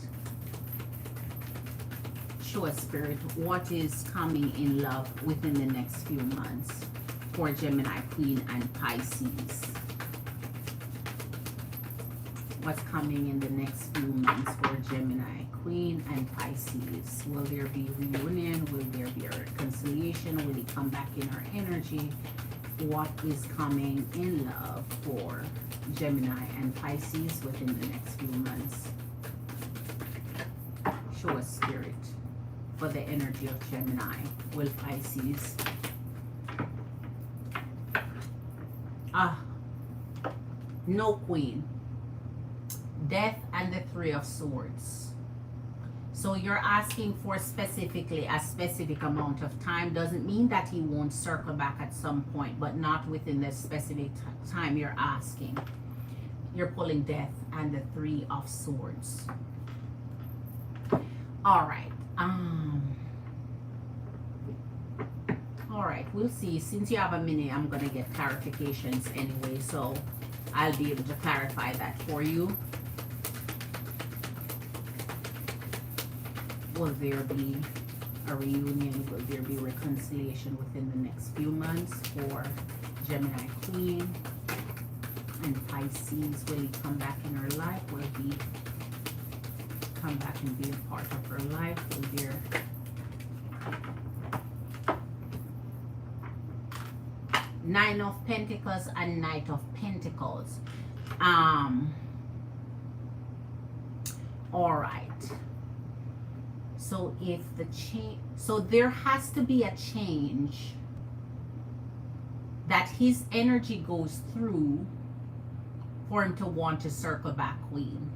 Show us, Spirit, what is coming in love within the next few months for Gemini Queen and Pisces. What's coming in the next few months for Gemini Queen and Pisces? Will there be reunion? Will there be a reconciliation? Will he come back in her energy? What is coming in love for Gemini and Pisces within the next few months? Show us, Spirit, for the energy of Gemini. Will Pisces? No, Queen. Death and the 3 of Swords. So you're asking for specifically a specific amount of time. Doesn't mean that he won't circle back at some point, but not within the specific time you're asking. You're pulling Death and the Three of Swords. All right. All right, we'll see. Since you have a minute, I'm going to get clarifications anyway, so I'll be able to clarify that for you. Will there be a reunion? Will there be reconciliation within the next few months for Gemini Queen? And Pisces, will he come back in her life? Will he come back and be a part of her life? Will there Nine of Pentacles and Knight of Pentacles? All right. So if the change, so there has to be a change that his energy goes through for him to want to circle back, Queen.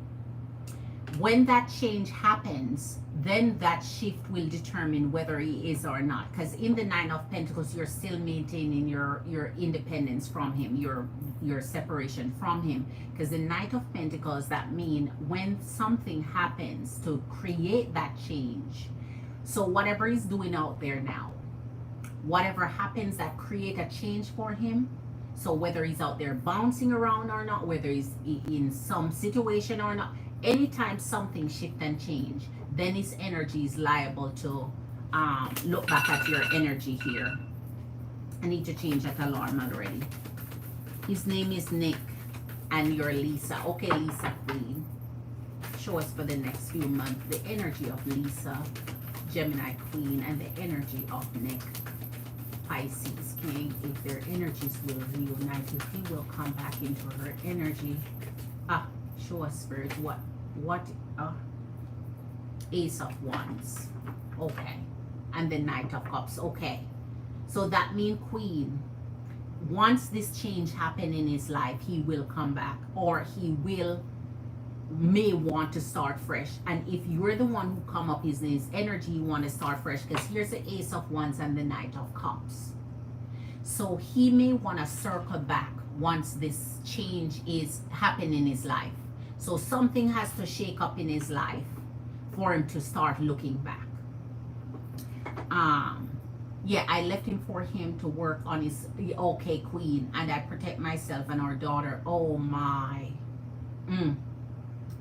When that change happens, then that shift will determine whether he is or not. Because in the Nine of Pentacles, you're still maintaining your independence from him, your separation from him. Because the Knight of Pentacles, that means when something happens to create that change. So whatever he's doing out there now, whatever happens that create a change for him. So whether he's out there bouncing around or not, whether he's in some situation or not, anytime something shift and change, then his energy is liable to look back at your energy here. I need to change that alarm already. His name is Nick and you're Lisa. Okay, Lisa Queen. Show us for the next few months the energy of Lisa, Gemini Queen, and the energy of Nick, Pisces King. If their energies will reunite, if he will come back into her energy. Show us, Spirit, what Ace of Wands. Okay. And the Knight of Cups. Okay. So that means, Queen, once this change happen in his life, he will come back, or he may want to start fresh. And if you're the one who come up his energy, you want to start fresh, because here's the Ace of Wands and the Knight of Cups. So he may want to circle back once this change is happening in his life. So something has to shake up in his life for him to start looking back. Yeah, I left him for him to work on his, okay, Queen, and I protect myself and our daughter. Oh my.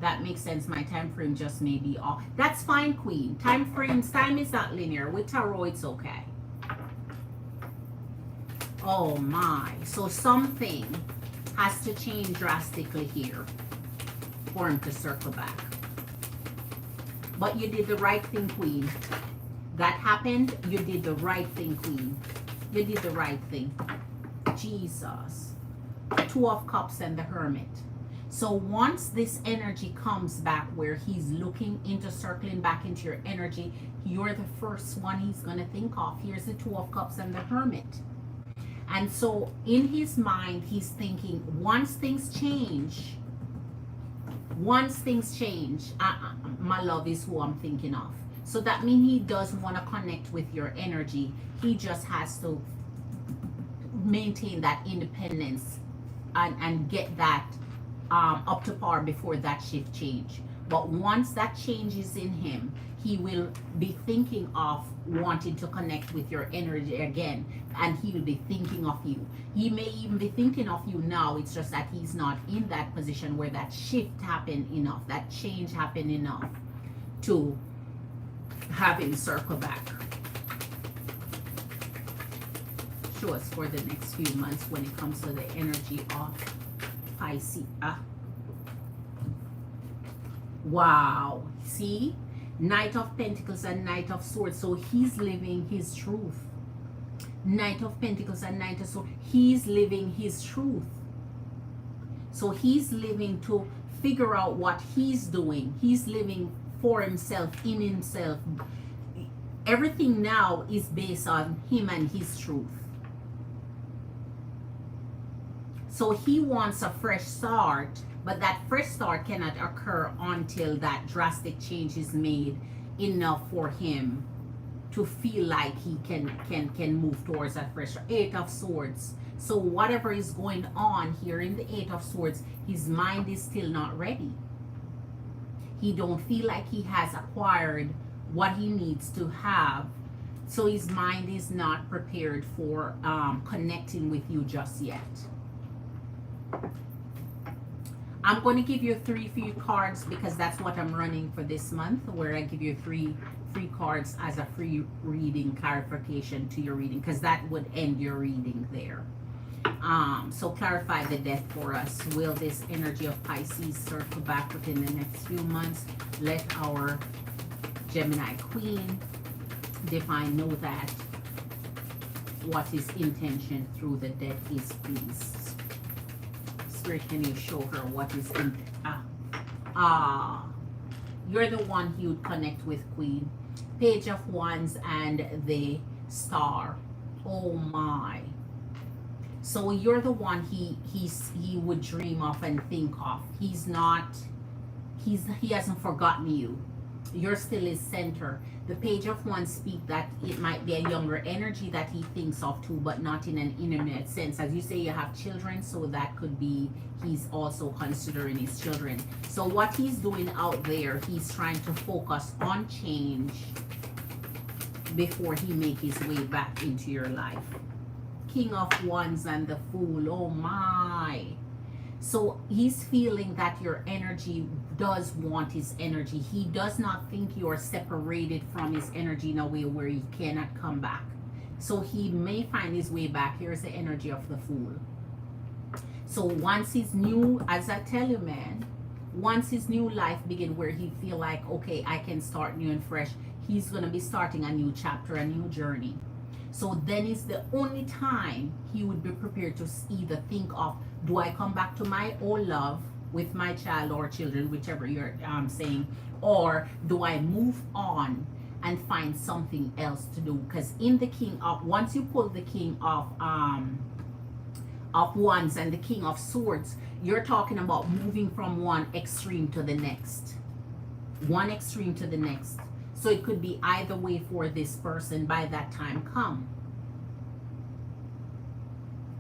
That makes sense. My time frame just may be off. That's fine, Queen. Time is not linear. With tarot, it's okay. Oh my. So something has to change drastically here for him to circle back. But you did the right thing, Queen. That happened. You did the right thing, Queen. You did the right thing. Jesus. Two of Cups and the Hermit. So once this energy comes back where he's looking into circling back into your energy, you're the first one he's going to think of. Here's the Two of Cups and the Hermit. And so in his mind, he's thinking, once things change, my love is who I'm thinking of. So that means he does want to connect with your energy. He just has to maintain that independence and get that up to par before that shift change. But once that change is in him, he will be thinking of wanting to connect with your energy again, and he will be thinking of you. He may even be thinking of you now. It's just that he's not in that position where that shift happened enough, that change happened enough to have him circle back. Show us for the next few months when it comes to the energy of Pisces. Wow. See? Knight of Pentacles and Knight of Swords. So he's living his truth. Knight of Pentacles and Knight of Swords. He's living his truth. So he's living to figure out what he's doing. He's living for himself, in himself. Everything now is based on him and his truth. So he wants a fresh start, but that fresh start cannot occur until that drastic change is made enough for him to feel like he can move towards that pressure. Eight of Swords. So whatever is going on here in the Eight of Swords, his mind is still not ready. He don't feel like he has acquired what he needs to have. So his mind is not prepared for connecting with you just yet. I'm going to give you three free cards because that's what I'm running for this month, where I give you three free cards as a free reading clarification to your reading, because that would end your reading there. So clarify the death for us. Will this energy of Pisces circle back within the next few months? Let our Gemini Queen Divine know that what his intention through the death is, please. Spirit, can you show her what is in you're the one he would connect with, Queen. Page of Wands and the Star. Oh my. So you're the one he would dream of and think of. He hasn't forgotten you. You're still his center. The Page of Wands speak that it might be a younger energy that he thinks of too, but not in an intimate sense. As you say, you have children, so that could be he's also considering his children. So what he's doing out there, he's trying to focus on change before he make his way back into your life. King of Wands and the Fool. Oh my. So he's feeling that your energy does want his energy. He does not think you're separated from his energy in a way where he cannot come back. So he may find his way back. Here's the energy of the Fool. So once his new, as I tell you, man, once his new life begin where he feel like, okay, I can start new and fresh, he's going to be starting a new chapter, a new journey. So then is the only time he would be prepared to either think of, do I come back to my old love with my child or children, whichever you're saying, or do I move on and find something else to do? Because in the King of, once you pull the King of Wands and the King of Swords, you're talking about moving from one extreme to the next. One extreme to the next. So it could be either way for this person by that time come.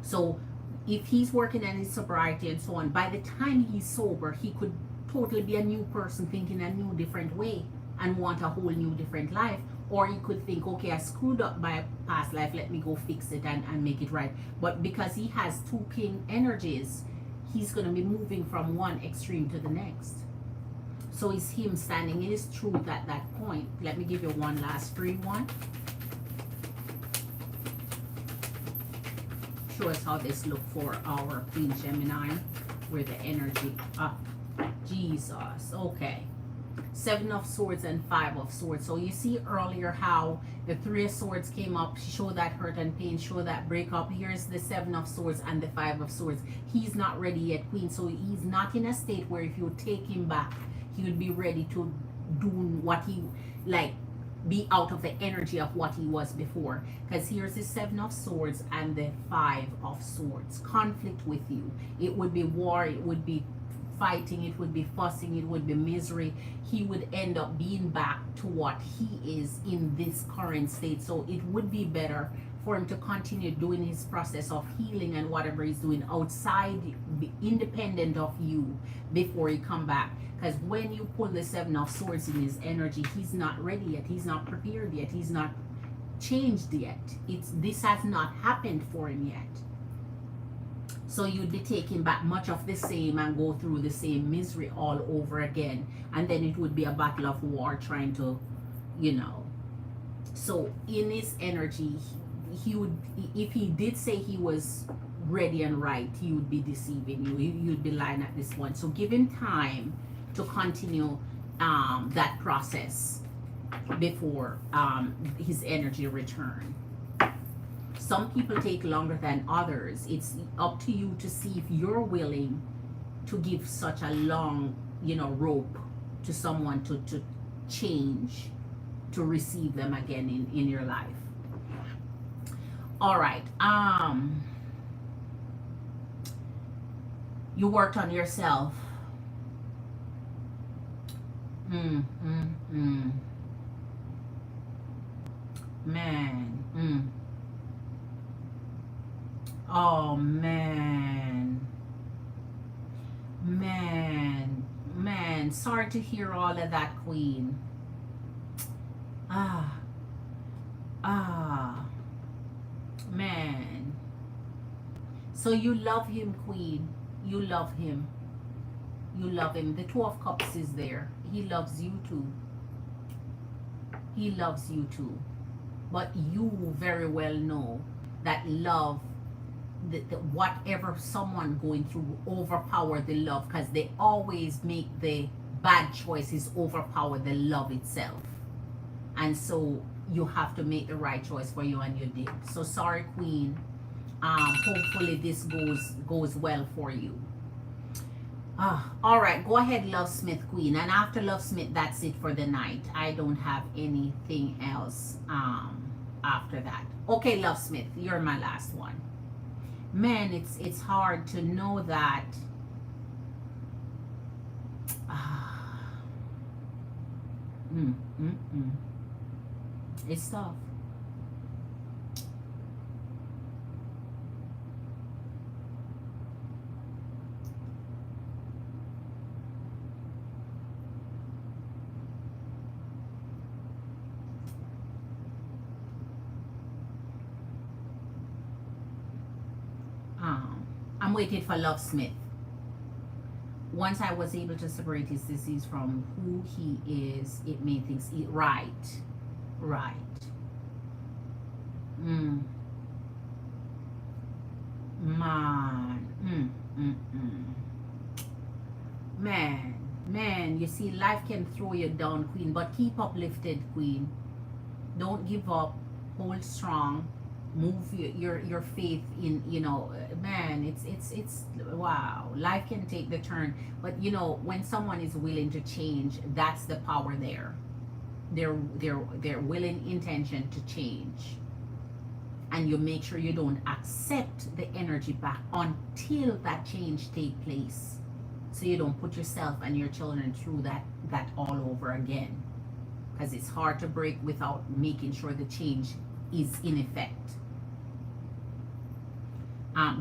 So if he's working on his sobriety and so on, by the time he's sober, he could totally be a new person, thinking a new different way and want a whole new different life. Or he could think, okay, I screwed up my past life, let me go fix it and make it right. But because he has two king energies, he's going to be moving from one extreme to the next. So it's him standing in his truth at that point. Let me give you one last free one. Show us how this look for our Queen Gemini. Where the energy, Jesus, okay. Seven of Swords and Five of Swords. So you see earlier how the Three of Swords came up, show that hurt and pain, show that breakup. Here's the Seven of Swords and the Five of Swords. He's not ready yet, Queen. So he's not in a state where if you take him back, he would be ready to do what he, like, be out of the energy of what he was before. Because here's the Seven of Swords and the Five of Swords. Conflict with you. It would be war, it would be fighting, it would be fussing, it would be misery. He would end up being back to what he is in this current state. So it would be better for him to continue doing his process of healing and whatever he's doing outside, independent of you, before he come back. Because when you pull the Seven of Swords in his energy, he's not ready yet, he's not prepared yet, he's not changed yet. This has not happened for him yet. So you'd be taking back much of the same and go through the same misery all over again. And then it would be a battle of war trying to, you know. So in his energy, he would, if he did say he was ready and right, he would be deceiving you. You'd be lying at this point. So give him time to continue that process before his energy return. Some people take longer than others. It's up to you to see if you're willing to give such a long, you know, rope to someone to change, to receive them again in your life. All right. You worked on yourself. Man. Oh, man. Man. Sorry to hear all of that, Queen. Ah. Ah. Man. So you love him, Queen. You love him. You love him. The Two of Cups is there. He loves you too. He loves you too. But you very well know that love, whatever someone going through, overpower the love, because they always make the bad choices overpower the love itself. And so you have to make the right choice for you, and you did. So sorry, Queen. Hopefully this goes well for you. All right, go ahead, Love Smith, Queen. And after Love Smith, that's it for the night. I don't have anything else after that. Okay, Love Smith, you're my last one. Man, it's hard to know that. It's tough. I'm waiting for Love Smith. Once I was able to separate his disease from who he is, it made things right. Man, you see, life can throw you down, Queen, but keep uplifted, Queen. Don't give up. Hold strong. Move your faith in, man, it's wow. Life can take the turn, but when someone is willing to change, that's the power there. Their willing intention to change, and you make sure you don't accept the energy back until that change take place, so you don't put yourself and your children through that all over again, because it's hard to break without making sure the change is in effect.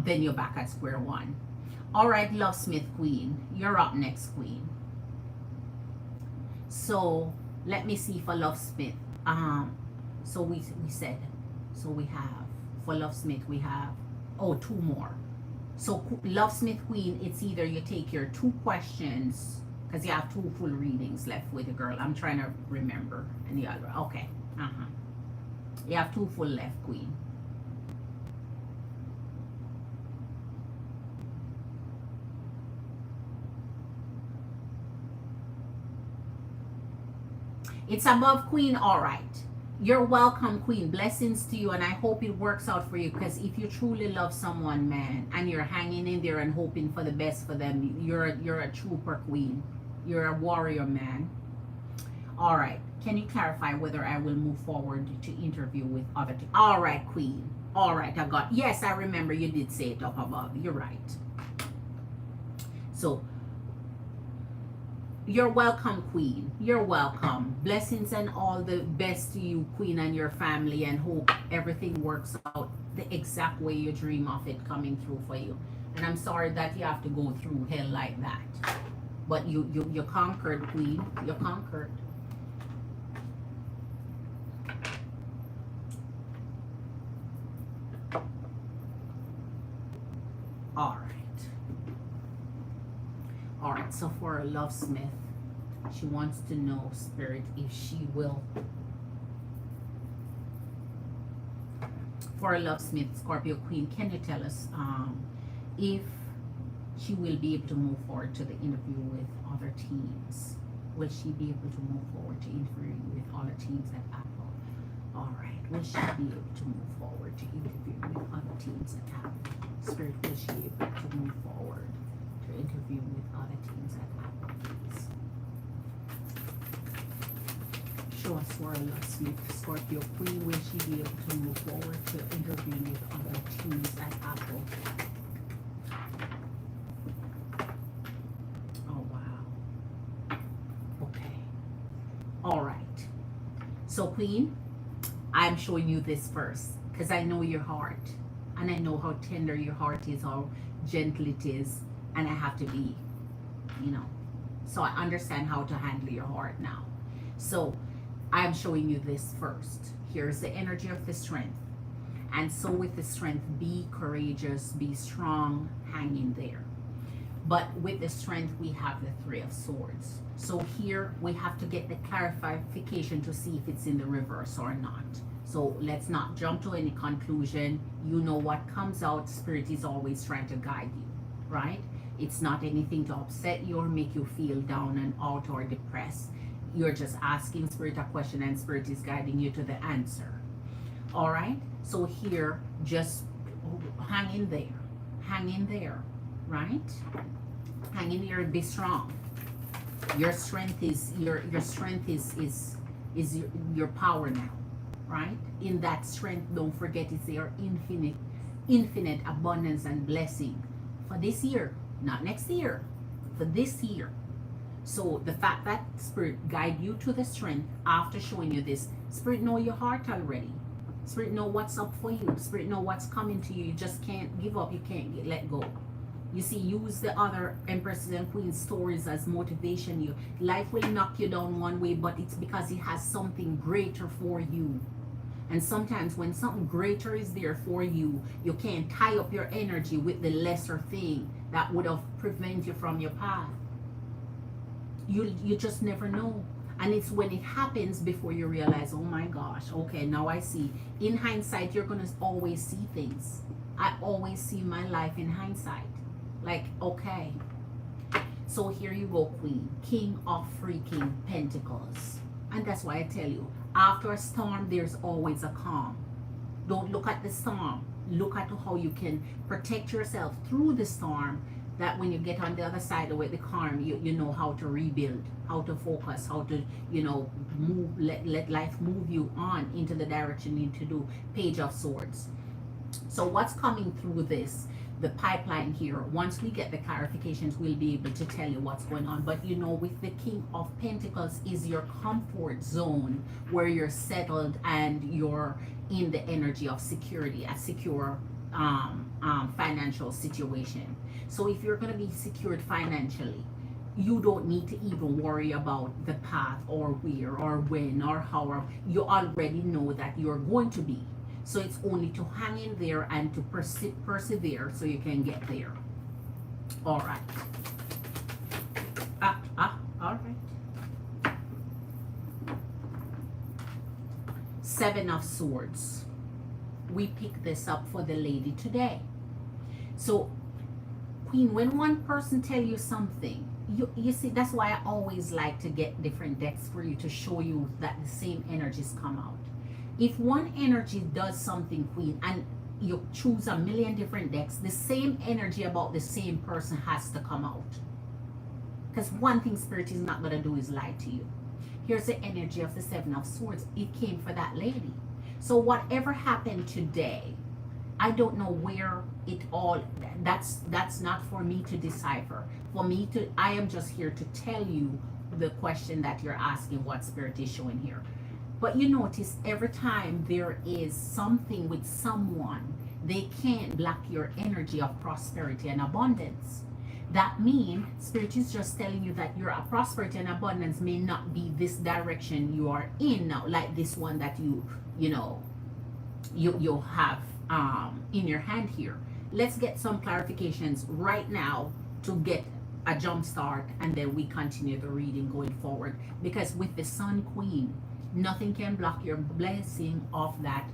Then you're back at square one. All right, Love Smith, Queen, you're up next, Queen. So let me see for Love Smith. So we said, so we have for Love Smith we have two more. So Love Smith, Queen, it's either you take your 2 questions, because you have 2 full readings left with the girl. I'm trying to remember. And the other, okay. You have 2 full left, Queen. It's above, Queen. All right. You're welcome, Queen. Blessings to you, and I hope it works out for you, because if you truly love someone, man, and you're hanging in there and hoping for the best for them, you're a trooper, Queen. You're a warrior, man. All right. Can you clarify whether I will move forward to interview with other teams? All right, Queen. All right, I got. Yes, I remember you did say it up above. You're right. So, you're welcome, Queen. You're welcome. Blessings and all the best to you, Queen, and your family, and hope everything works out the exact way you dream of it coming through for you. And I'm sorry that you have to go through hell like that. But you conquered, Queen. You conquered. All right. All right, so for Love Smith, she wants to know, Spirit, if she will. For Love Smith, Scorpio Queen, can you tell us if she will be able to move forward to the interview with other teams? Will she be able to move forward to interview with other teams at Apple? All right, will she be able to move forward to interview with other teams at Apple? Spirit, will she be able to move forward to interview with other teams at Apple, please? Show us where Love Smith, Scorpio Queen, will she be able to move forward to interview with other teams at Apple? Oh, wow. Okay. All right. So, Queen, I'm showing you this first because I know your heart, and I know how tender your heart is, how gentle it is, and I have to be, you know, so I understand how to handle your heart now. So I'm showing you this first. Here's the energy of the strength. And so with the strength, be courageous, be strong, hang in there. But with the strength, we have the Three of Swords. So here we have to get the clarification to see if it's in the reverse or not. So let's not jump to any conclusion. You know what comes out. Spirit is always trying to guide you, right? It's not anything to upset you or make you feel down and out or depressed. You're just asking Spirit a question, and Spirit is guiding you to the answer. All right? So here, just hang in there. Hang in there, right? Hang in there and be strong. Your strength is your strength is your power now, right? In that strength, don't forget, it's your infinite abundance and blessing for this year, not next year, for this year. So the fact that Spirit guide you to the strength after showing you this, Spirit know your heart already. Spirit know what's up for you. Spirit know what's coming to you. You just can't give up. You can't let go. You see, use the other Empresses and Queens stories as motivation. You life will knock you down one way, but it's because it has something greater for you. And sometimes when something greater is there for you, you can't tie up your energy with the lesser thing that would have prevented you from your path. You just never know. And it's when it happens before you realize, oh my gosh, okay, now I see. In hindsight, you're going to always see things. I always see my life in hindsight. Like, okay. So here you go, Queen. King of freaking Pentacles. And that's why I tell you, after a storm, there's always a calm. Don't look at the storm. Look at how you can protect yourself through the storm, that when you get on the other side of it, the calm, you know how to rebuild, how to focus, how to, you know, move, let life move you on into the direction you need to do. Page of Swords. So what's coming through this, the pipeline here, once we get the clarifications, we'll be able to tell you what's going on. But you know, with the King of Pentacles is your comfort zone, where you're settled and you're in the energy of security, a secure financial situation. So if you're going to be secured financially, you don't need to even worry about the path or where or when or how. You already know that you're going to be. So it's only to hang in there and to persevere so you can get there. All right. All right. Seven of Swords. We pick this up for the lady today. So, Queen, when one person tell you something, you see, that's why I always like to get different decks for you to show you that the same energies come out. If one energy does something, Queen, and you choose a million different decks, the same energy about the same person has to come out. Because one thing Spirit is not going to do is lie to you. Here's the energy of the Seven of Swords. It came for that lady. So whatever happened today, I don't know where it all, that's not for me to decipher. I am just here to tell you the question that you're asking, what Spirit is showing here. But you notice every time there is something with someone, they can't block your energy of prosperity and abundance. That means Spirit is just telling you that your prosperity and abundance may not be this direction you are in now, like this one that you have in your hand here. Let's get some clarifications right now to get a jump start, and then we continue the reading going forward. Because with the Sun, Queen, nothing can block your blessing of that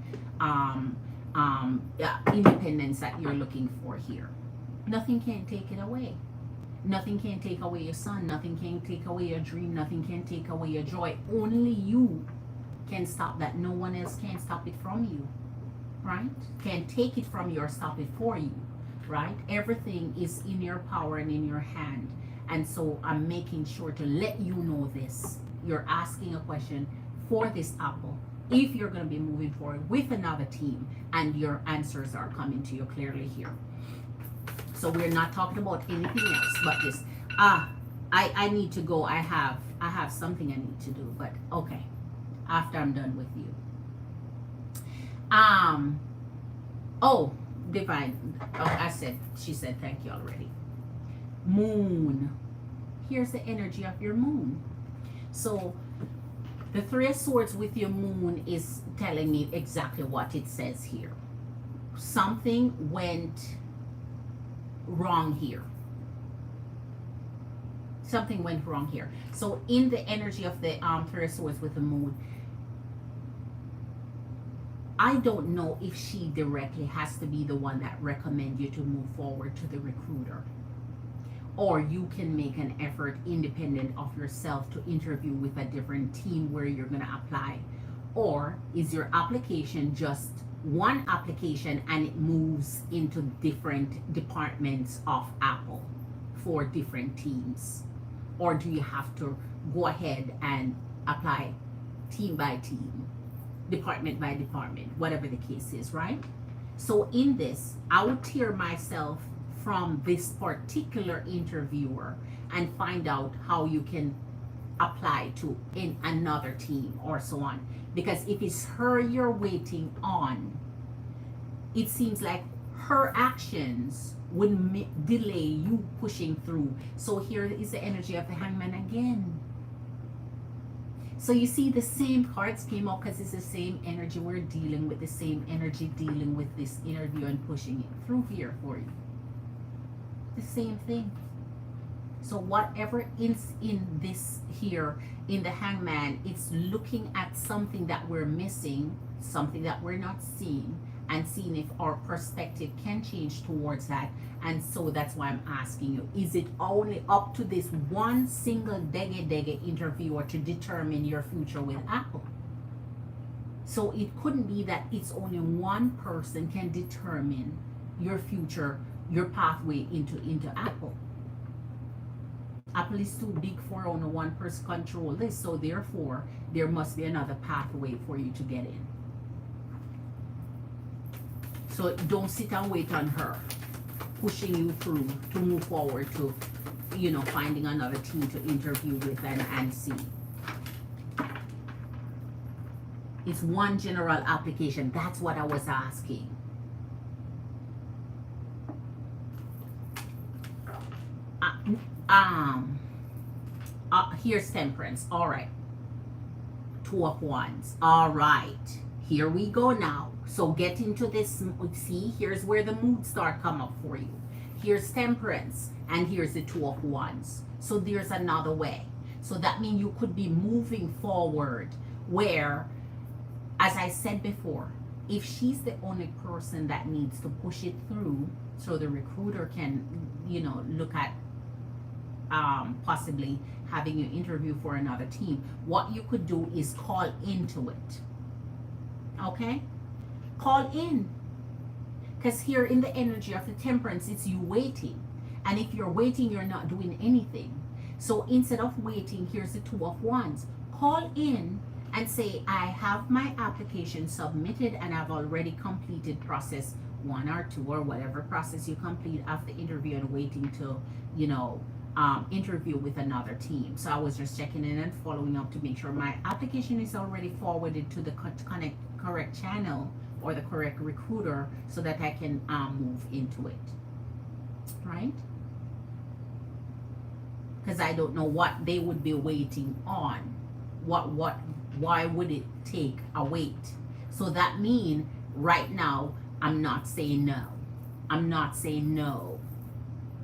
independence that you're looking for here. Nothing can take it away. Nothing can take away your sun. Nothing can take away your dream. Nothing can take away your joy. Only you can stop that. No one else can stop it from you, right? Can take it from you or stop it for you, right? Everything is in your power and in your hand. And so I'm making sure to let you know this. You're asking a question for this apple, if you're going to be moving forward with another team, and your answers are coming to you clearly here. So we're not talking about anything else but this. I need to go. I have something I need to do, but okay, after I'm done with you. Um, oh, divine. Oh, she said thank you already. Moon. Here's the energy of your moon. So the Three of Swords with your moon is telling me exactly what it says here. Something went wrong here. Something went wrong here. So in the energy of the Three of Swords with the moon, I don't know if she directly has to be the one that recommends you to move forward to the recruiter, or you can make an effort independent of yourself to interview with a different team where you're going to apply. Or is your application just one application and it moves into different departments of Apple for different teams? Or do you have to go ahead and apply team by team, department by department, whatever the case is, right? So in this, I would tear myself from this particular interviewer and find out how you can apply to in another team or so on. Because if it's her you're waiting on, it seems like her actions would delay you pushing through. So here is the energy of the Hangman again. So you see the same cards came up because it's the same energy. We're dealing with the same energy, dealing with this interview and pushing it through here for you. The same thing. So whatever is in this here, in the Hangman, it's looking at something that we're missing, something that we're not seeing, and seeing if our perspective can change towards that. And so that's why I'm asking you, is it only up to this one single dege interviewer to determine your future with Apple? So it couldn't be that it's only one person can determine your future, your pathway into Apple. Apple is too big for only one person control this, so therefore there must be another pathway for you to get in. So don't sit and wait on her pushing you through to move forward to, you know, finding another team to interview with and see. It's one general application. That's what I was asking. Here's Temperance. All right. Two of Wands. All right. Here we go now. So get into this. See, here's where the mood start come up for you. Here's Temperance, and here's the Two of Wands. So there's another way. So that means you could be moving forward where, as I said before, if she's the only person that needs to push it through so the recruiter can, you know, look at possibly having you interview for another team, what you could do is call into it. Okay? Call in. Because here in the energy of the Temperance, it's you waiting. And if you're waiting, you're not doing anything. So instead of waiting, here's the Two of Wands. Call in and say, I have my application submitted and I've already completed process 1 or 2 or whatever process you complete after interview and waiting to, you know, interview with another team. So I was just checking in and following up to make sure my application is already forwarded to the correct channel or the correct recruiter so that I can move into it, right? Because I don't know what they would be waiting on. Why would it take a wait? So that means right now I'm not saying no. I'm not saying no.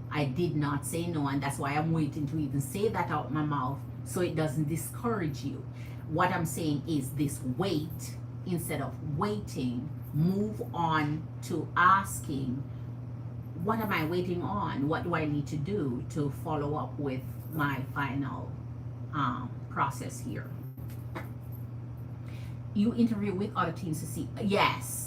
I did not say no, and that's why I'm waiting to even say that out my mouth so it doesn't discourage you. What I'm saying is this: wait instead of waiting. Move on to asking, what am I waiting on? What do I need to do to follow up with my final process here? You interview with other teams to see, yes.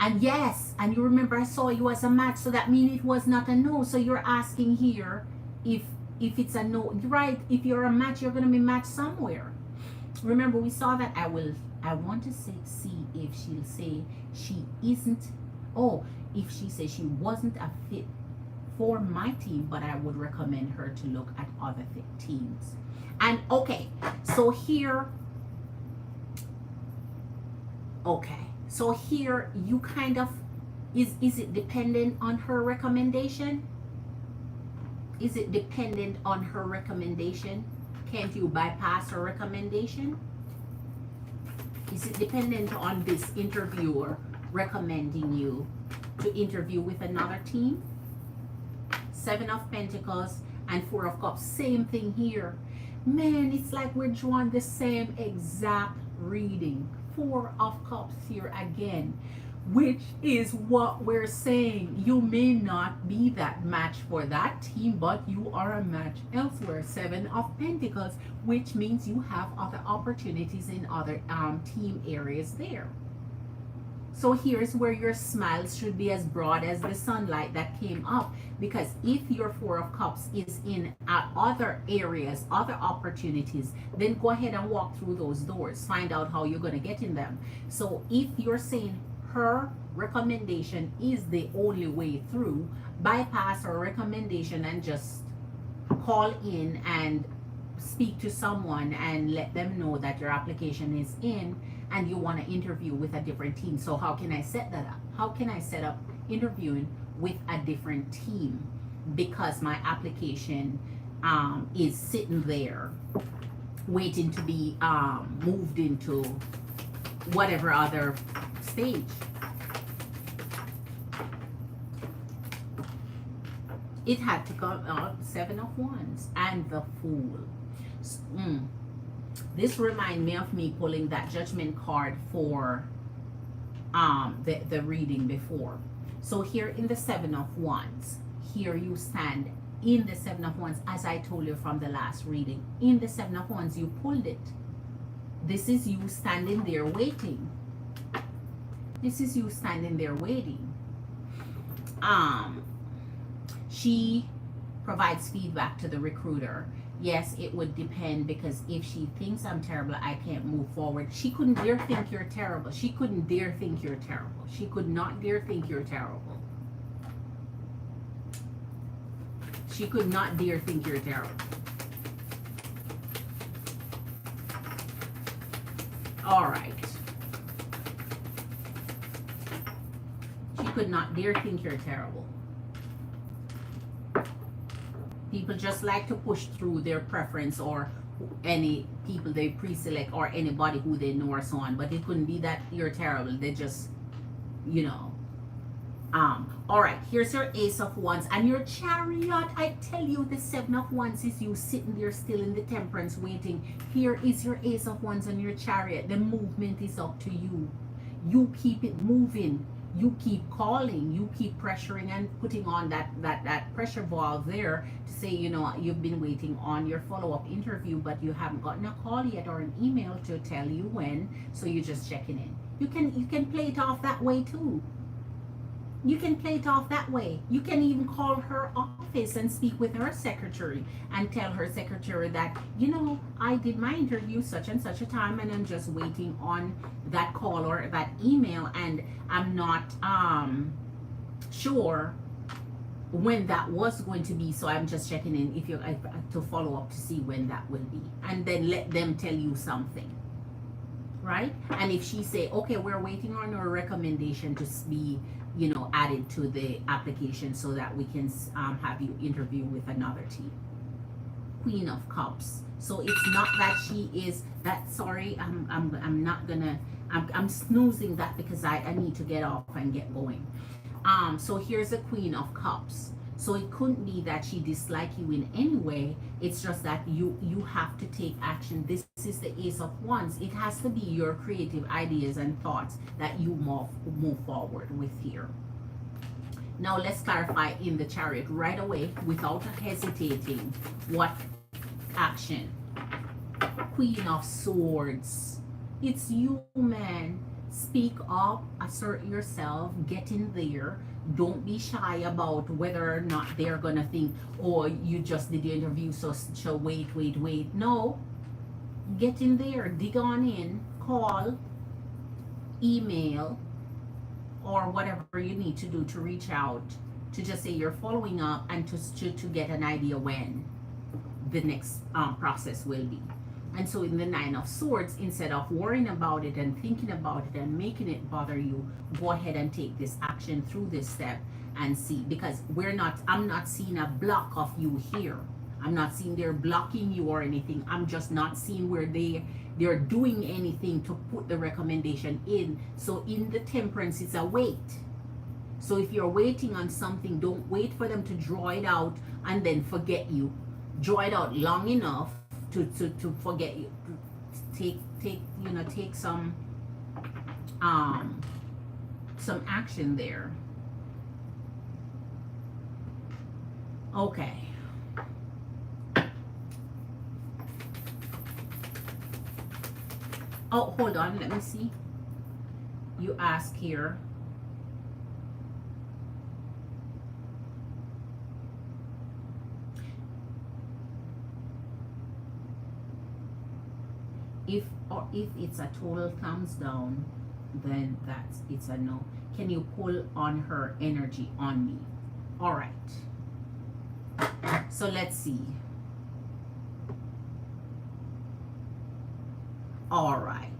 And yes, and you remember I saw you as a match, so that means it was not a no. So you're asking here if it's a no, right? If you're a match, you're going to be matched somewhere. Remember, we saw that. I want to see if she'll say she isn't. Oh, if she says she wasn't a fit for my team, but I would recommend her to look at other teams. And okay, so here, okay, So here you kind of, is it dependent on her recommendation? Is it dependent on her recommendation? Can't you bypass her recommendation? Is it dependent on this interviewer recommending you to interview with another team? Seven of Pentacles and Four of Cups. Same thing here. Man, it's like we're drawing the same exact reading. Four of Cups here again, which is what we're saying. You may not be that match for that team, but you are a match elsewhere. Seven of Pentacles, which means you have other opportunities in other team areas there. So here's where your smiles should be as broad as the sunlight that came up, because if your Four of Cups is in other areas, other opportunities, then go ahead and walk through those doors. Find out how you're going to get in them. So if you're saying her recommendation is the only way through, bypass her recommendation and just call in and speak to someone and let them know that your application is in and you want to interview with a different team. So how can I set that up? How can I set up interviewing with a different team? Because my application is sitting there waiting to be moved into whatever other stage. It had to come out Seven of Wands and the Fool. This reminds me of me pulling that Judgment card for the reading before. So here in the Seven of Wands, here you stand in the Seven of Wands, as I told you from the last reading. In the Seven of Wands, you pulled it. This is you standing there waiting. This is you standing there waiting. She provides feedback to the recruiter. Yes, it would depend, because if she thinks I'm terrible, I can't move forward. She couldn't dare think you're terrible. She couldn't dare think you're terrible. She could not dare think you're terrible. She could not dare think you're terrible. All right. She could not dare think you're terrible. People just like to push through their preference or any people they pre-select or anybody who they know or so on. But it couldn't be that you're terrible. They just, you know. All right, here's your Ace of Wands and your Chariot. I tell you, the Seven of Wands is you sitting there still in the Temperance waiting. Here is your Ace of Wands and your Chariot. The movement is up to you. You keep it moving. You keep calling, you keep pressuring and putting on that pressure valve there to say, you know, you've been waiting on your follow-up interview, but you haven't gotten a call yet or an email to tell you when, so you're just checking in. You can play it off that way too. You can play it off that way. You can even call her office and speak with her secretary and tell her secretary that, you know, I did my interview such and such a time and I'm just waiting on that call or that email, and I'm not sure when that was going to be, so I'm just checking in if you to follow up to see when that will be, and then let them tell you something. Right? And if she say, okay, we're waiting on your recommendation to be, you know, added to the application so that we can have you interview with another team. Queen of Cups. So it's not that she is that, sorry, I'm not gonna, I'm snoozing that because I need to get off and get going. So here's the Queen of Cups. So it couldn't be that she disliked you in any way. It's just that you have to take action. This is the Ace of Wands. It has to be your creative ideas and thoughts that you move forward with here. Now let's clarify in the Chariot right away without hesitating. What action? Queen of Swords. It's you, man. Speak up, assert yourself, get in there. Don't be shy about whether or not they're gonna think, oh, you just did the interview, so wait. No, get in there, dig on in, call, email, or whatever you need to do to reach out, to just say you're following up and to get an idea when the next process will be. And so in the Nine of Swords, instead of worrying about it and thinking about it and making it bother you, go ahead and take this action through this step and see. Because I'm not seeing a block of you here. I'm not seeing they're blocking you or anything. I'm just not seeing where they're doing anything to put the recommendation in. So in the Temperance, it's a wait. So if you're waiting on something, don't wait for them to draw it out and then forget you. Draw it out long enough to forget you. Take some action there. Okay. Oh, hold on, let me see. You ask here. If it's a total thumbs down, then it's a no. Can you pull on her energy on me? All right. So let's see. All right.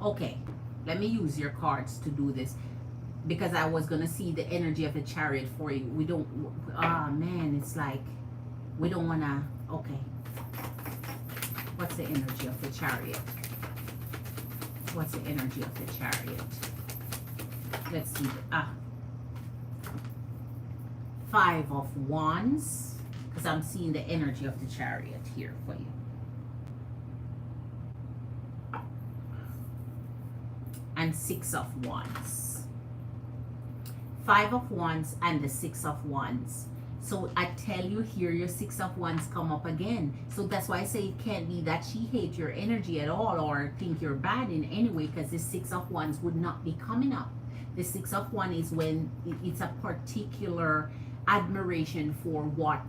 Okay. Let me use your cards to do this, because I was gonna see the energy of the Chariot for you. We don't. Man, it's like we don't wanna. Okay. What's the energy of the Chariot? What's the energy of the Chariot? Let's see. 5 of Wands, because I'm seeing the energy of the Chariot here for you. And 6 of Wands. 5 of Wands and the 6 of Wands. So I tell you here, your 6 of Wands come up again. So that's why I say it can't be that she hates your energy at all or think you're bad in any way, because the 6 of Wands would not be coming up. The 6 of Wands is when it's a particular admiration for what,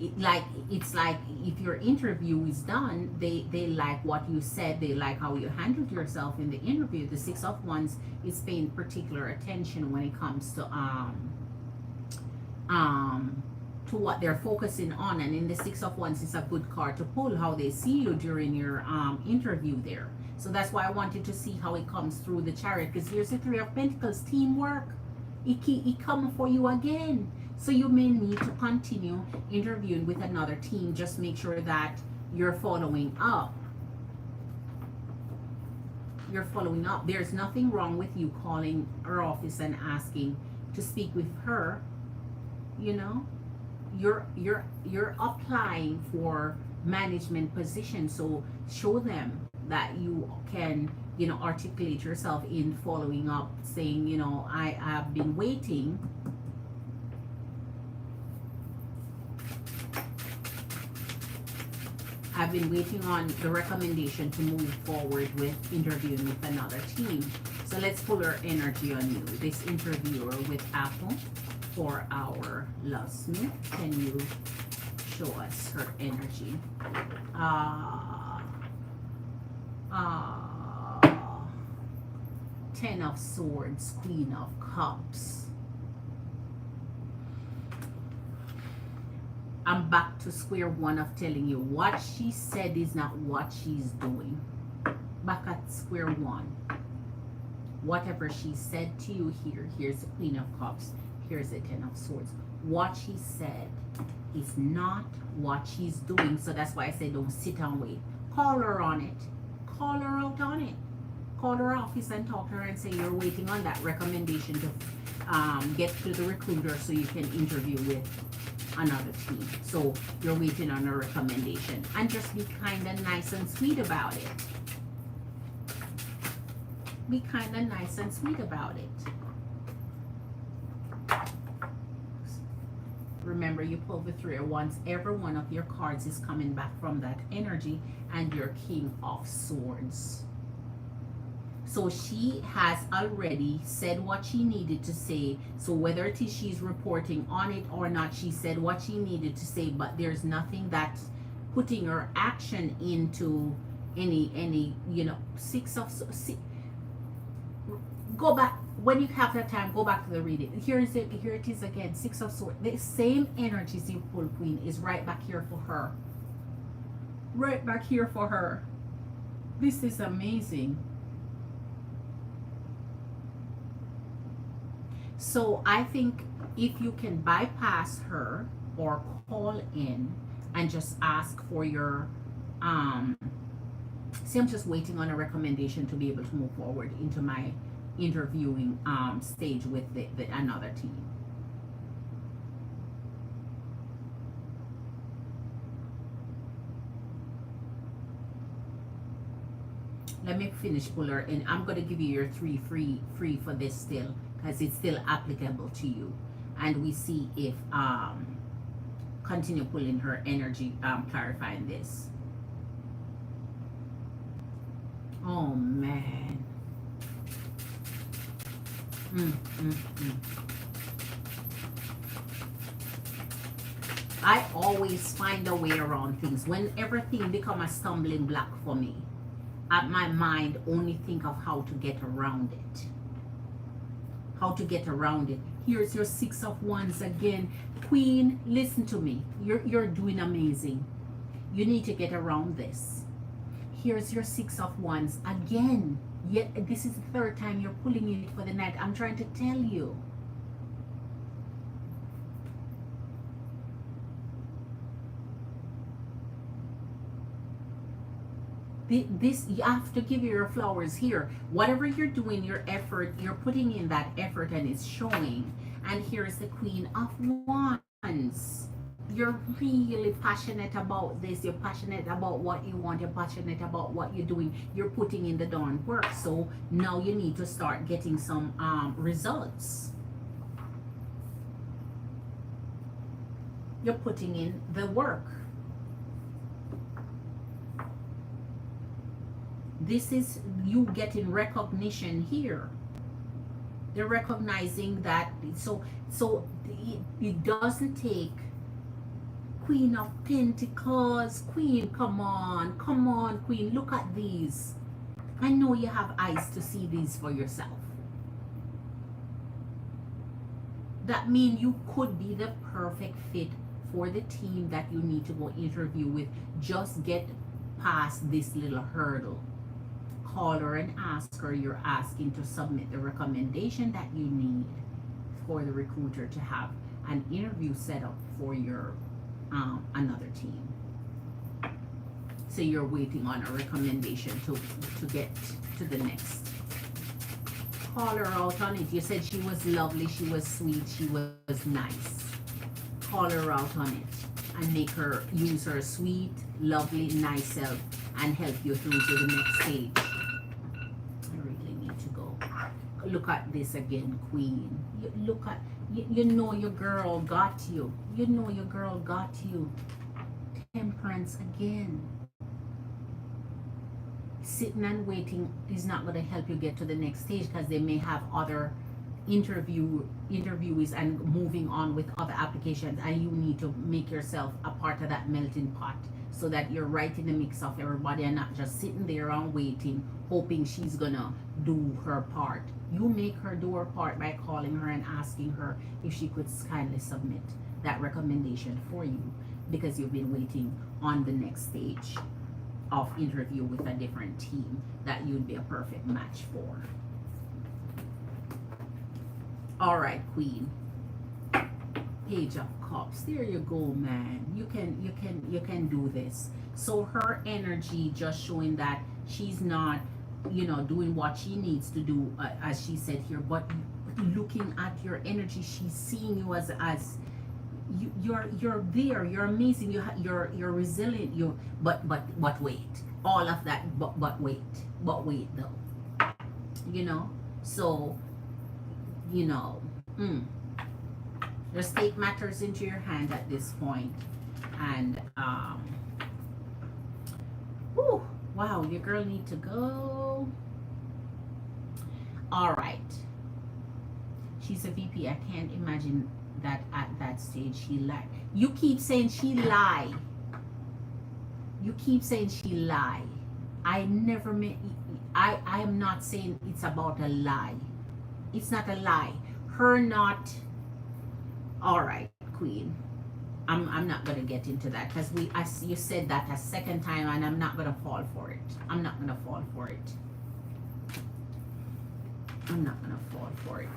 it's like if your interview is done, they like what you said, they like how you handled yourself in the interview. The 6 of Wands is paying particular attention when it comes to what they're focusing on. And in the 6 of Wands, it's a good card to pull, how they see you during your interview there. So that's why I wanted to see how it comes through the Chariot, because here's the 3 of Pentacles, teamwork. It come for you again. So you may need to continue interviewing with another team. Just make sure that you're following up. You're following up. There's nothing wrong with you calling her office and asking to speak with her. You know, you're applying for management position, so show them that you can, you know, articulate yourself in following up, saying, you know, I have been waiting. I've been waiting on the recommendation to move forward with interviewing with another team. So let's pull her energy on you, this interviewer with Apple. For our locksmith, can you show us her energy? 10 of Swords, Queen of Cups. I'm back to square one of telling you what she said is not what she's doing. Back at square one. Whatever she said to you here, here's the Queen of Cups. Here's the 10 of Swords. What she said is not what she's doing. So that's why I say don't sit and wait. Call her on it. Call her out on it. Call her office and talk to her and say you're waiting on that recommendation to get to the recruiter so you can interview with another team. So you're waiting on a recommendation. And just be kind and nice and sweet about it. Be kind and nice and sweet about it. Remember, you pull the 3 of Wands. Every one of your cards is coming back from that energy, and your King of Swords. So she has already said what she needed to say. So whether it is she's reporting on it or not, she said what she needed to say, but there's nothing that's putting her action into any you know. 6 of Swords. Go back. When you have that time, go back to the reading. Here it is again. 6 of Swords. The same energies you pull, Queen, is right back here for her. right back here for her. This is amazing. So I think if you can bypass her or call in and just ask for your see, I'm just waiting on a recommendation to be able to move forward into my interviewing stage with the another team. Let me finish, Puller, and I'm going to give you your 3 free for this still, because it's still applicable to you. And we see if continue pulling her energy, clarifying this. Oh man. I always find a way around things. When everything become a stumbling block for me, my mind only think of how to get around it. How to get around it. Here's your 6 of Wands again. Queen, listen to me. You're doing amazing. You need to get around this. Here's your 6 of Wands again. Yet this is the 3rd time you're pulling it for the night. I'm trying to tell you. This, you have to give you your flowers here. Whatever you're doing, your effort, you're putting in that effort and it's showing. And here's the Queen of Wands. You're really passionate about this. You're passionate about what you want. You're passionate about what you're doing. You're putting in the darn work. So now you need to start getting some results. You're putting in the work. This is you getting recognition here. They're recognizing that. So it doesn't take Queen of Pentacles. Queen, come on, Queen, look at these. I know you have eyes to see these for yourself. That means you could be the perfect fit for the team that you need to go interview with. Just get past this little hurdle. Call her and ask her. You're asking to submit the recommendation that you need for the recruiter to have an interview set up for your another team. So you're waiting on a recommendation to get to the next. Call her out on it. You said she was lovely, she was sweet, she was nice. Call her out on it and make her use her sweet, lovely, nice self and help you through to the next stage. I really need to go. Look at this again, Queen. Look at, you know your girl got you. You know your girl got you. Temperance again. Sitting and waiting is not going to help you get to the next stage because they may have other interviewees and moving on with other applications, and you need to make yourself a part of that melting pot so that you're right in the mix of everybody and not just sitting there and waiting hoping she's gonna do her part. You make her do her part by calling her and asking her if she could kindly submit that recommendation for you, because you've been waiting on the next stage of interview with a different team that you'd be a perfect match for. All right, Queen. Page of Cups. There you go, man. You can do this. So her energy just showing that she's not, doing what she needs to do, as she said here, but looking at your energy, she's seeing you as you're there, you're amazing, you're resilient, but wait, all of that, but wait though, so just take matters into your hand at this point. And whew, wow, your girl need to go. All right, she's a VP. I can't imagine that at that stage she lied. You keep saying she lied. You keep saying she lied. I never meant, I am not saying it's about a lie. It's not a lie. Her not, all right, Queen. I'm not gonna get into that because you said that a second time, and I'm not gonna fall for it. I'm not gonna fall for it. I'm not gonna fall for it.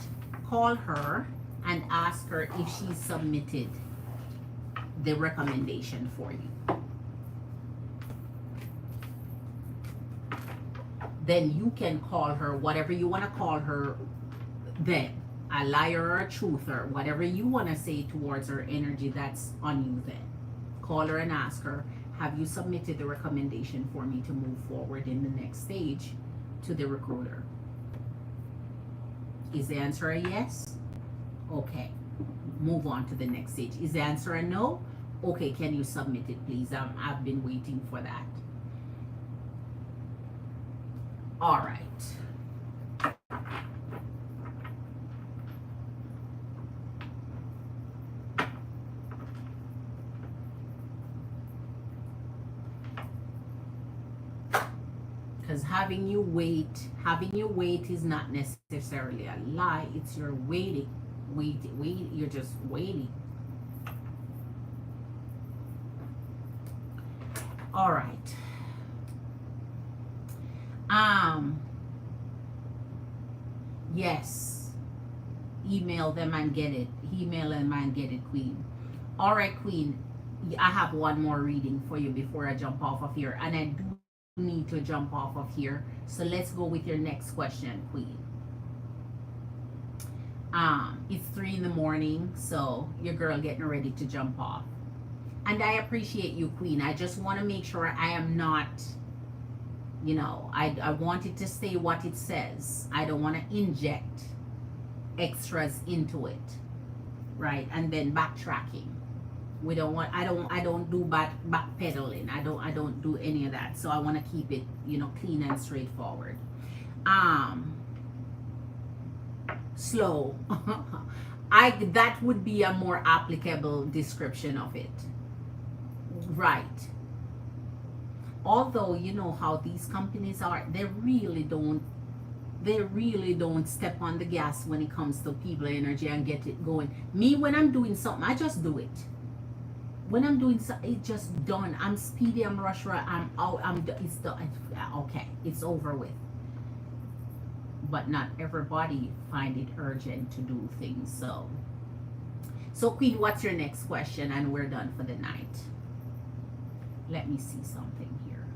Call her and ask her if she submitted the recommendation for you. Then you can call her whatever you want to call her then. A liar or a truther, whatever you want to say towards her energy, that's on you then. Call her and ask her, have you submitted the recommendation for me to move forward in the next stage to the recruiter? Is the answer a yes? Okay, move on to the next stage. Is the answer a no? Okay, can you submit it, please? I've been waiting for that. All right. Because having you wait is not necessarily a lie. It's your waiting. You're just waiting. All right. Yes. Email them and get it. Email them and get it, Queen. All right, Queen. I have one more reading for you before I jump off of here. And I do need to jump off of here. So let's go with your next question, Queen. It's 3 in the morning, so your girl getting ready to jump off. And I appreciate you, Queen. I just want to make sure I am not, you know, I want it to say what it says. I don't want to inject extras into it, right? And then backtracking. We don't want, I don't do backpedaling. I don't do any of that. So I want to keep it, you know, clean and straightforward. Slow. That would be a more applicable description of it. Right. Although, you know how these companies are, they really don't step on the gas when it comes to people energy and get it going. Me, when I'm doing something, I just do it. When I'm doing something, it's just done. I'm speedy, I'm rush, I'm out, it's done. Okay, it's over with. But not everybody find it urgent to do things. So Queen, what's your next question? And we're done for the night. Let me see something here.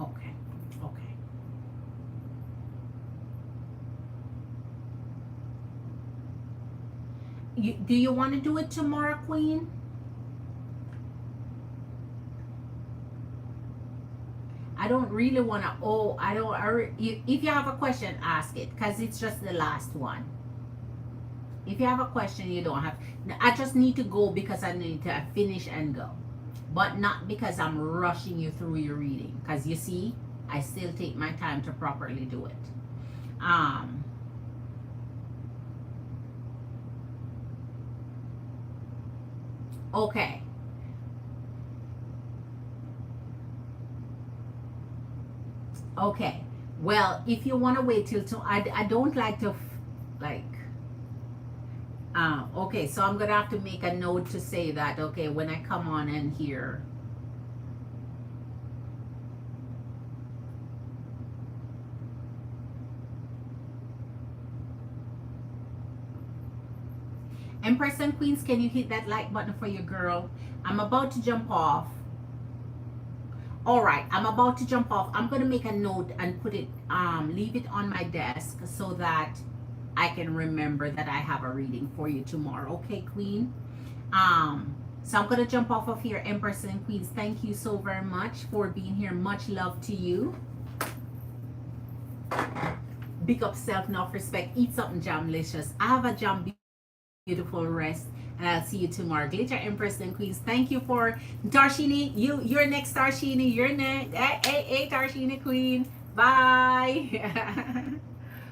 Okay. Do you want to do it tomorrow, Queen? I don't really want to. If you have a question, ask it, because it's just the last one. If you have a question, you don't have. I just need to go because I need to finish and go, but not because I'm rushing you through your reading. Because you see, I still take my time to properly do it. Okay. Okay. Well, if you want to wait till I don't like to like. Okay, so I'm gonna have to make a note to say that. Okay, when I come on and here. Empress and Queens, can you hit that like button for your girl? I'm about to jump off. All right, I'm about to jump off. I'm going to make a note and put it, leave it on my desk so that I can remember that I have a reading for you tomorrow. Okay, Queen? So I'm going to jump off of here. Empress and Queens, thank you so very much for being here. Much love to you. Big up self, enough respect. Eat something jamlicious. I have a jam beautiful rest. And I'll see you tomorrow. Glitter Empress and Queens. Thank you for Darshini. You're next, Darshini. You're next. Hey, Darshini Queen. Bye.